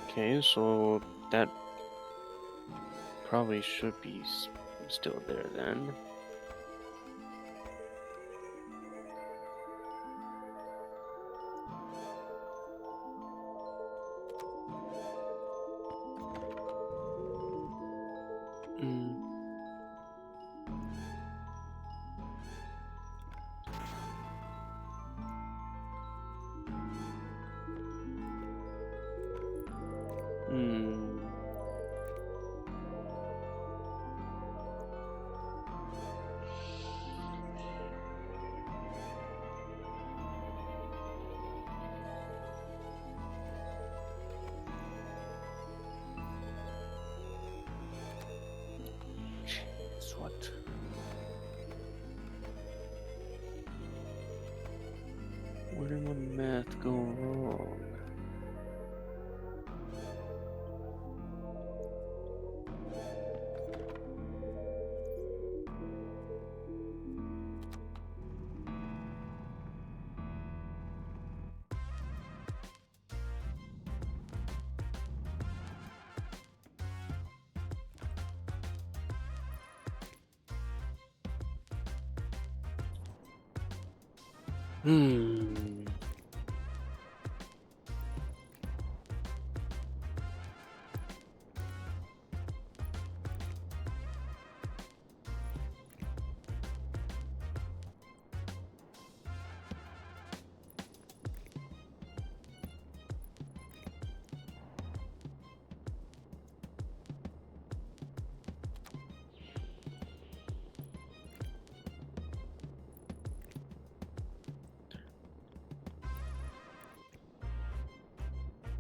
Okay, so that probably should be still there then. What? Where did my math go wrong?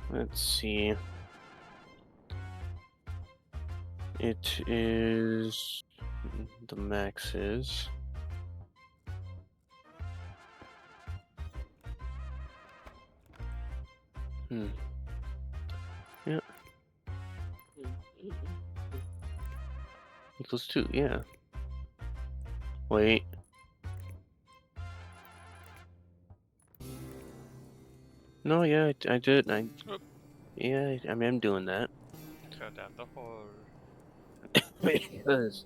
Let's see. It is the max is. Yeah. Equals 2, yeah. Wait. No, yeah, I did. Oop. Yeah, I mean, I'm doing that. I fell down the hole. Because.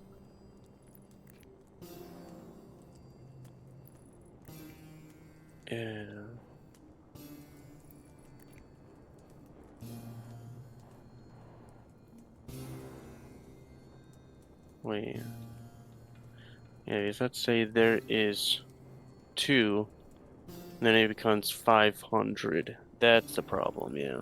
Yeah. Wait. Yeah, let's say there is 2, then it becomes 500. That's the problem, yeah.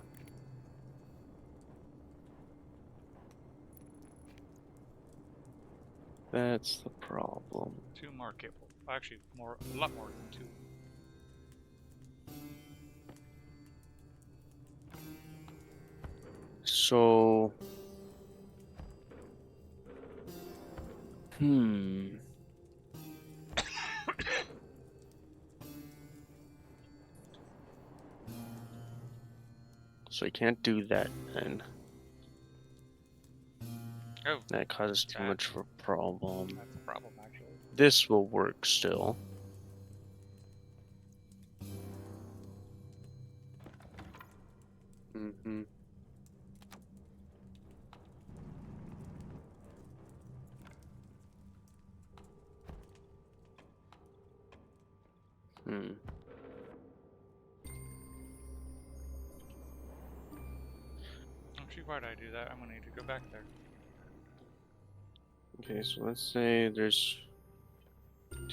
That's the problem. 2 more cable. Actually, a lot more than 2. So. So you can't do that then. Oh, That causes too That- much of a problem. that's a problem, actually. This will work still. Mm-hmm. Hmm. Actually, why did I do that? I'm gonna need to go back there. Okay, so let's say there's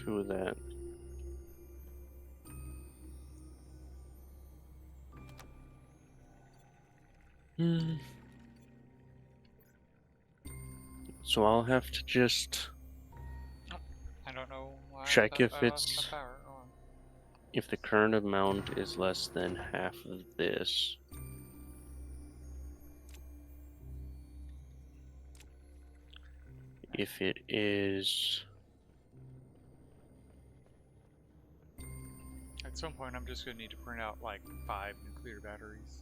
2 of that. So I'll have to just I don't know why check if I lost my it's power. Oh, if the current amount is less than half of this. If it is, at some point, I'm just gonna need to print out like 5 nuclear batteries.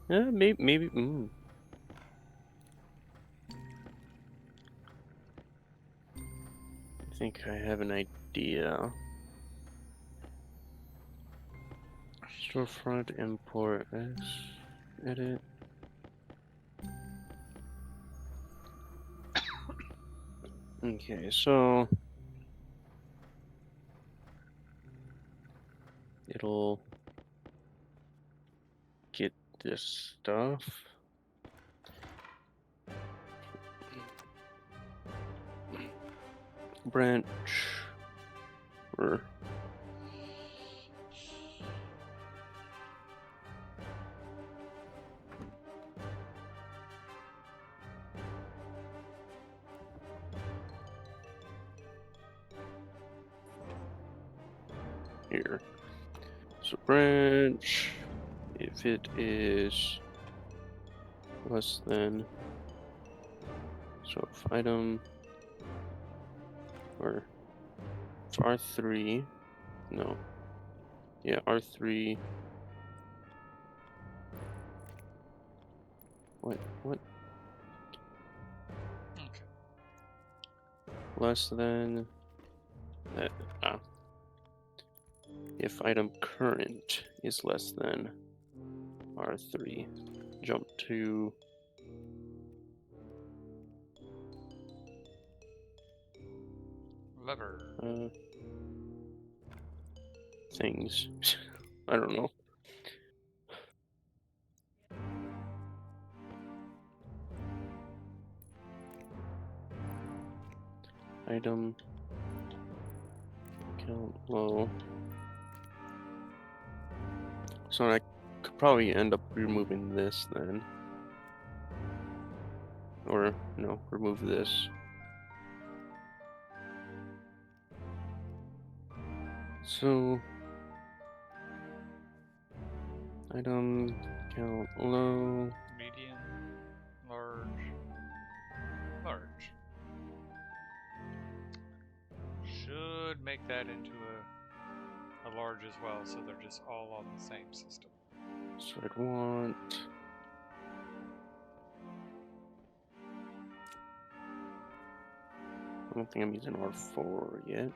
yeah, maybe. I think I have an idea. Storefront import S edit. Okay, so it'll get this stuff. Branch or here. So branch, if it is less than, so if item or if R3, no, yeah, R3. What? Okay. Less than that. If item current is less than R3, jump to Lever. things. I don't know. Item count low. So I could probably end up removing this then. Or, no, remove this. So, Item count low. Medium, large, large. Should make that into a large as well, so they're just all on the same system. So I'd want. I don't think I'm using R4 yet.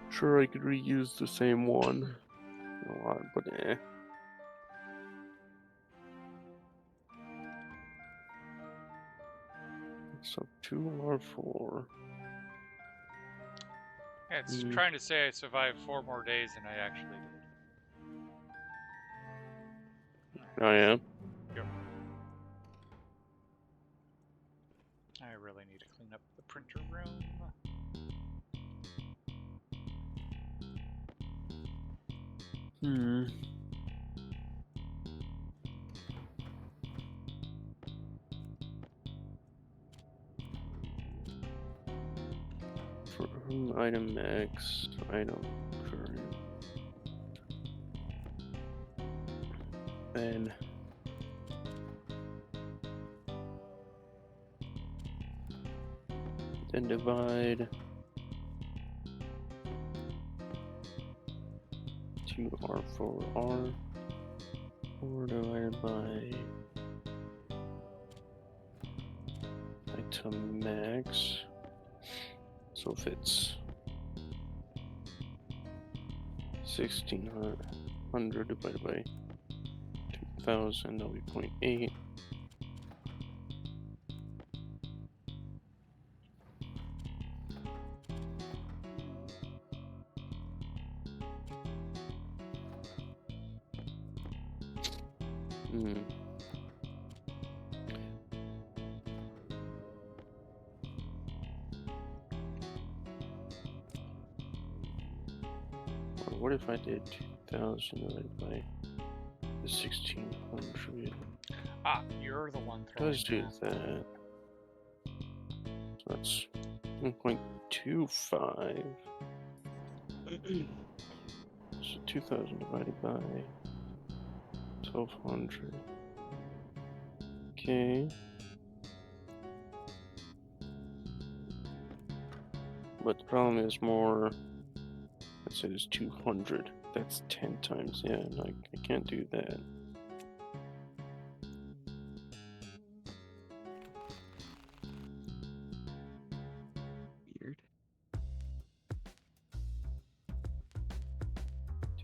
Sure, I could reuse the same one. A lot, but eh. So 2 R4. Yeah, it's trying to say I survived 4 more days than I actually did. Oh yeah. Yep. I really need to clean up the printer room. Hmm. For item X, item current. Then divide 2R4R, 4 divided by item max. So if it's 1600 divided by 2000, that'll be 0.8. What if I did 2000 divided by the 1600? Ah, you're the one throwing Does do that. that. So that's 1.25. So 2000 divided by 1200. Okay. But the problem is more. Let's say it's 200. That's 10 times. Yeah, no, I can't do that. Weird.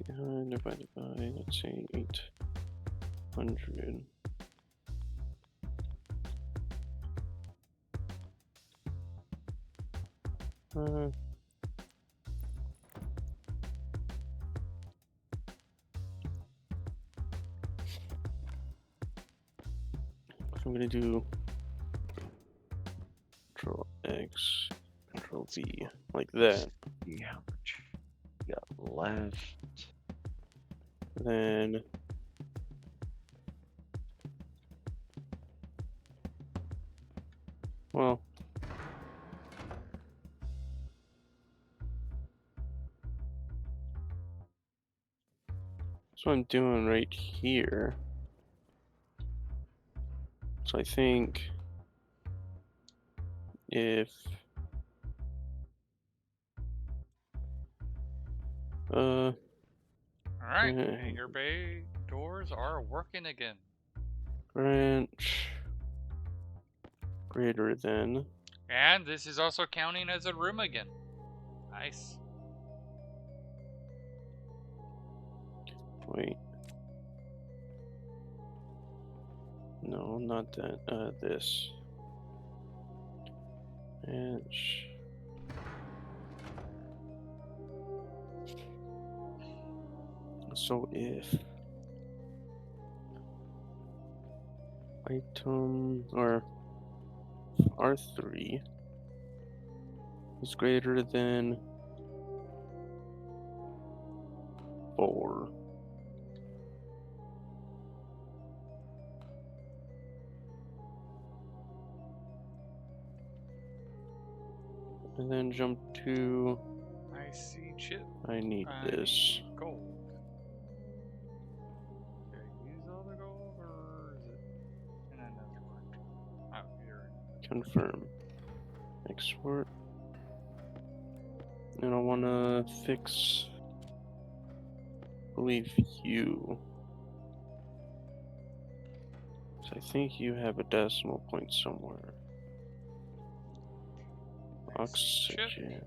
200 divided by, let's say, 800. I'm gonna do Control X, Control V, like that. See how much we got left. Then well, that's what I'm doing right here. So I think if Alright, hangar bay doors are working again. branch greater than And this is also counting as a room again. Nice. wait. No, not that. This. Branch. So if item or R3 is greater than 4, and then jump to I see chip I need I this. need gold. Confirm. Export. And I want to fix, I believe you. So I think you have a decimal point somewhere. Chip, Oxygen.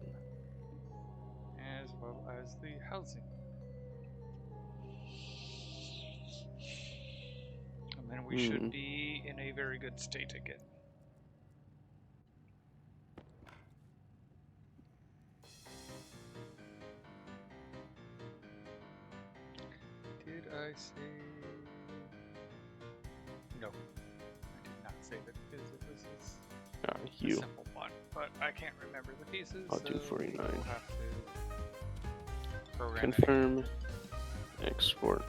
as well as the housing. And then we should be in a very good state again. Did I say? No, I did not say that because it was a You. simple one, but I can't remember the pieces. I'll so do 49. we'll have to program it. Confirm. Export.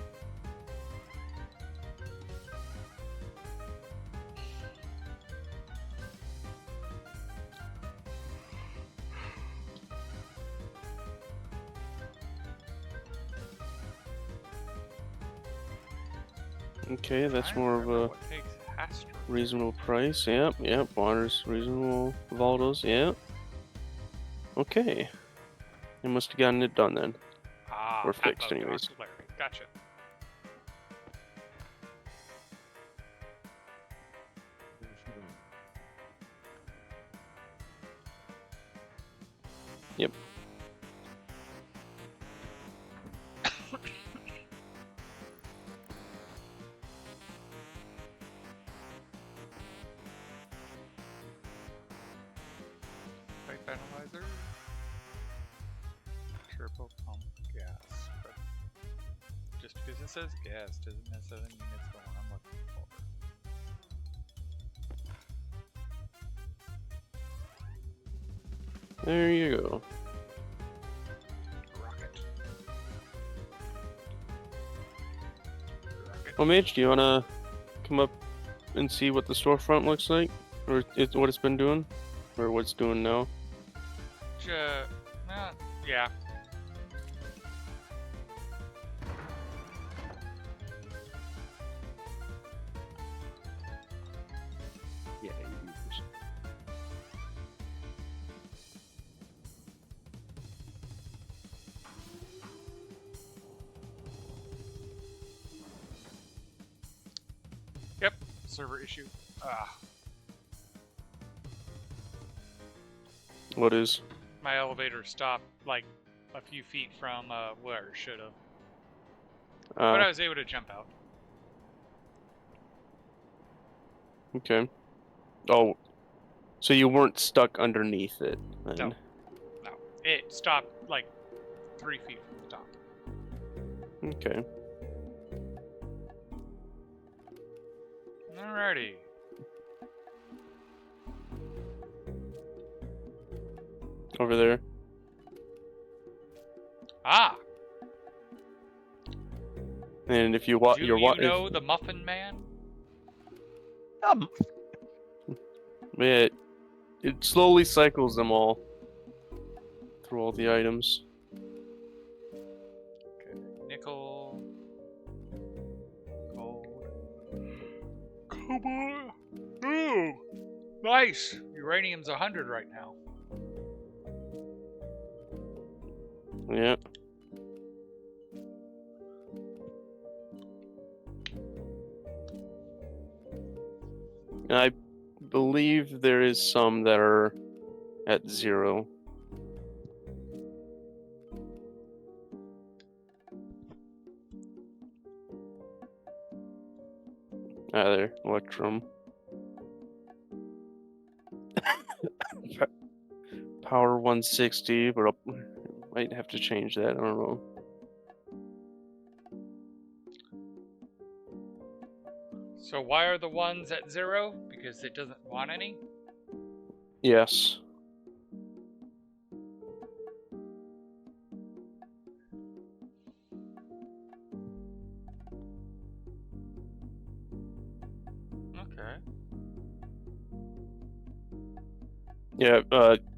Okay, that's I more of remember a what takes Hastra. reasonable price. Yep, yep. Water's reasonable. Valdos, yep. Okay. You must have gotten it done then. Ah, Or fixed Atmo anyways. Auxiliary. Gotcha. Yep. Pipe analyzer. Turbo pump gas. But just because it says gas doesn't necessarily mean it's the one I'm looking for. There you go. Rocket. Rocket. Well, Mage, do you want to come up and see what the storefront looks like? Or what it's been doing? Or what it's doing now? Yeah. Yeah, you do this. Yep. Server issue. Ah. What is? My elevator stopped like a few feet from where it should have. But I was able to jump out. Okay. Oh, so you weren't stuck underneath it then? No. No. It stopped like 3 feet from the top. Okay. Alrighty. Over there. Ah! And if you Do you know the Muffin Man? it slowly cycles them all through all the items. Okay. Nickel. Gold. Cobalt. Ooh! Nice! Uranium's 100 right now. Yeah. I believe there is some that are at 0. There, Electrum. Power 160, but might have to change that. I don't know. So why are the ones at 0? Because it doesn't want any? Yes. Okay. Yeah,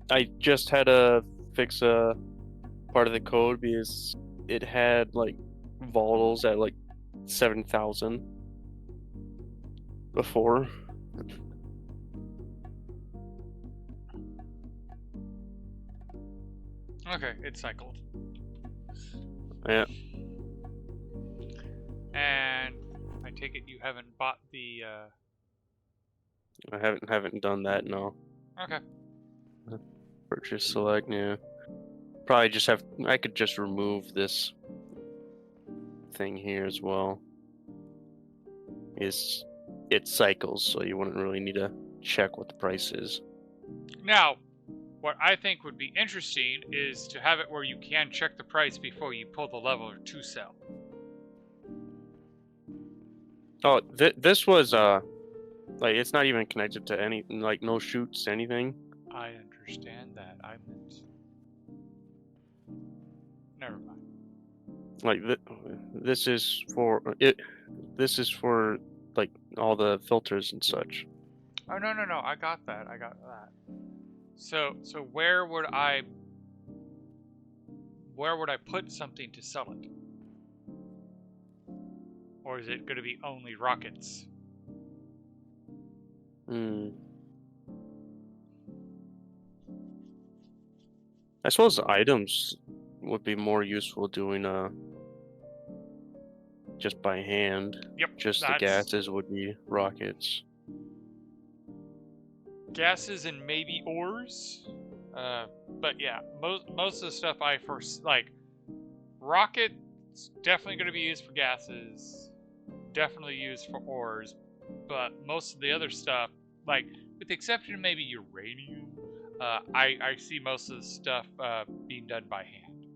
I just had to fix a part of the code because it had like volatiles at like 7,000 before. Okay, it cycled. Yeah. And I take it you haven't bought the. I haven't done that, no. Okay. Purchase select, yeah. Probably just have I could just remove this thing here as well. It cycles, so you wouldn't really need to check what the price is. Now, what I think would be interesting is to have it where you can check the price before you pull the lever to sell. Oh, this was like it's not even connected to any like no chutes anything. I understand that. I meant. Never mind. Like this is for it. This is for like all the filters and such. Oh no. I got that. So where would I put something to sell it? Or is it going to be only rockets? Hmm. I suppose items would be more useful doing just by hand. Yep. Just the gases would be rockets. Gases and maybe ores. But yeah, most of the stuff I first like. Rockets definitely going to be used for gases. Definitely used for ores. But most of the other stuff, like with the exception of maybe uranium, I see most of the stuff being done by hand.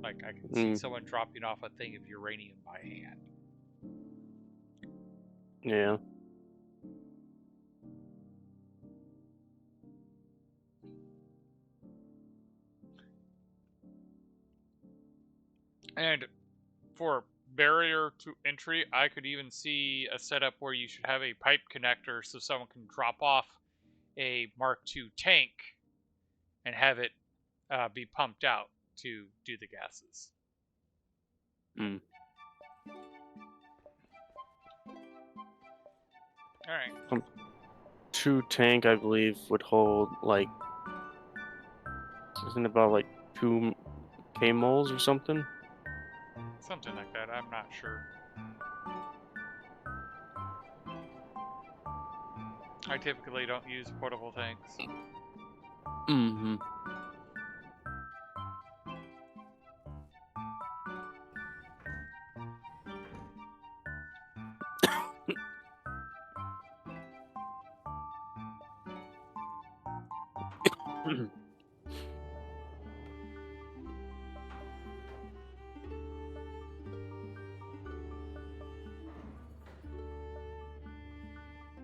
Like I can see someone dropping off a thing of uranium by hand. Yeah. And for barrier to entry, I could even see a setup where you should have a pipe connector so someone can drop off a Mark II tank and have it be pumped out to do the gases. Mm. All right. 2 tank, I believe, would hold like isn't it about like 2 kmols or something. Something like that. I'm not sure. I typically don't use portable tanks. Mm-hmm.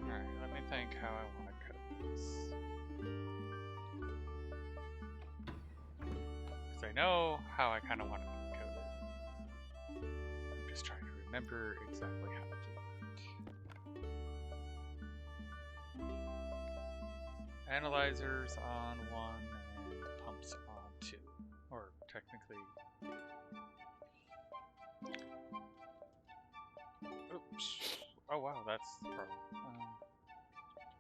Alright, let me think how I want to code this. Because I know how I kind of want it coded. I'm just trying to remember exactly how to do it. Analyzers on 1 and pumps on 2. Or technically... Oops. Oh wow, that's the problem.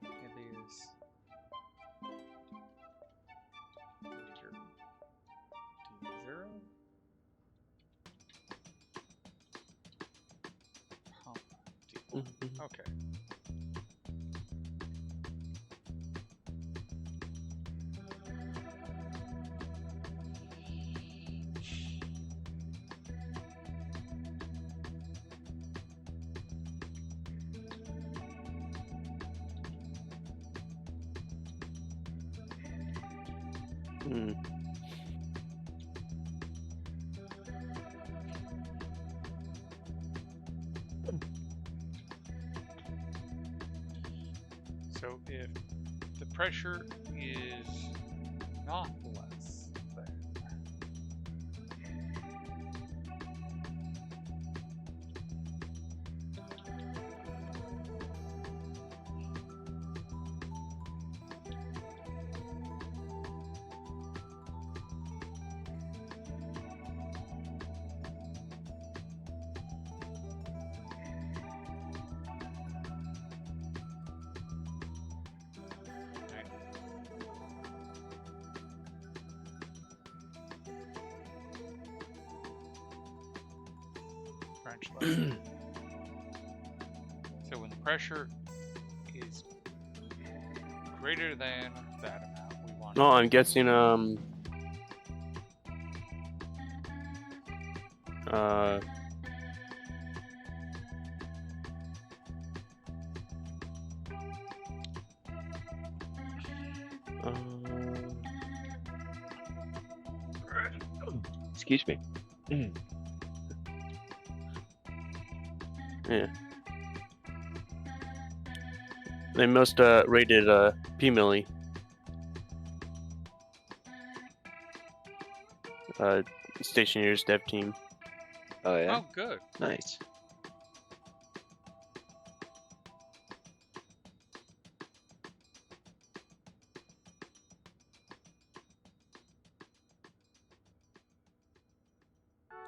Alias... D0? Pump D1. Okay. Mm. So if the pressure is not less than wrench left. So when the pressure is greater than that amount, we want. No, I'm guessing uh Excuse me. yeah. They must rated P Millie. Stationeers dev team. Oh yeah, Oh, good. nice.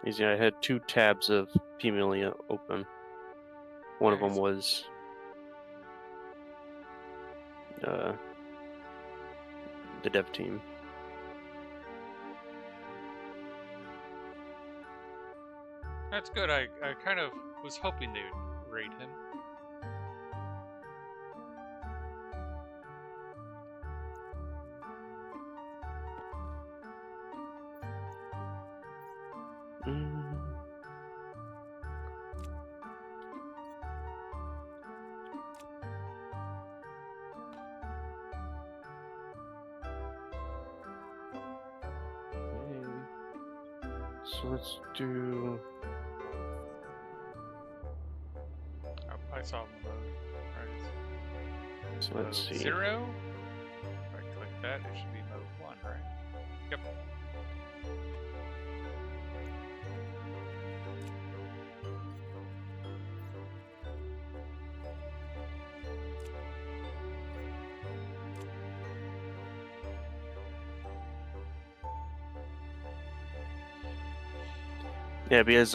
Easy. I had 2 tabs of P Millie open. One of them Nice. was the dev team. That's good. I kind of was hoping they would rate him. Mm. So let's do. Oh, I saw mode. Right. So let's Mode see. 0. If I click that, it should be mode 1, right? Yep. Yeah, because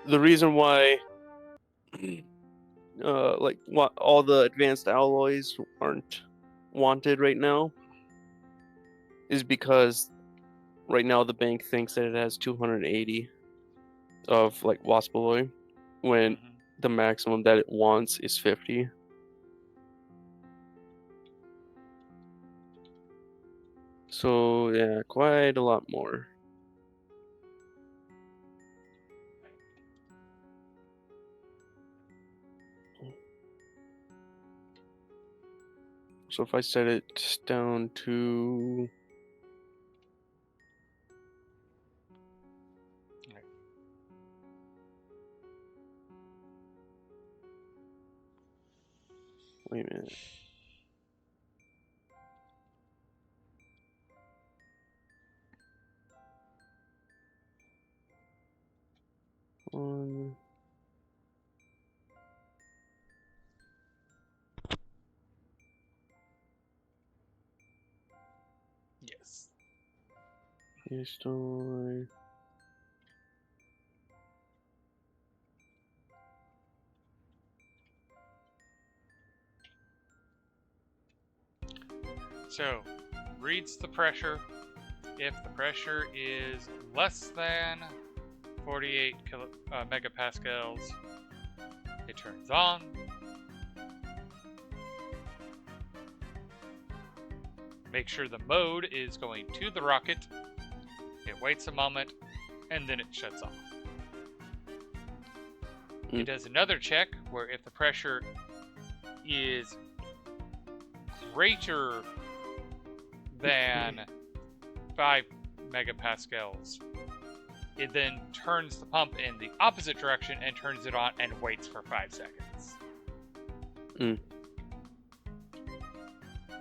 the reason why like what all the advanced alloys aren't wanted right now is because right now the bank thinks that it has 280 of like wasp alloy when Mhm. the maximum that it wants is 50. So yeah, quite a lot more. So if I set it down to Right. wait a minute. One. Yes. Story. So, reads the pressure. If the pressure is less than 48 megapascals, it turns on. Make sure the mode is going to the rocket. It waits a moment, and then it shuts off. It does another check where if the pressure is greater than 5 megapascals, it then turns the pump in the opposite direction and turns it on and waits for 5 seconds. Mm.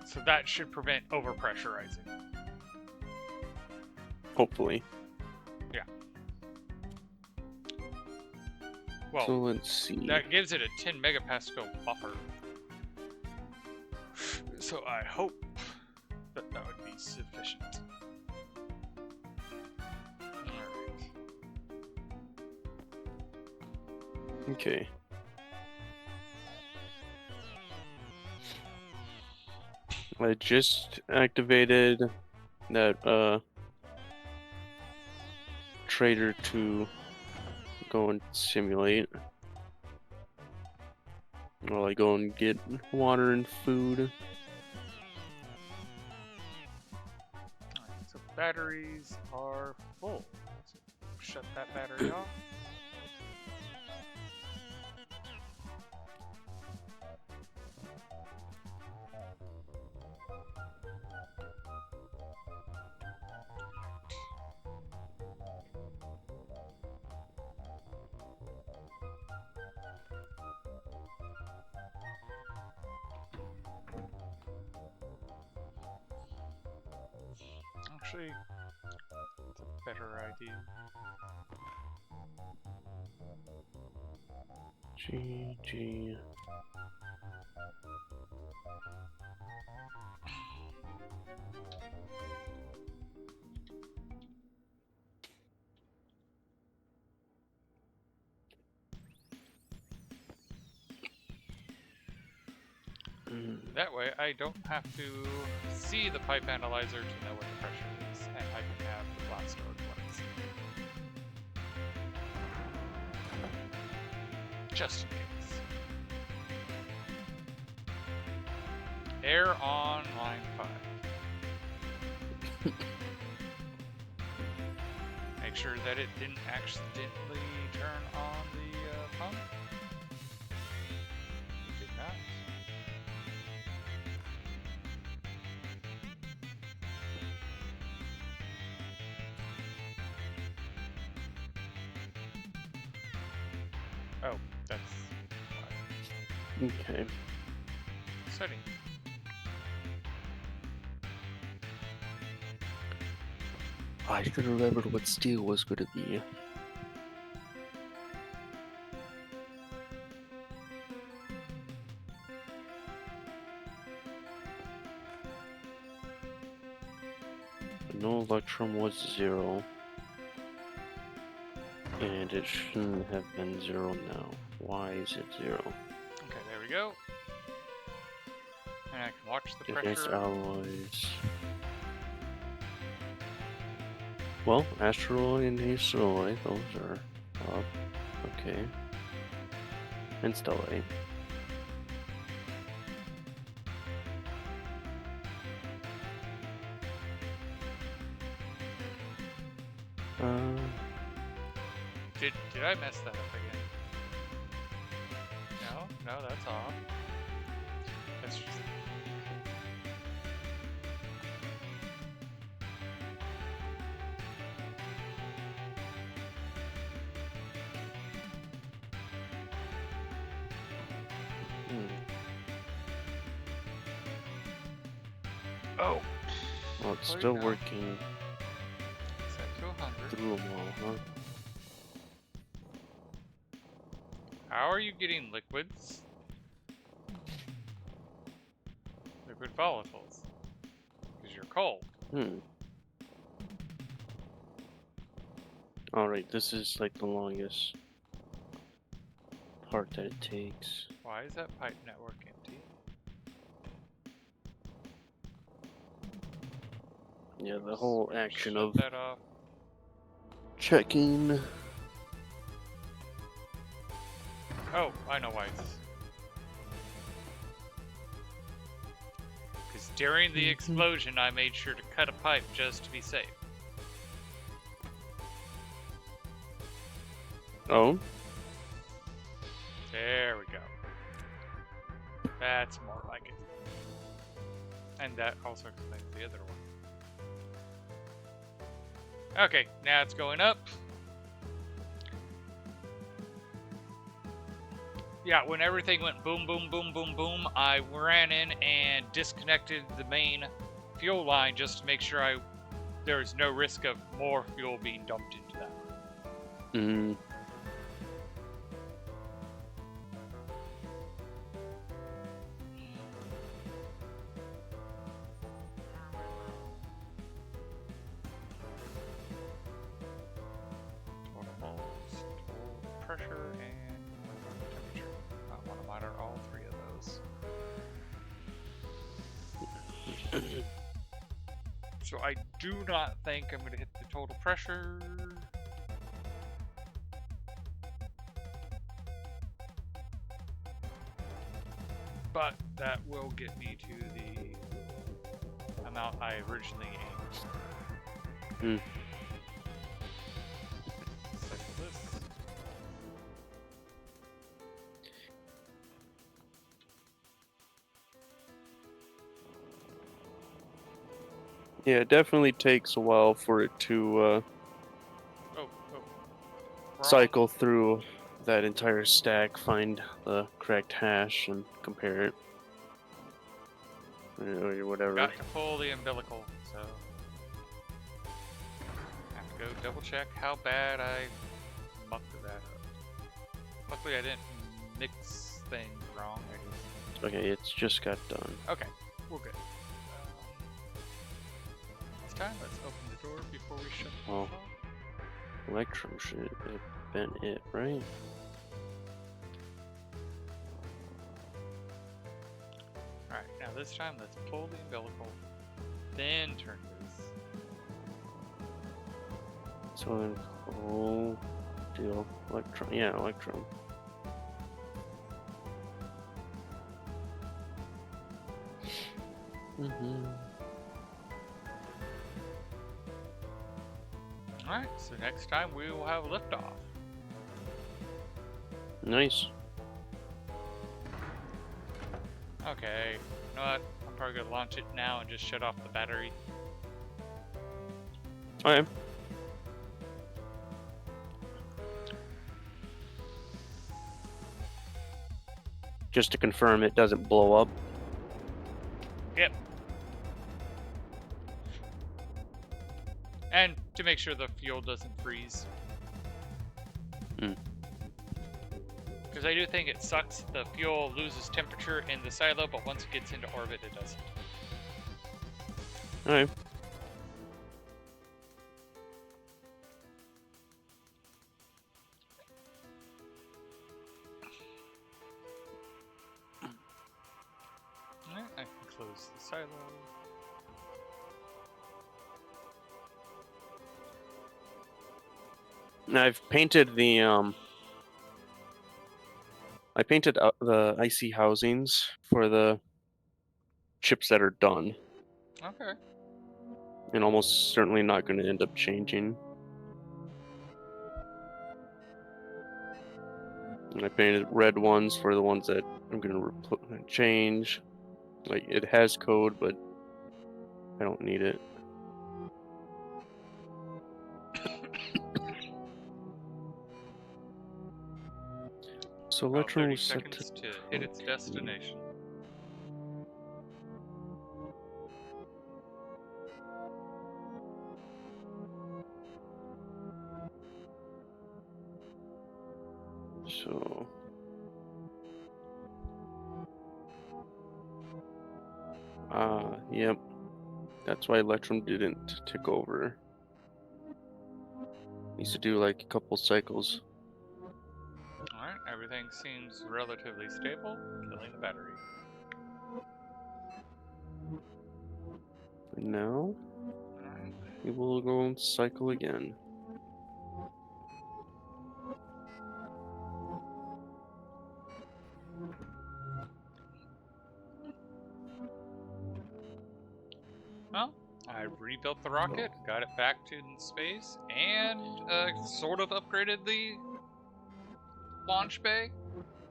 So that should prevent overpressurizing. Hopefully. Yeah. Well, So let's see. that gives it a 10 megapascal buffer. So I hope that that would be sufficient. Alright. Okay. I just activated that trader to go and simulate. Or like go and get water and food. Alright, so batteries are full. So shut that battery off. Actually, it's a better idea. GG. That way, I don't have to see the pipe analyzer to know what the pressure is, and I can have the blast door cleanse. Just in case. Air on line 5. Make sure that it didn't accidentally turn on the pump. It did not. Oh, that's why. Okay. Setting. I should have remembered what steel was going to be. No electrum was 0. And it shouldn't have been 0 now. Why is it 0? Okay, there we go. And I can watch the Against pressure. alloys. Well, asteroid and asteroid, those are up. Okay. And stellate. Did I mess that up again? No, that's off. That's just... Oh! Well, it's Well, still no. working Set to 100. through them all, huh? How are you getting liquids? Liquid volatiles. Because you're cold. Alright, this is like the longest part that it takes. Why is that pipe network empty? Yeah, the whole Shut action of that off. checking. Oh, I know why it's... Because during the explosion, I made sure to cut a pipe just to be safe. Oh? There we go. That's more like it. And that also explains the other one. Okay, now it's going up. Yeah, when everything went boom, boom, boom, boom, boom, I ran in and disconnected the main fuel line just to make sure there was no risk of more fuel being dumped into that. Mm. Total moles, total pressure, and temperature. I want to monitor all three of those. So I do not think I'm going to hit the total pressure. but that will get me to the amount I originally aimed for. Hmm. Cycle this. Yeah, it definitely takes a while for it to Oh, wrong. cycle through that entire stack, find the correct hash, and compare it. Or whatever. Got to pull the umbilical, so have to go double check how bad I mucked that up. Luckily, I didn't mix things wrong. I just... Okay, it's just got done. Okay, we're good. This time, let's open the door before we shut the Well. off. Electrum should have been it, right? Alright, now this time, let's pull the umbilical, then turn this. So then pull the electron. Yeah, electron. Alright, so next time we will have liftoff. Nice. Okay, you know what? I'm probably gonna launch it now and just shut off the battery. Okay. Just to confirm it doesn't blow up. Yep. And to make sure the fuel doesn't freeze. Hmm. Because I do think it sucks the fuel loses temperature in the silo, but once it gets into orbit, it doesn't. Alright. Alright, I can close the silo. Now I've painted the I painted the IC housings for the chips that are done, Okay. and almost certainly not going to end up changing. And I painted red ones for the ones that I'm going to change. Like, it has code, but I don't need it. So About Electron 30 was set seconds to hit its destination. So yep. That's why Electrum didn't tick over. Needs to do like a couple cycles. Alright, everything seems relatively stable, killing the battery. And now Alright. we will go and cycle again. Well, I rebuilt the rocket, got it back to space, and sort of upgraded the launch bay.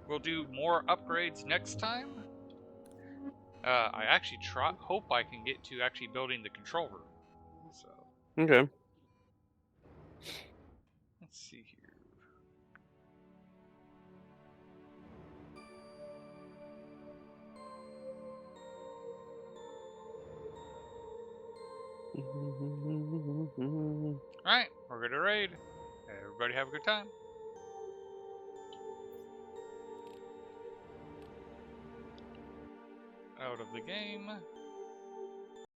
We'll do more upgrades next time. I actually hope I can get to actually building the control room. So Okay. let's see here. Alright, we're gonna raid. Everybody have a good time. Out of the game.